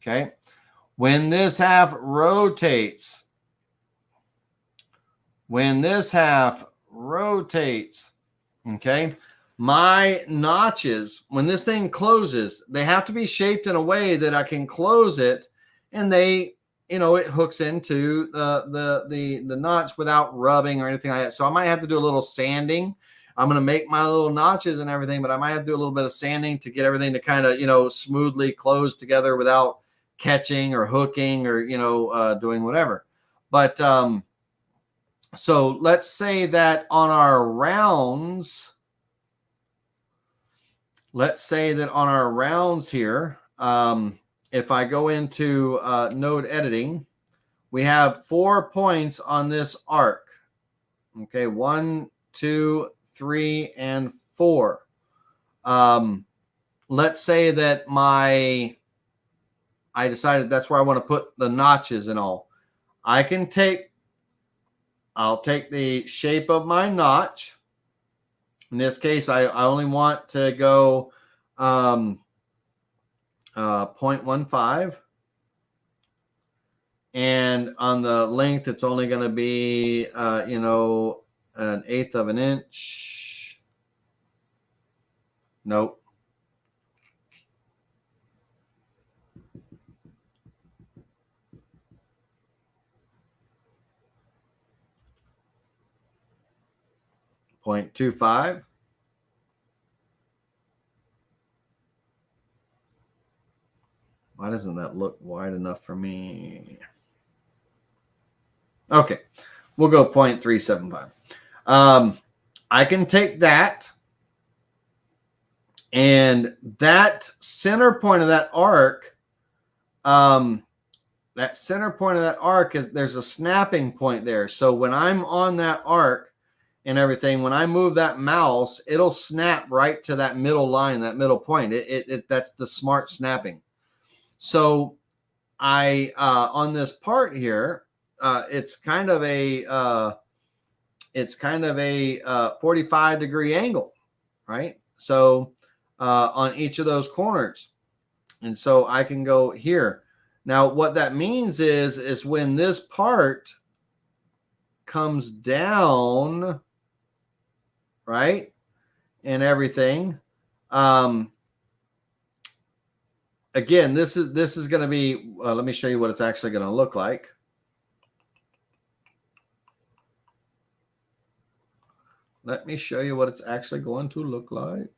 Okay. When this half rotates, okay, my notches, when this thing closes, they have to be shaped in a way that I can close it, and they, it hooks into the notch without rubbing or anything like that. So I might have to do a little sanding. I'm going to make my little notches and everything, but I might have to do a little bit of sanding to get everything to kind of, smoothly close together without catching or hooking or, doing whatever. But so let's say that on our rounds, here, if I go into node editing, we have 4 points on this arc. Okay, 1, 2, 3, and 4. Let's say that I decided that's where I want to put the notches and all. I'll take the shape of my notch. In this case, I only want to go 0.15. And on the length, it's only going to be, 1/8 of an inch. Nope. .25. Why doesn't that look wide enough for me? Okay, we'll go 0.375. I can take that, and that center point of that arc, there's a snapping point there. So when I'm on that arc and everything, when I move that mouse, it'll snap right to that middle line, that middle point. That's the smart snapping. So I on this part here, it's kind of a 45-degree angle, right? So on each of those corners, and so I can go here. Now, what that means is when this part comes down, right, and everything. Again, this is going to be. Let me show you what it's actually going to look like. Let me show you what it's actually going to look like.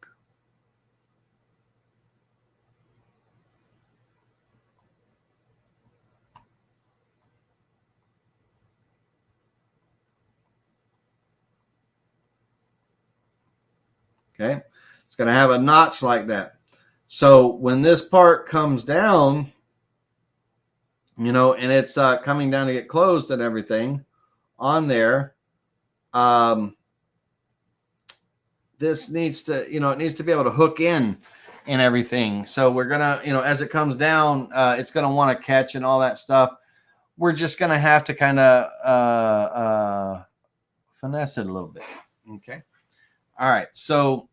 Okay, it's going to have a notch like that. So when this part comes down, and it's coming down to get closed and everything on there, this needs to, it needs to be able to hook in and everything. So we're going to, as it comes down, it's going to want to catch and all that stuff. We're just going to have to kind of finesse it a little bit. Okay. All right. So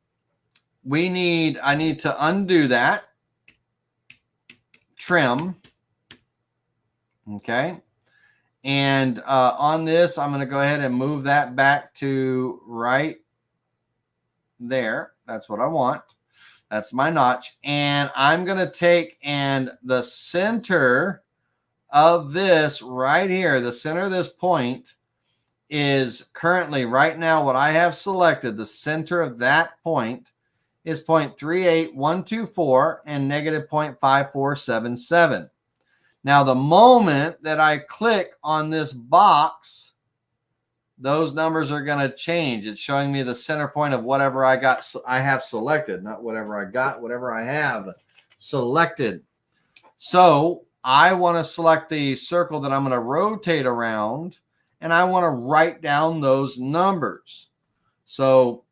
I need to undo that, trim. Okay. And on this, I'm going to go ahead and move that back to right there. That's what I want. That's my notch. And I'm going to take and the center of this right here, the center of this point is currently right now what I have selected. The center of that point is 0.38124 and negative 0.5477. Now, the moment that I click on this box, those numbers are going to change. It's showing me the center point of whatever I have selected, not whatever I got, whatever I have selected. So I want to select the circle that I'm going to rotate around, and I want to write down those numbers. So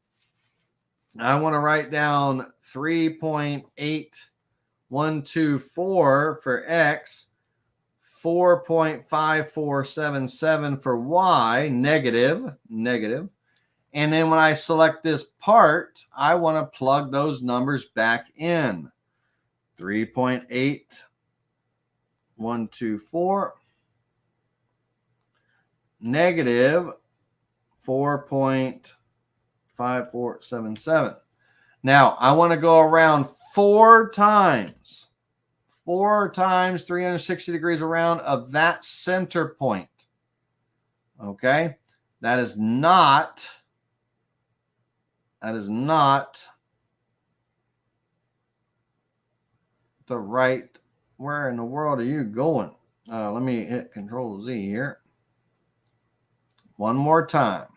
I want to write down 3.8124 for X, 4.5477 for Y, negative. And then when I select this part, I want to plug those numbers back in. 3.8124, negative 4.5477. Now, I want to go around 4 times 360 degrees around of that center point. Okay? That is not the right. Where in the world are you going? Let me hit Control Z here. One more time.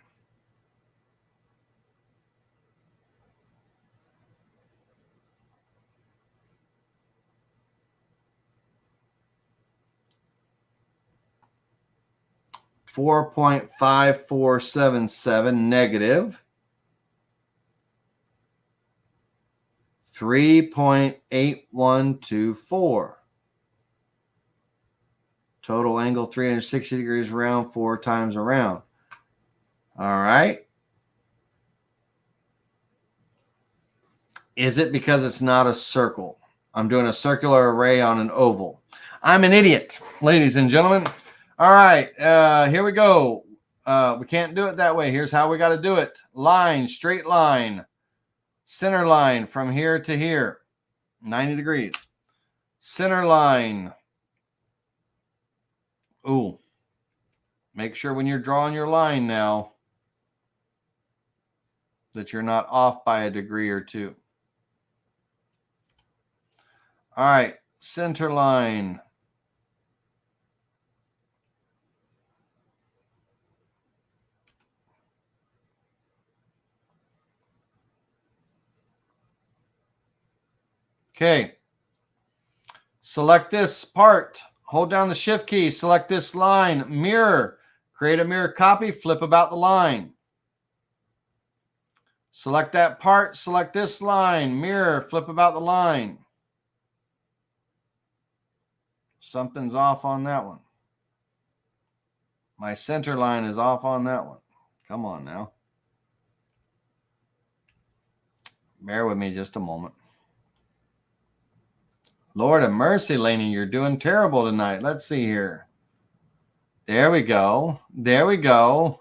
$4.5477 negative 3.8124. Total angle 360 degrees around, 4 times around. All right. Is it because it's not a circle? I'm doing a circular array on an oval. I'm an idiot, ladies and gentlemen. All right, here we go. We can't do it that way. Here's how we got to do it. Line, straight line, center line from here to here, 90 degrees. Center line. Ooh, make sure when you're drawing your line now that you're not off by a degree or two. All right, center line. Okay. Select this part. Hold down the shift key. Select this line. Mirror. Create a mirror copy. Flip about the line. Select that part. Select this line. Mirror. Flip about the line. Something's off on that one. My center line is off on that one. Come on now. Bear with me just a moment. Lord of mercy, Laney, you're doing terrible tonight. Let's see here. There we go. There we go.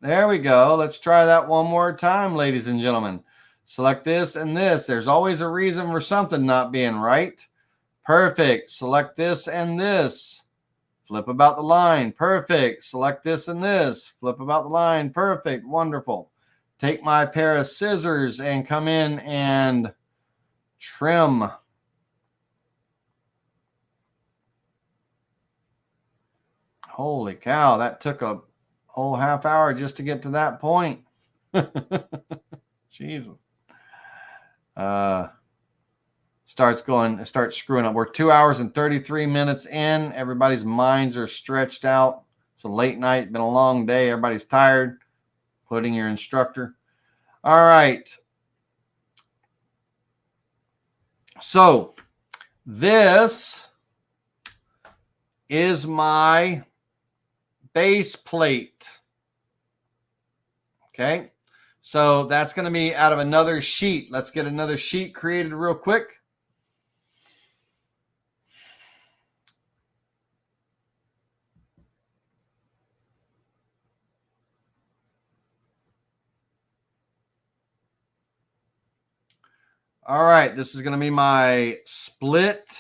There we go. Let's try that one more time, ladies and gentlemen. Select this and this. There's always a reason for something not being right. Perfect. Select this and this. Flip about the line. Perfect. Select this and this. Flip about the line. Perfect. Wonderful. Take my pair of scissors and come in and trim. Holy cow, that took a whole half hour just to get to that point. Jesus. Starts screwing up. We're 2 hours and 33 minutes in. Everybody's minds are stretched out. It's a late night, been a long day. Everybody's tired, including your instructor. All right. So this is my base plate. Okay. So that's going to be out of another sheet. Let's get another sheet created real quick. All right, this is going to be my split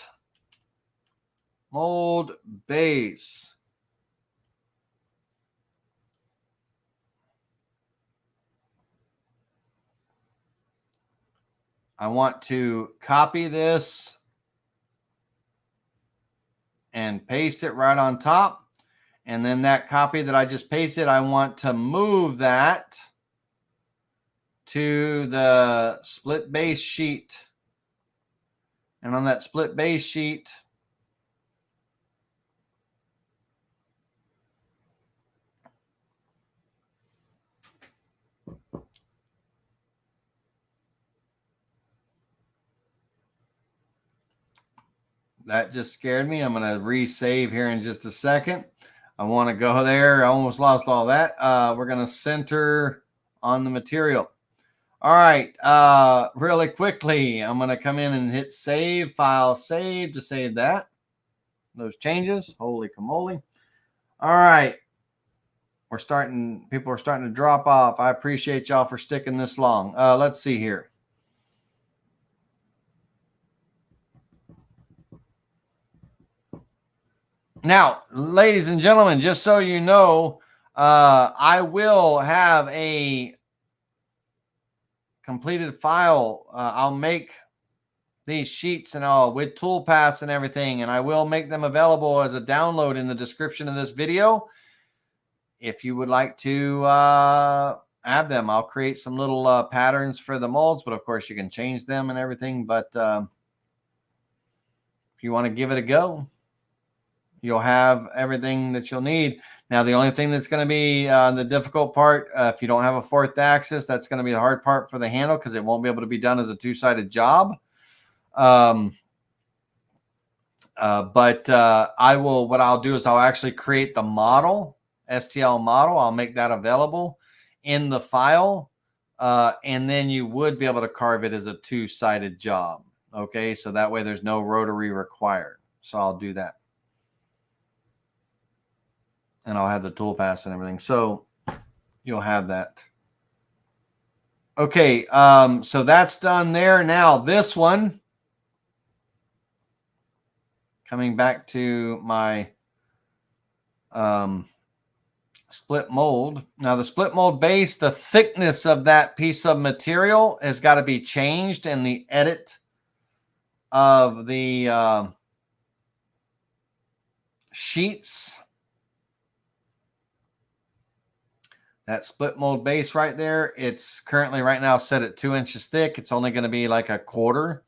mold base. I want to copy this and paste it right on top. And then that copy that I just pasted, I want to move that to the split base sheet. And on that split base sheet, that just scared me. I'm going to resave here in just a second. I want to go there. I almost lost all that. We're going to center on the material. All right. Really quickly, I'm going to come in and hit save, file, save to save that. Those changes. Holy camole. All right. People are starting to drop off. I appreciate y'all for sticking this long. Let's see here. Now, ladies and gentlemen, just so you know, I will have a completed file. I'll make these sheets and all with toolpaths and everything, and I will make them available as a download in the description of this video. If you would like to have them, I'll create some little patterns for the molds, but of course you can change them and everything. But if you want to give it a go, you'll have everything that you'll need. Now, the only thing that's going to be the difficult part, if you don't have a fourth axis, that's going to be the hard part for the handle because it won't be able to be done as a two-sided job. What I'll do is I'll actually create the model, STL model. I'll make that available in the file. And then you would be able to carve it as a two-sided job. Okay, so that way there's no rotary required. So I'll do that. And I'll have the toolpaths and everything. So you'll have that. Okay, so that's done there. Now this one, coming back to my split mold. Now the split mold base, the thickness of that piece of material has got to be changed in the edit of the sheets. That split mold base right there, it's currently right now set at 2 inches thick. It's only going to be like a quarter,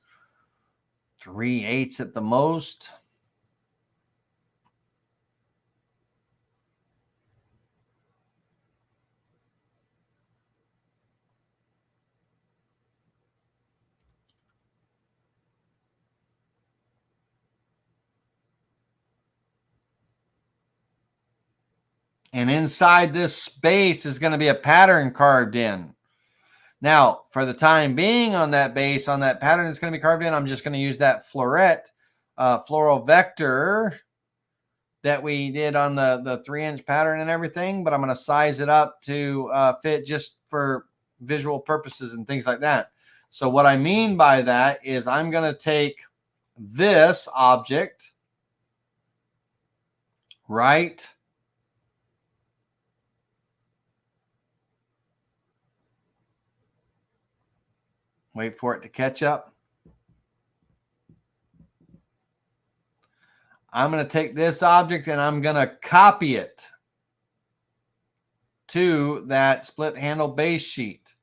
3/8 at the most. And inside this space is going to be a pattern carved in. Now, for the time being on that base, on that pattern that's going to be carved in, I'm just going to use that floret floral vector that we did on the 3-inch pattern and everything, but I'm going to size it up to fit just for visual purposes and things like that. So what I mean by that is I'm going to take this object, right? Wait for it to catch up. I'm going to take this object and I'm going to copy it to that split handle base sheet.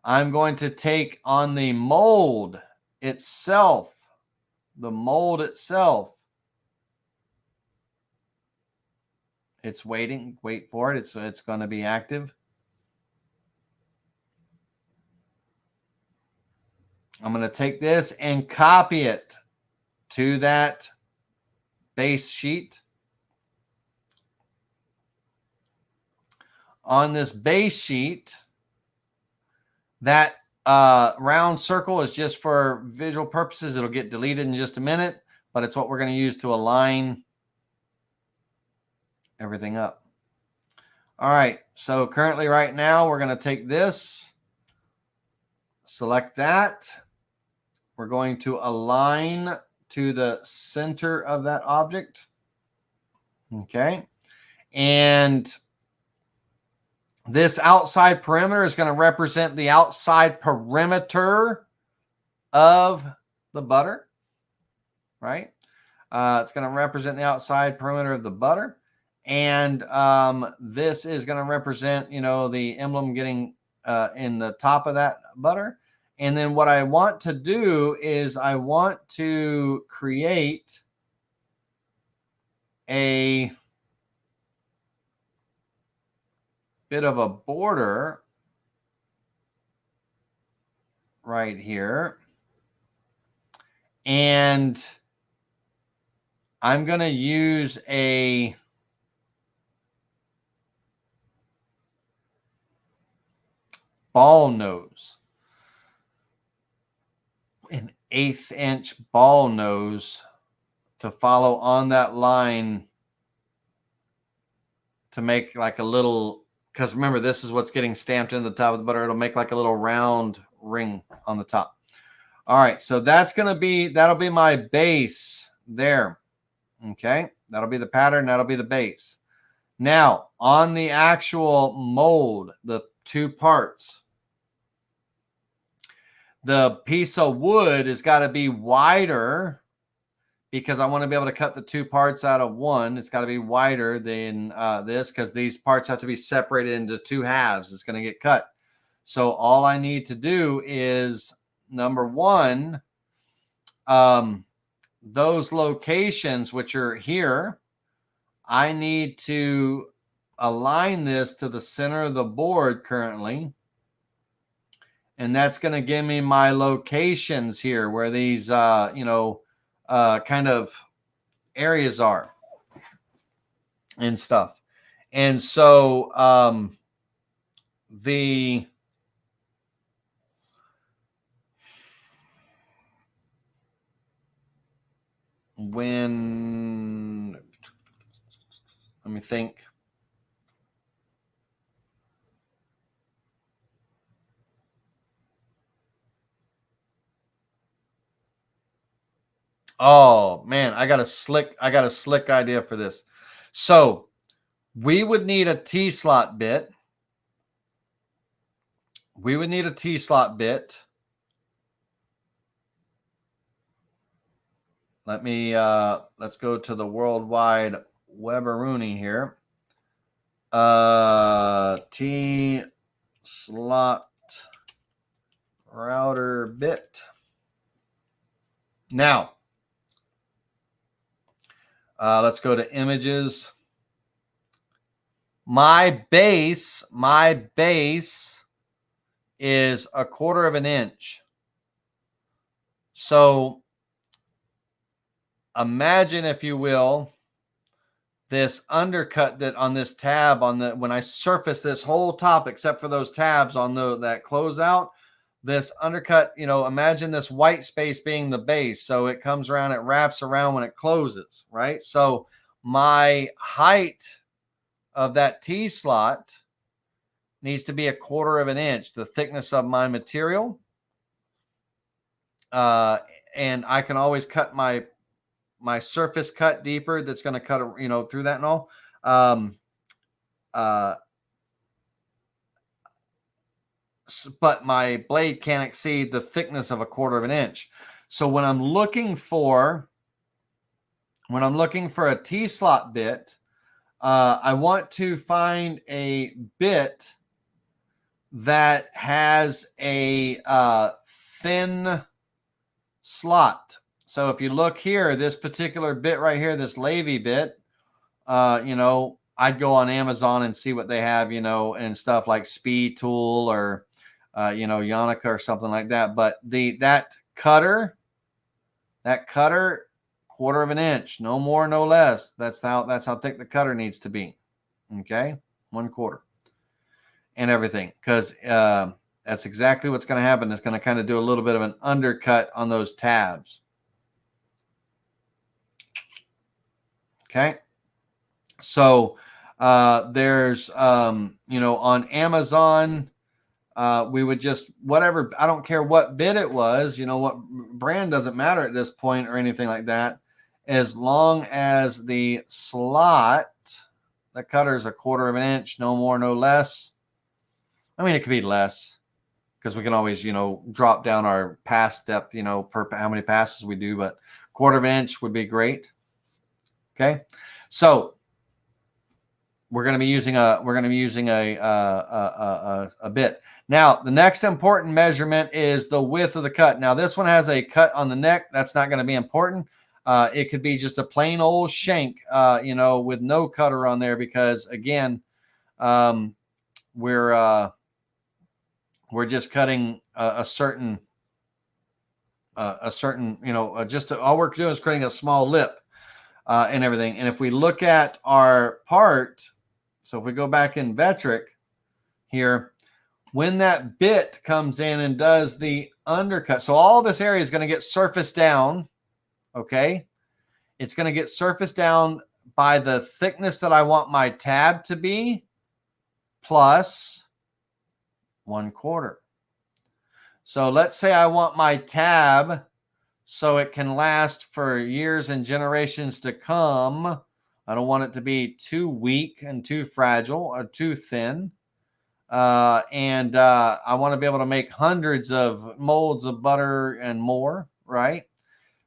I'm going to take on the mold itself, it's waiting, wait for it. It's going to be active. I'm going to take this and copy it to that base sheet. On this base sheet, that round circle is just for visual purposes. It'll get deleted in just a minute, but it's what we're going to use to align everything up. All right, so currently right now, we're going to take this select that. We're going to align to the center of that object. Okay. And this outside perimeter is going to represent the outside perimeter of the butter, right? It's going to represent the outside perimeter of the butter. And this is going to represent, the emblem getting in the top of that butter. And then what I want to do is I want to create a bit of a border right here. And I'm going to use a ball nose, an 1/8 inch ball nose to follow on that line to make like a little, because remember, this is what's getting stamped into the top of the butter. It'll make like a little round ring on the top. All right, so that'll be my base there. Okay, that'll be the pattern, that'll be the base. Now, on the actual mold, the two parts, the piece of wood has got to be wider because I want to be able to cut the two parts out of one. It's got to be wider than this because these parts have to be separated into two halves. It's going to get cut. So all I need to do is, number one, those locations which are here, I need to align this to the center of the board currently. And that's going to give me my locations here where these, kind of areas are and stuff. And so let me think. Oh man, I got a slick idea for this. So we would need a T-slot bit. Let's go to the worldwide Weberuni here. T-slot router bit. Now, let's go to images. My base is 1/4 inch. So imagine, if you will, this undercut that on this tab when I surface this whole top except for those tabs on that closeout, this undercut, imagine this white space being the base. So it comes around, it wraps around when it closes, right? So my height of that T-slot needs to be 1/4 inch, the thickness of my material. And I can always cut my surface cut deeper. That's going to cut, through that and all. But my blade can't exceed the thickness of 1/4 inch. So when I'm looking for a T-slot bit, I want to find a bit that has a thin slot. So if you look here, this particular bit right here, this Levy bit, I'd go on Amazon and see what they have, and stuff like Speed Tool or, Yannica or something like that. But that cutter, 1/4 inch, no more, no less. That's how thick the cutter needs to be. Okay, 1/4, and everything, because that's exactly what's going to happen. It's going to kind of do a little bit of an undercut on those tabs. Okay, so there's on Amazon, we would just, whatever, I don't care what bit it was, you know, what brand, doesn't matter at this point or anything like that. As long as the slot, the cutter is 1/4 of an inch, no more, no less. I mean, it could be less because we can always, you know, drop down our pass depth, you know, per how many passes we do, but 1/4 of an inch would be great. Okay. So we're going to be using a bit. Now, the next important measurement is the width of the cut. Now, this one has a cut on the neck. That's not going to be important. It could be just a plain old shank, you know, with no cutter on there, because again, we're just cutting a certain, you know, all we're doing is creating a small lip and everything. And if we look at our part, so if we go back in Vectric here, when that bit comes in and does the undercut, so all this area is going to get surfaced down, okay? It's going to get surfaced down by the thickness that I want my tab to be, plus 1/4. So let's say I want my tab so it can last for years and generations to come. I don't want it to be too weak and too fragile or too thin. I want to be able to make hundreds of molds of butter and more, right?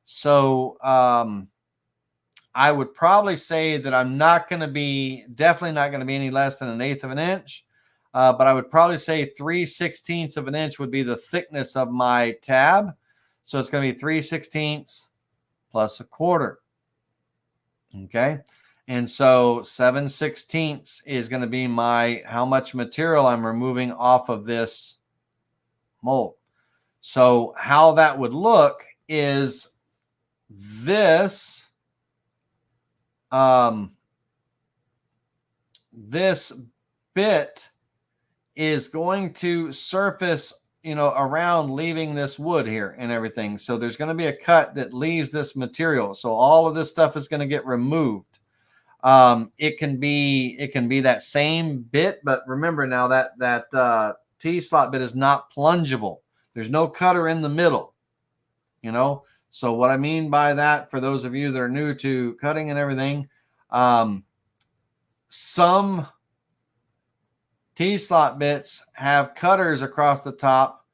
So I would probably say that I'm not going to be, definitely not going to be any less than 1/8 of an inch. But I would probably say 3/16 of an inch would be the thickness of my tab. So it's going to be 3/16 plus 1/4. Okay. And so 7/16 is going to be my, how much material I'm removing off of this mold. So how that would look is this, this bit is going to surface, you know, around, leaving this wood here and everything. So there's going to be a cut that leaves this material. So all of this stuff is going to get removed. It can be that same bit, but remember now that T-slot bit is not plungeable. There's no cutter in the middle, you know. So what I mean by that, for those of you that are new to cutting and everything, some T-slot bits have cutters across the top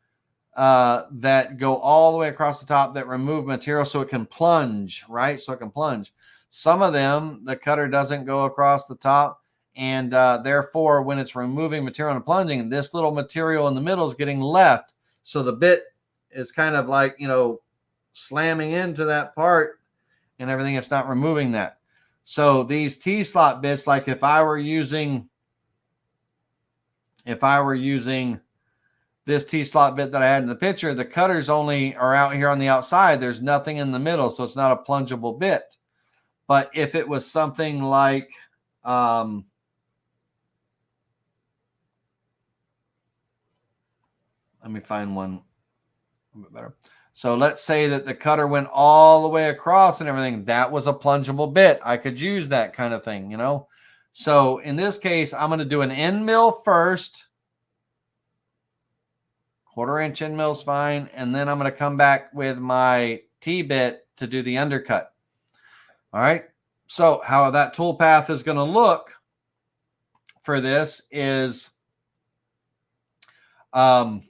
that go all the way across the top that remove material so it can plunge, right? So it can plunge. Some of them, the cutter doesn't go across the top, and therefore, when it's removing material and plunging, this little material in the middle is getting left. So the bit is kind of like, you know, slamming into that part and everything. It's not removing that. So these T-slot bits, like if I were using this T-slot bit that I had in the picture, the cutters only are out here on the outside. There's nothing in the middle, so it's not a plungeable bit. But if it was something like, let me find one a bit better. So let's say that the cutter went all the way across and everything. That was a plungeable bit. I could use that kind of thing, you know. So in this case, I'm going to do an end mill first. 1/4 inch end mill is fine. And then I'm going to come back with my T-bit to do the undercut. All right. So how that tool path is going to look for this is on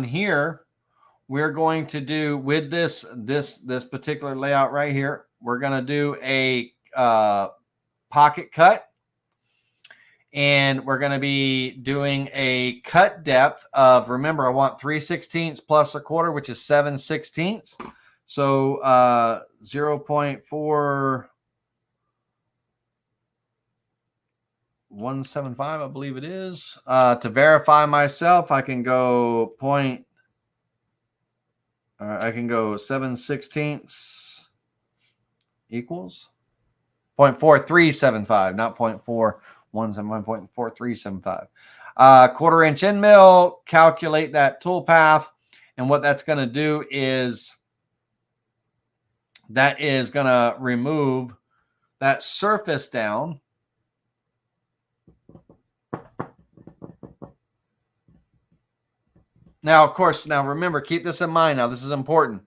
here, we're going to do with this particular layout right here, we're going to do a pocket cut. And we're going to be doing a cut depth of, remember, I want 3/16 plus 1/4, which is 7/16. So 0.4175, I believe it is. To verify myself, I can go I can go 7/16 equals 0.4375, not 0.4175, 1/4 inch end mill. Calculate that tool path, and what that's going to do is that is going to remove that surface down Now, of course, now remember, keep this in mind. Now, this is important.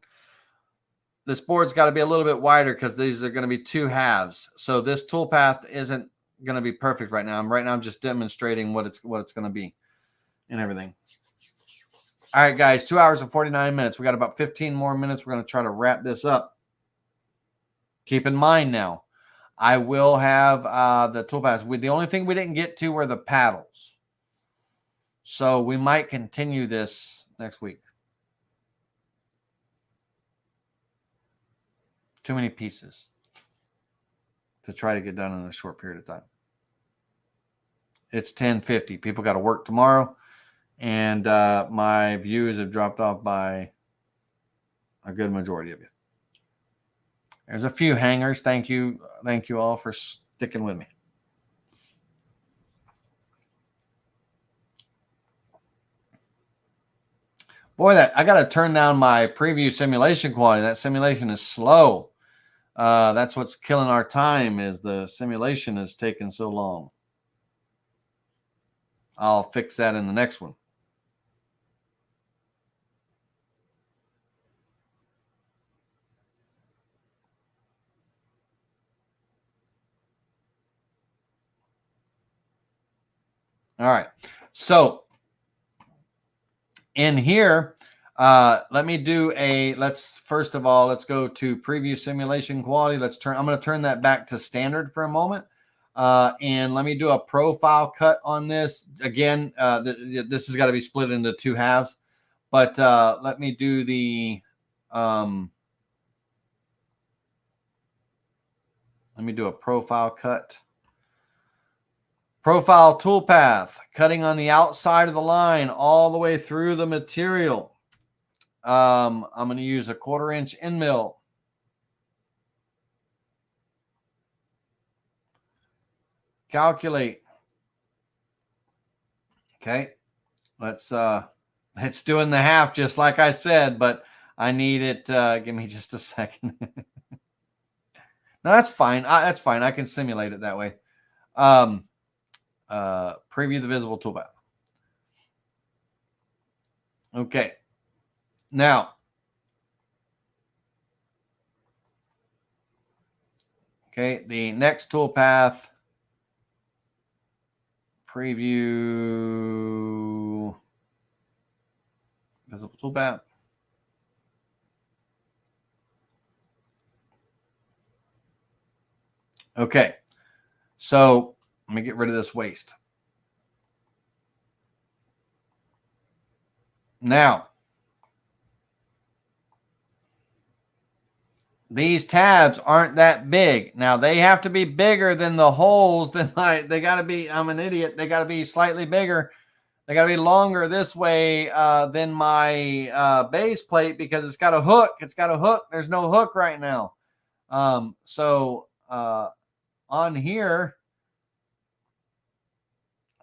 This board's got to be a little bit wider because these are going to be two halves. So this toolpath isn't going to be perfect right now. I'm just demonstrating what it's going to be and everything. All right, guys, 2 hours and 49 minutes. We got about 15 more minutes. We're going to try to wrap this up. Keep in mind now, I will have the toolpaths. The only thing we didn't get to were the paddles. So we might continue this next week. Too many pieces to try to get done in a short period of time. It's 10:50. People got to work tomorrow. And my views have dropped off by a good majority of you. There's a few hangers. Thank you all for sticking with me. Boy, I got to turn down my preview simulation quality. That simulation is slow. That's what's killing our time, is the simulation is taking so long. I'll fix that in the next one. All right. So in here, let me do first of all, let's go to preview simulation quality. I'm going to turn that back to standard for a moment. And let me do a profile cut on this. Again, this has got to be split into two halves, but let me do let me do a profile cut. Profile toolpath, cutting on the outside of the line all the way through the material. I'm going to use a 1/4 inch end mill. Calculate. Okay. It's doing the half just like I said, but I need it. Give me just a second. No, that's fine. That's fine. I can simulate it that way. Preview the visible toolpath. Okay. Now, okay, the next toolpath, preview visible toolpath. Okay, so let me get rid of this waste. Now, these tabs aren't that big. Now, they have to be bigger than the holes. They got to be, I'm an idiot. They got to be slightly bigger. They got to be longer this way than my base plate, because it's got a hook. It's got a hook. There's no hook right now. So on here,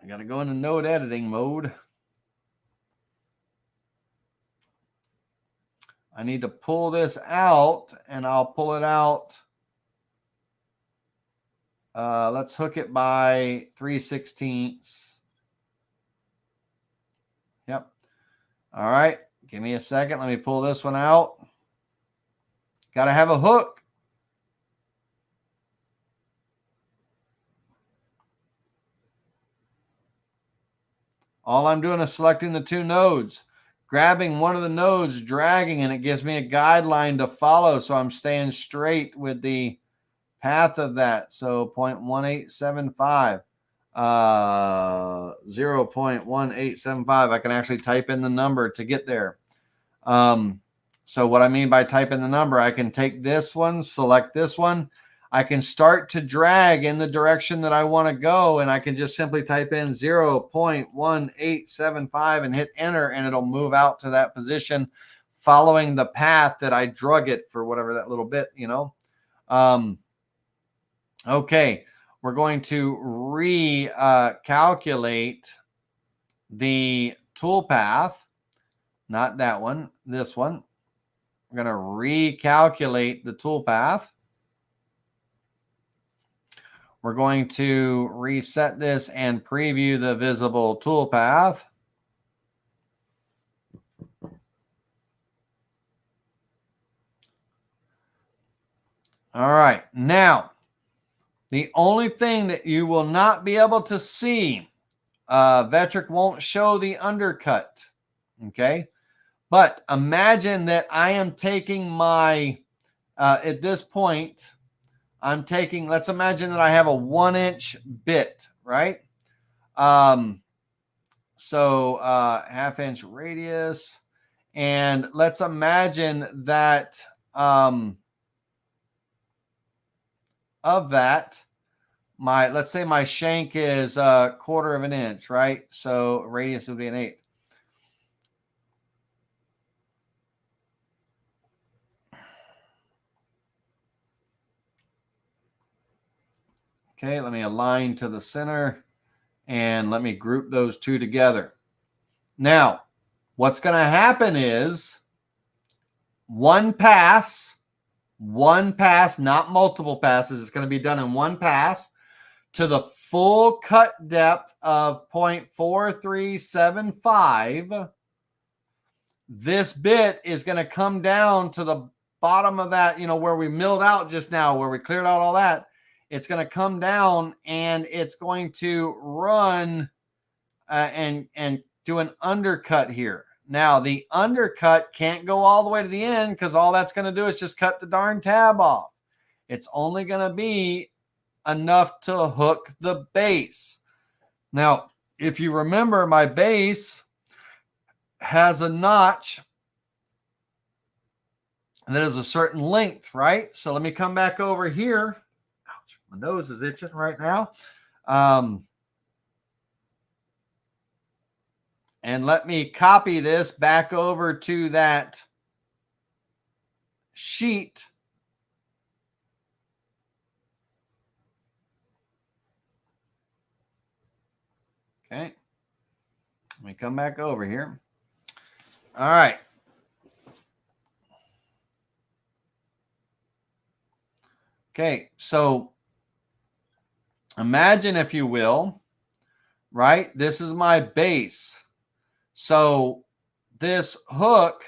I got to go into node editing mode. I need to pull this out, and I'll pull it out. Let's hook it by 3/16. Yep. All right. Give me a second. Let me pull this one out. Got to have a hook. All I'm doing is selecting the two nodes, grabbing one of the nodes, dragging, and it gives me a guideline to follow. So I'm staying straight with the path of that. So 0.1875, 0.1875. I can actually type in the number to get there. So what I mean by type in the number, I can take this one, select this one. I can start to drag in the direction that I want to go, and I can just simply type in 0.1875 and hit enter, and it'll move out to that position following the path that I drug it for whatever that little bit, Okay, we're going to recalculate the toolpath, not that one, this one. We're going to recalculate the toolpath. We're going to reset this and preview the visible toolpath. All right. Now, the only thing that you will not be able to see, Vectric won't show the undercut. Okay. But imagine that I am taking my, at this point, I'm taking, let's imagine that I have a 1-inch bit, right? So 1/2-inch radius. And let's imagine that of that, let's say my shank is 1/4 of an inch, right? So radius would be 1/8. Okay, let me align to the center and let me group those two together. Now, what's going to happen is one pass, not multiple passes. It's going to be done in one pass to the full cut depth of 0.4375. This bit is going to come down to the bottom of that, where we milled out just now, where we cleared out all that. It's going to come down and it's going to run and do an undercut here. Now, the undercut can't go all the way to the end because all that's going to do is just cut the darn tab off. It's only going to be enough to hook the base. Now, if you remember, my base has a notch that is a certain length, right? So let me come back over here. Ouch, my nose is itching right now. And let me copy this back over to that sheet. Okay. Let me come back over here. All right. Okay. So imagine, if you will, right? This is my base. So this hook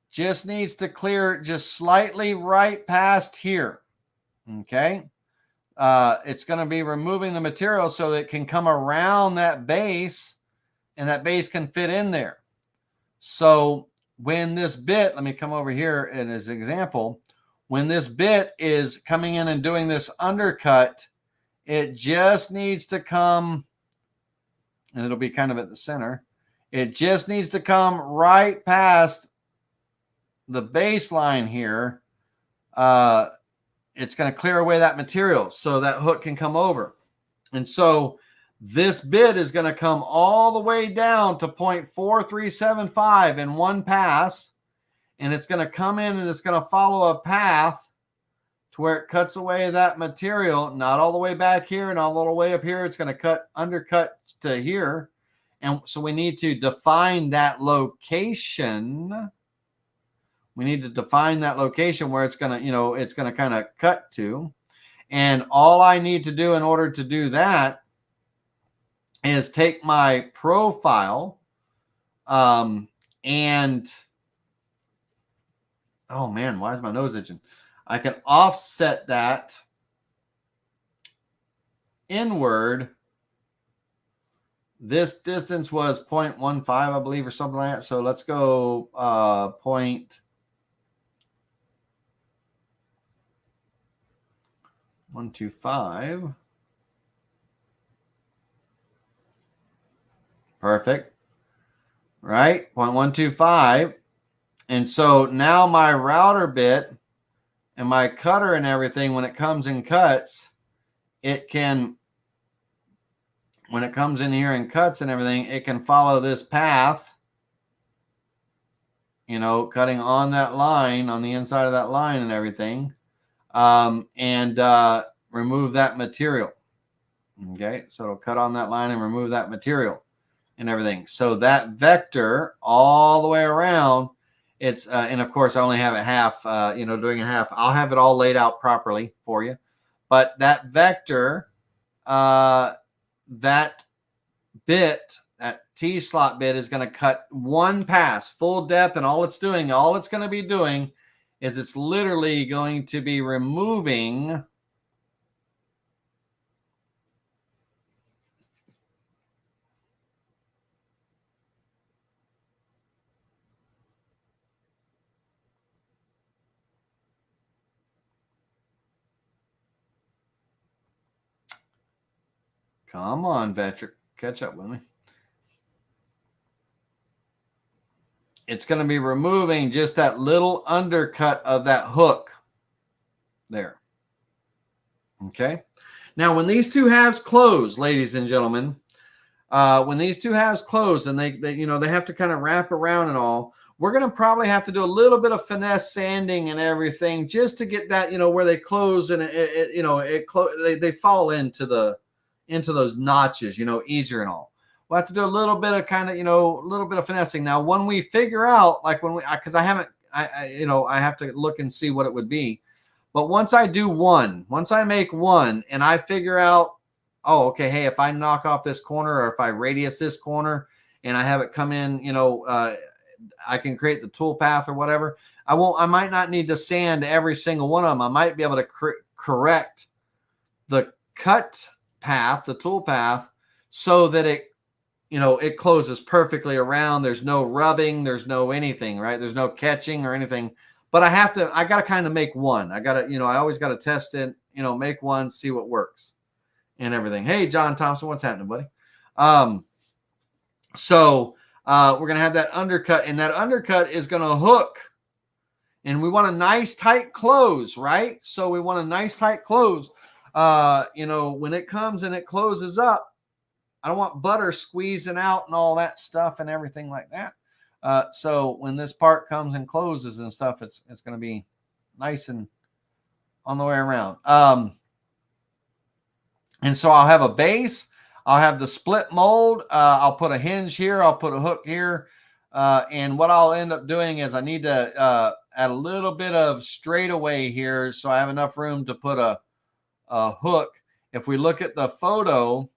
just needs to clear just slightly right past here. Okay. It's going to be removing the material so it can come around that base and that base can fit in there. So when this bit, let me come over here and as an example, when this bit is coming in and doing this undercut, it just needs to come, and it'll be kind of at the center. It just needs to come right past the baseline here. It's going to clear away that material so that hook can come over. And so this bit is going to come all the way down to 0.4375 in one pass. And it's going to come in and it's going to follow a path to where it cuts away that material, not all the way back here and all the way up here. It's going to undercut to here. And so we need to define that location. We need to define that location where it's going to, it's going to kind of cut to. And all I need to do in order to do that is take my profile and, oh man, why is my nose itching? I can offset that inward. This distance was 0.15, I believe, or something like that. So let's go 0.125. Perfect. Right? 0.125. And so now my router bit and my cutter and everything, when it comes and cuts, it can, when it comes in here and cuts and everything, it can follow this path, cutting on that line, on the inside of that line and everything, and remove that material. Okay, so it'll cut on that line and remove that material and everything. So that vector all the way around, it's, and of course I only have it half, doing a half. I'll have it all laid out properly for you. But that vector, that bit, that T-slot bit is going to cut one pass, full depth, and all it's going to be doing is it's literally going to be removing come on, Vetric, catch up with me. It's going to be removing just that little undercut of that hook there. Okay. Now, when these two halves close, ladies and gentlemen, when these two halves close and they have to kind of wrap around and all, we're going to probably have to do a little bit of finesse sanding and everything just to get that, where they close and they fall into those notches, easier and all. We'll have to do a little bit of kind of, a little bit of finessing. Now, when we figure out, like because I have to look and see what it would be. But once I make one and I figure out, oh, okay, hey, if I knock off this corner or if I radius this corner and I have it come in, I can create the tool path or whatever. I might not need to sand every single one of them. I might be able to correct the cut path, the tool path, so that it closes perfectly around. There's no rubbing. There's no anything, right? There's no catching or anything. But I got to kind of make one. I always got to test it, make one, see what works and everything. Hey, John Thompson, what's happening, buddy? So we're going to have that undercut, and that undercut is going to hook. And we want a nice tight close, right? So we want a nice tight close. When it comes and it closes up, I don't want butter squeezing out and all that stuff and everything like that. So when this part comes and closes and stuff, it's going to be nice and on the way around. And so I'll have a base. I'll have the split mold. I'll put a hinge here. I'll put a hook here. And what I'll end up doing is I need to add a little bit of straightaway here so I have enough room to put a hook. If we look at the photo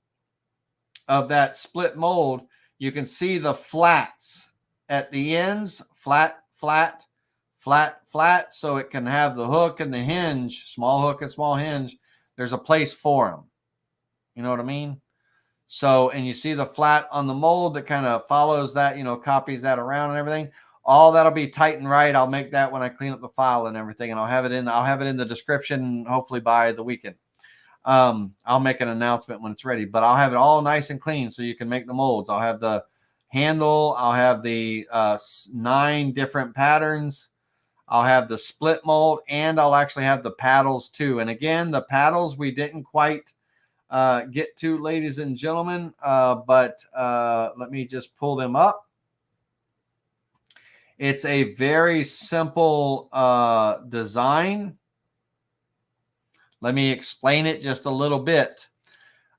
of that split mold, you can see the flats at the ends, flat, flat, flat, flat. So it can have the hook and the hinge, small hook and small hinge. There's a place for them. You know what I mean? So, and you see the flat on the mold that kind of follows that, copies that around and everything. All that'll be tight and right. I'll make that when I clean up the file and everything, and I'll have it in the description, hopefully by the weekend. I'll make an announcement when it's ready, but I'll have it all nice and clean so you can make the molds. I'll have the handle. I'll have the 9 different patterns. I'll have the split mold, and I'll actually have the paddles too. And again, the paddles we didn't quite get to, ladies and gentlemen, but let me just pull them up. It's a very simple design. Let me explain it just a little bit.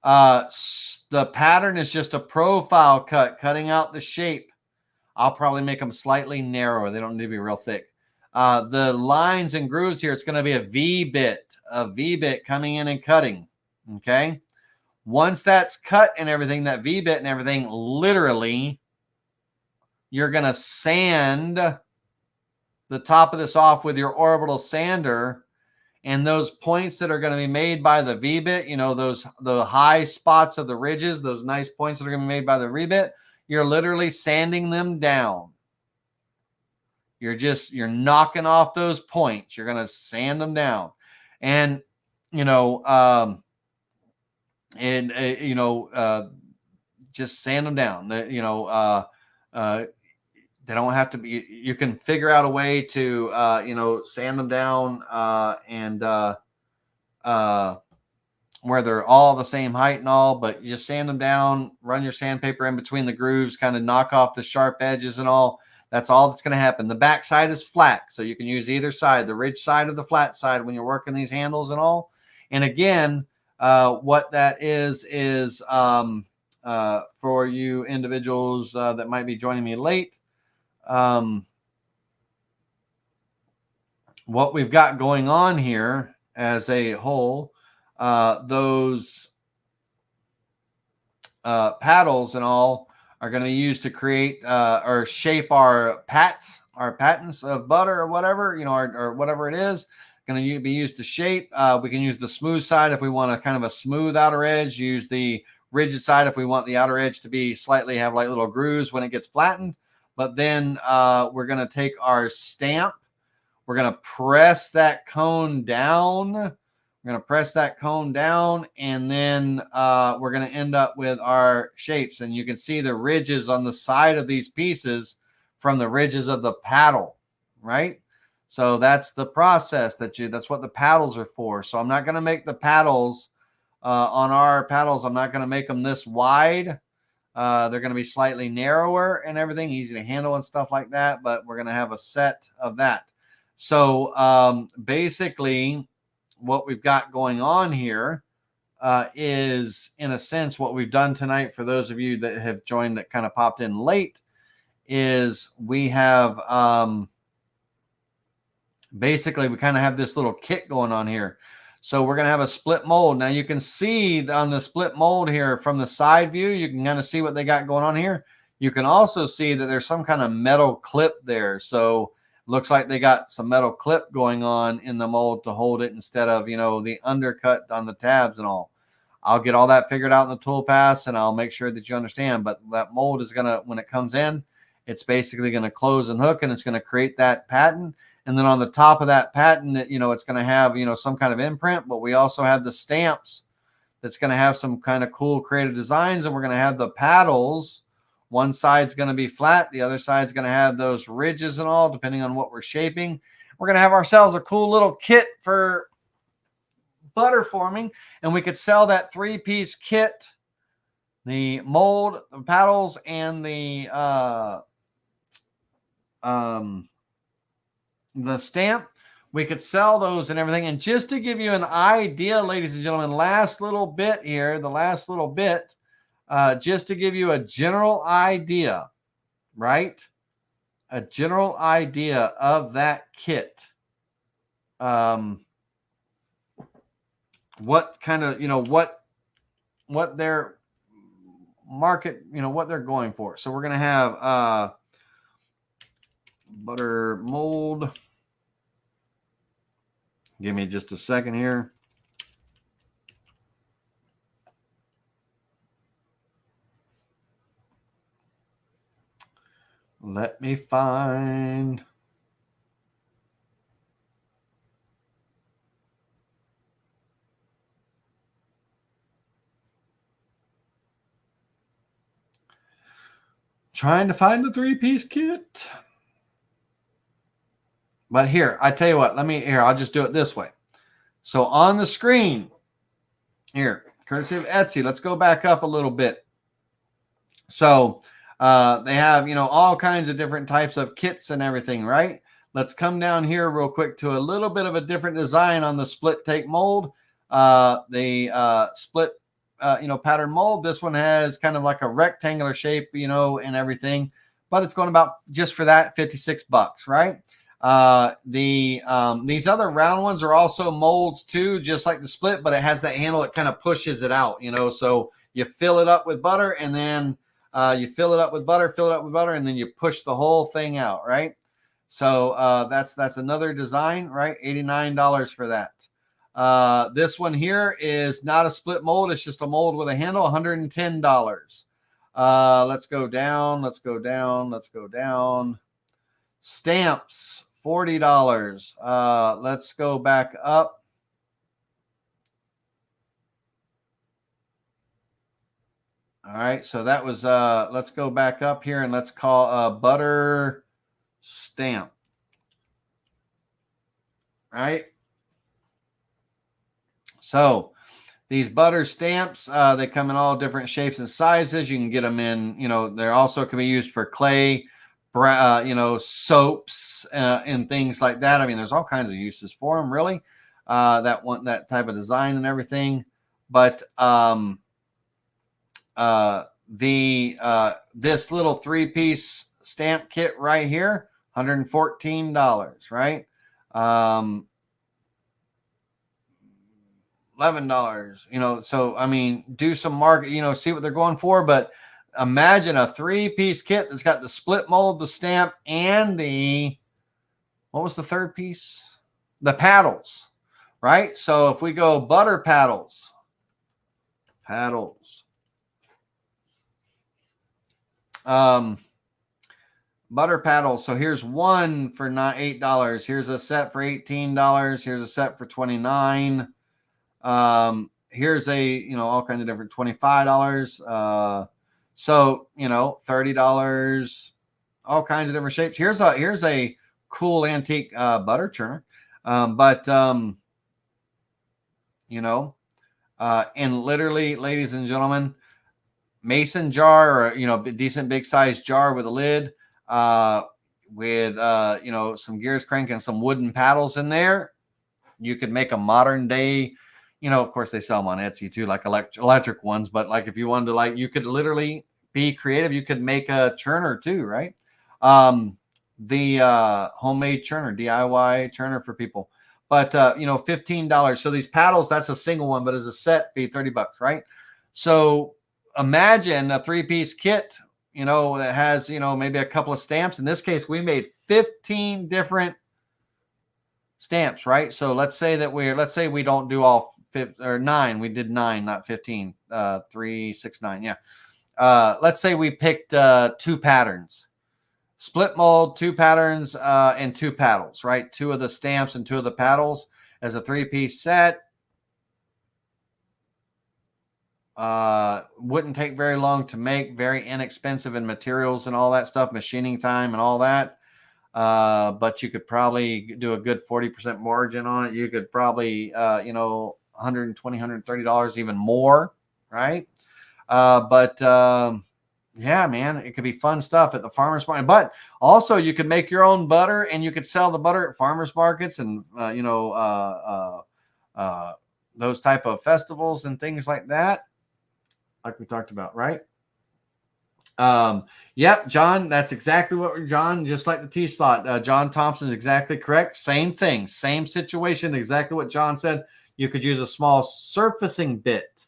The pattern is just a profile cut, cutting out the shape. I'll probably make them slightly narrower. They don't need to be real thick. The lines and grooves here, it's going to be a V-bit coming in and cutting. Okay. Once that's cut and everything, that V-bit and everything, literally, you're going to sand the top of this off with your orbital sander. And those points that are going to be made by the V-bit, the high spots of the ridges, those nice points that are going to be made by the V-bit, you're literally sanding them down. You're knocking off those points. You're going to sand them down. And, just sand them down. They don't have to be, you can figure out a way to, sand them down and where they're all the same height and all, but you just sand them down, run your sandpaper in between the grooves, kind of knock off the sharp edges and all. That's all that's going to happen. The back side is flat, so you can use either side, the ridge side or the flat side when you're working these handles and all. And again, what that is for you individuals that might be joining me late, what we've got going on here as a whole, those paddles and all are going to be used to create or shape our patents of butter or whatever, or whatever it is. Going to be used to shape. We can use the smooth side if we want a kind of a smooth outer edge. Use the rigid side if we want the outer edge to be slightly have like little grooves when it gets flattened. But then we're going to take our stamp. We're going to press that cone down. We're going to press that cone down, and then we're going to end up with our shapes. And you can see the ridges on the side of these pieces from the ridges of the paddle, right? So that's the process that's what the paddles are for. So I'm not going to make the paddles on our paddles. I'm not going to make them this wide. They're going to be slightly narrower and everything, easy to handle and stuff like that. But we're going to have a set of that. So basically what we've got going on here is, in a sense, what we've done tonight for those of you that have joined that kind of popped in late is we have basically we kind of have this little kit going on here. So we're going to have a split mold. Now you can see on the split mold here from the side view, you can kind of see what they got going on here. You can also see that there's some kind of metal clip there. So looks like they got some metal clip going on in the mold to hold it instead of, the undercut on the tabs and all. I'll get all that figured out in the tool pass, and I'll make sure that you understand. But that mold is going to, when it comes in, it's basically going to close and hook, and it's going to create that pattern. And then on the top of that pattern, it's going to have, some kind of imprint, but we also have the stamps that's going to have some kind of cool creative designs. And we're going to have the paddles. One side's going to be flat. The other side's going to have those ridges and all, depending on what we're shaping. We're going to have ourselves a cool little kit for butter forming. And we could sell that 3-piece kit, the mold, the paddles, and the stamp. We could sell those and everything. And just to give you an idea, ladies and gentlemen, the last little bit, just to give you a general idea, right? A general idea of that kit. What kind of, what their market, what they're going for. So we're going to have butter mold. Give me just a second here. Let me find. Trying to find the 3-piece kit. But here, I tell you what, I'll just do it this way. So on the screen here, courtesy of Etsy, let's go back up a little bit. So they have, all kinds of different types of kits and everything, right? Let's come down here real quick to a little bit of a different design on the split take mold. The split, pattern mold. This one has kind of like a rectangular shape, and everything, but it's going about just for that $56, right? These other round ones are also molds too, just like the split, but it has that handle. It kind of pushes it out, so you fill it up with butter, and then you fill it up with butter, and then you push the whole thing out, right? So that's another design, right? $89 for that. This one here is not a split mold. It's just a mold with a handle, $110. Let's go down. Stamps, $40. Let's go back up. All right, so that was, let's go back up here and let's call butter stamp. All right. So these butter stamps, they come in all different shapes and sizes. You can get them in, they're also can be used for clay, soaps, and things like that. I mean, there's all kinds of uses for them, really. That type of design and everything. But this little 3-piece stamp kit right here, $114, right? $11, so I mean, do some market, see what they're going for. But imagine a 3-piece kit that's got the split mold, the stamp, and what was the third piece? The paddles, right? So if we go butter paddles, butter paddles. So here's one for $8. Here's a set for $18. Here's a set for $29. Here's all kinds of different $25. So, $30, all kinds of different shapes. Here's a cool antique butter churner. And literally, ladies and gentlemen, mason jar, or decent big size jar with a lid, with some gears crank and some wooden paddles in there. You could make a modern day, of course they sell them on Etsy too, like electric ones, but like if you wanted to, you could literally be creative, you could make a churner too, right? The homemade churner, DIY churner for people. But $15. So these paddles, that's a single one, but as a set, be $30, right? So imagine a 3-piece kit, that has, maybe a couple of stamps. In this case, we made 15 different stamps, right? So let's say we don't do all 9. We did 9, not 15. 3, 6, 9. Yeah. Let's say we picked 2 patterns, split mold, 2 patterns, and 2 paddles, right? 2 of the stamps and 2 of the paddles as a 3-piece set. Wouldn't take very long to make, very inexpensive in materials and all that stuff, machining time and all that. But you could probably do a good 40% margin on it. You could probably, $120, $130, even more, right? Yeah, man, it could be fun stuff at the farmer's market. But also, you could make your own butter, and you could sell the butter at farmers markets and those type of festivals and things like that, like we talked about, right? Yep, John, that's exactly what John, just like the T-slot. John Thompson is exactly correct. Same thing, same situation, exactly what John said. You could use a small surfacing bit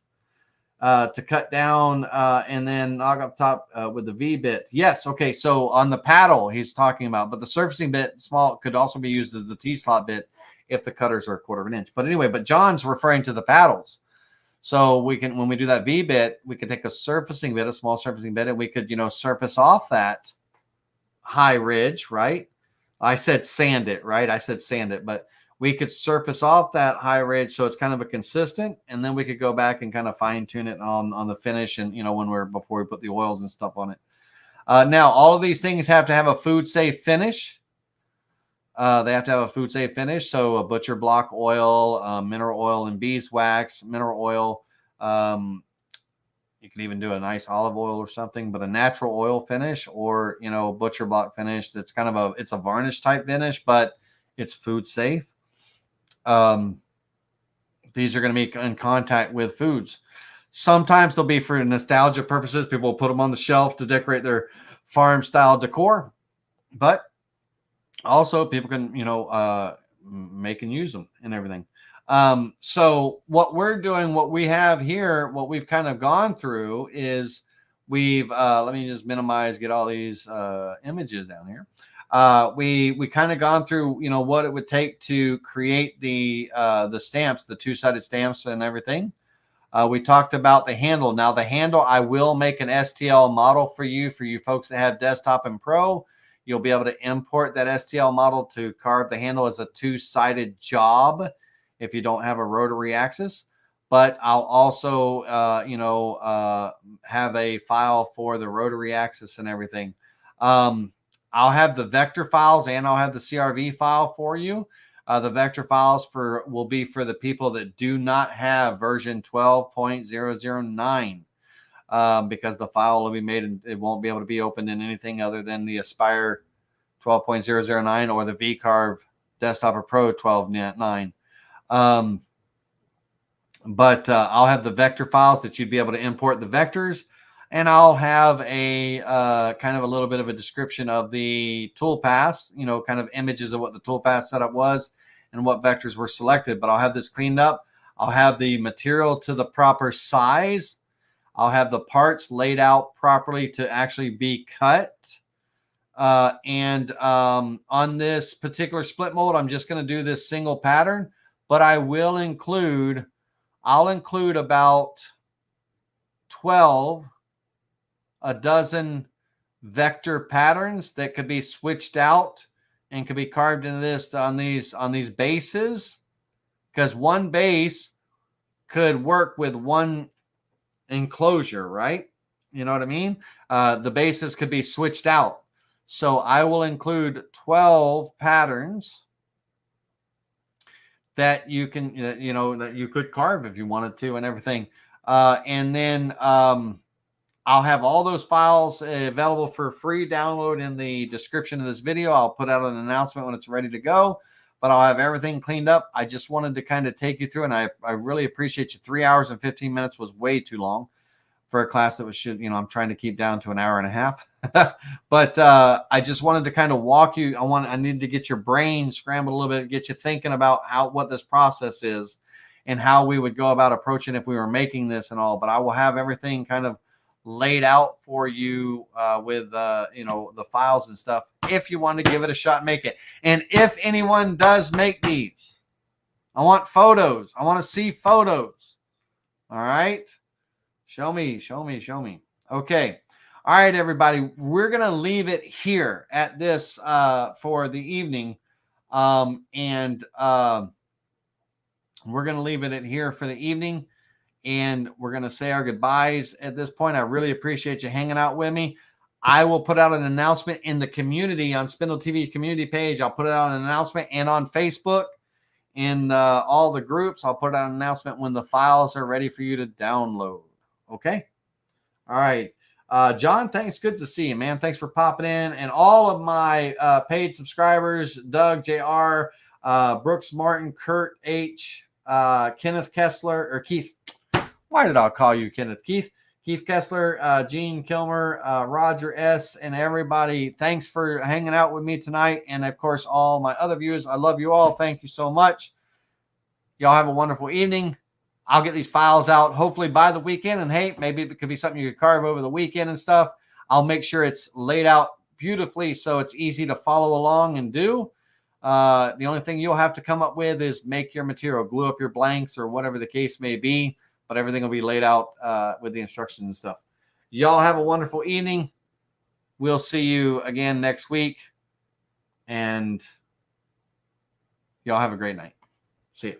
to cut down and then knock off the top with the V bit. Yes, okay, so on the paddle he's talking about, but the surfacing bit, small, could also be used as the T-slot bit if the cutters are 1/4 of an inch. But anyway, but John's referring to the paddles. So we can, when we do that V bit, we could take a surfacing bit, a small surfacing bit, and we could, surface off that high ridge, right? I said sand it, right? I said sand it, but we could surface off that high ridge so it's kind of a consistent, and then we could go back and kind of fine tune it on the finish, and before we put the oils and stuff on it. Now, all of these things have to have a food safe finish. They have to have a food safe finish. So a butcher block oil, mineral oil and beeswax, mineral oil. You can even do a nice olive oil or something, but a natural oil finish, or, butcher block finish. That's kind of it's a varnish type finish, but it's food safe. These are going to be in contact with foods. Sometimes they'll be for nostalgia purposes. People will put them on the shelf to decorate their farm style decor, but also people can, make and use them and everything. So what we're doing, what we have here, what we've kind of gone through is we've, let me just minimize, get all these images down here. We kind of gone through, what it would take to create the stamps, the 2-sided stamps and everything. We talked about the handle. Now the handle, I will make an STL model for you folks that have desktop and pro. You'll be able to import that STL model to carve the handle as a 2-sided job if you don't have a rotary axis. But I'll also, have a file for the rotary axis and everything. I'll have the vector files, and I'll have the CRV file for you. The vector files will be for the people that do not have version 12.009. Because the file will be made and it won't be able to be opened in anything other than the Aspire 12.009 or the VCarve Desktop or Pro 12.9. But I'll have the vector files that you'd be able to import the vectors, and I'll have a kind of a little bit of a description of the toolpath, kind of images of what the toolpath setup was and what vectors were selected. But I'll have this cleaned up. I'll have the material to the proper size. I'll have the parts laid out properly to actually be cut. And on this particular split mold, I'm just going to do this single pattern, but I'll include about 12, a dozen vector patterns that could be switched out and could be carved into this on these bases, because one base could work with one enclosure, right? You know what I mean? The bases could be switched out. So I will include 12 patterns that you can, that you could carve if you wanted to and everything. And then I'll have all those files available for free download in the description of this video. I'll put out an announcement when it's ready to go, but I'll have everything cleaned up. I just wanted to kind of take you through, and I really appreciate you. 3 hours and 15 minutes was way too long for a class that was, I'm trying to keep down to an hour and a half. But I just wanted to kind of walk you. I needed to get your brain scrambled a little bit, get you thinking about what this process is and how we would go about approaching if we were making this and all. But I will have everything kind of laid out for you with the files and stuff if you want to give it a shot and make it. And if anyone does make these, I want photos. I want to see photos. All right. Show me. Okay. All right, everybody. We're going to leave it here at this for the evening. And we're going to leave it at here for the evening. And we're going to say our goodbyes at this point. I really appreciate you hanging out with me. I will put out an announcement in the community on Spindle TV community page. I'll put it out an announcement, and on Facebook in all the groups. I'll put out an announcement when the files are ready for you to download. Okay. All right. John, thanks. Good to see you, man. Thanks for popping in. And all of my paid subscribers, Doug, JR, Brooks Martin, Kurt H, Kenneth Kessler, or Keith. Why did I call you Kenneth? Keith Kessler, Gene Kilmer, Roger S, and everybody. Thanks for hanging out with me tonight. And of course, all my other viewers. I love you all. Thank you so much. Y'all have a wonderful evening. I'll get these files out hopefully by the weekend. And hey, maybe it could be something you could carve over the weekend and stuff. I'll make sure it's laid out beautifully so it's easy to follow along and do. The only thing you'll have to come up with is make your material, glue up your blanks or whatever the case may be. But everything will be laid out with the instructions and stuff. Y'all have a wonderful evening. We'll see you again next week. And y'all have a great night. See you.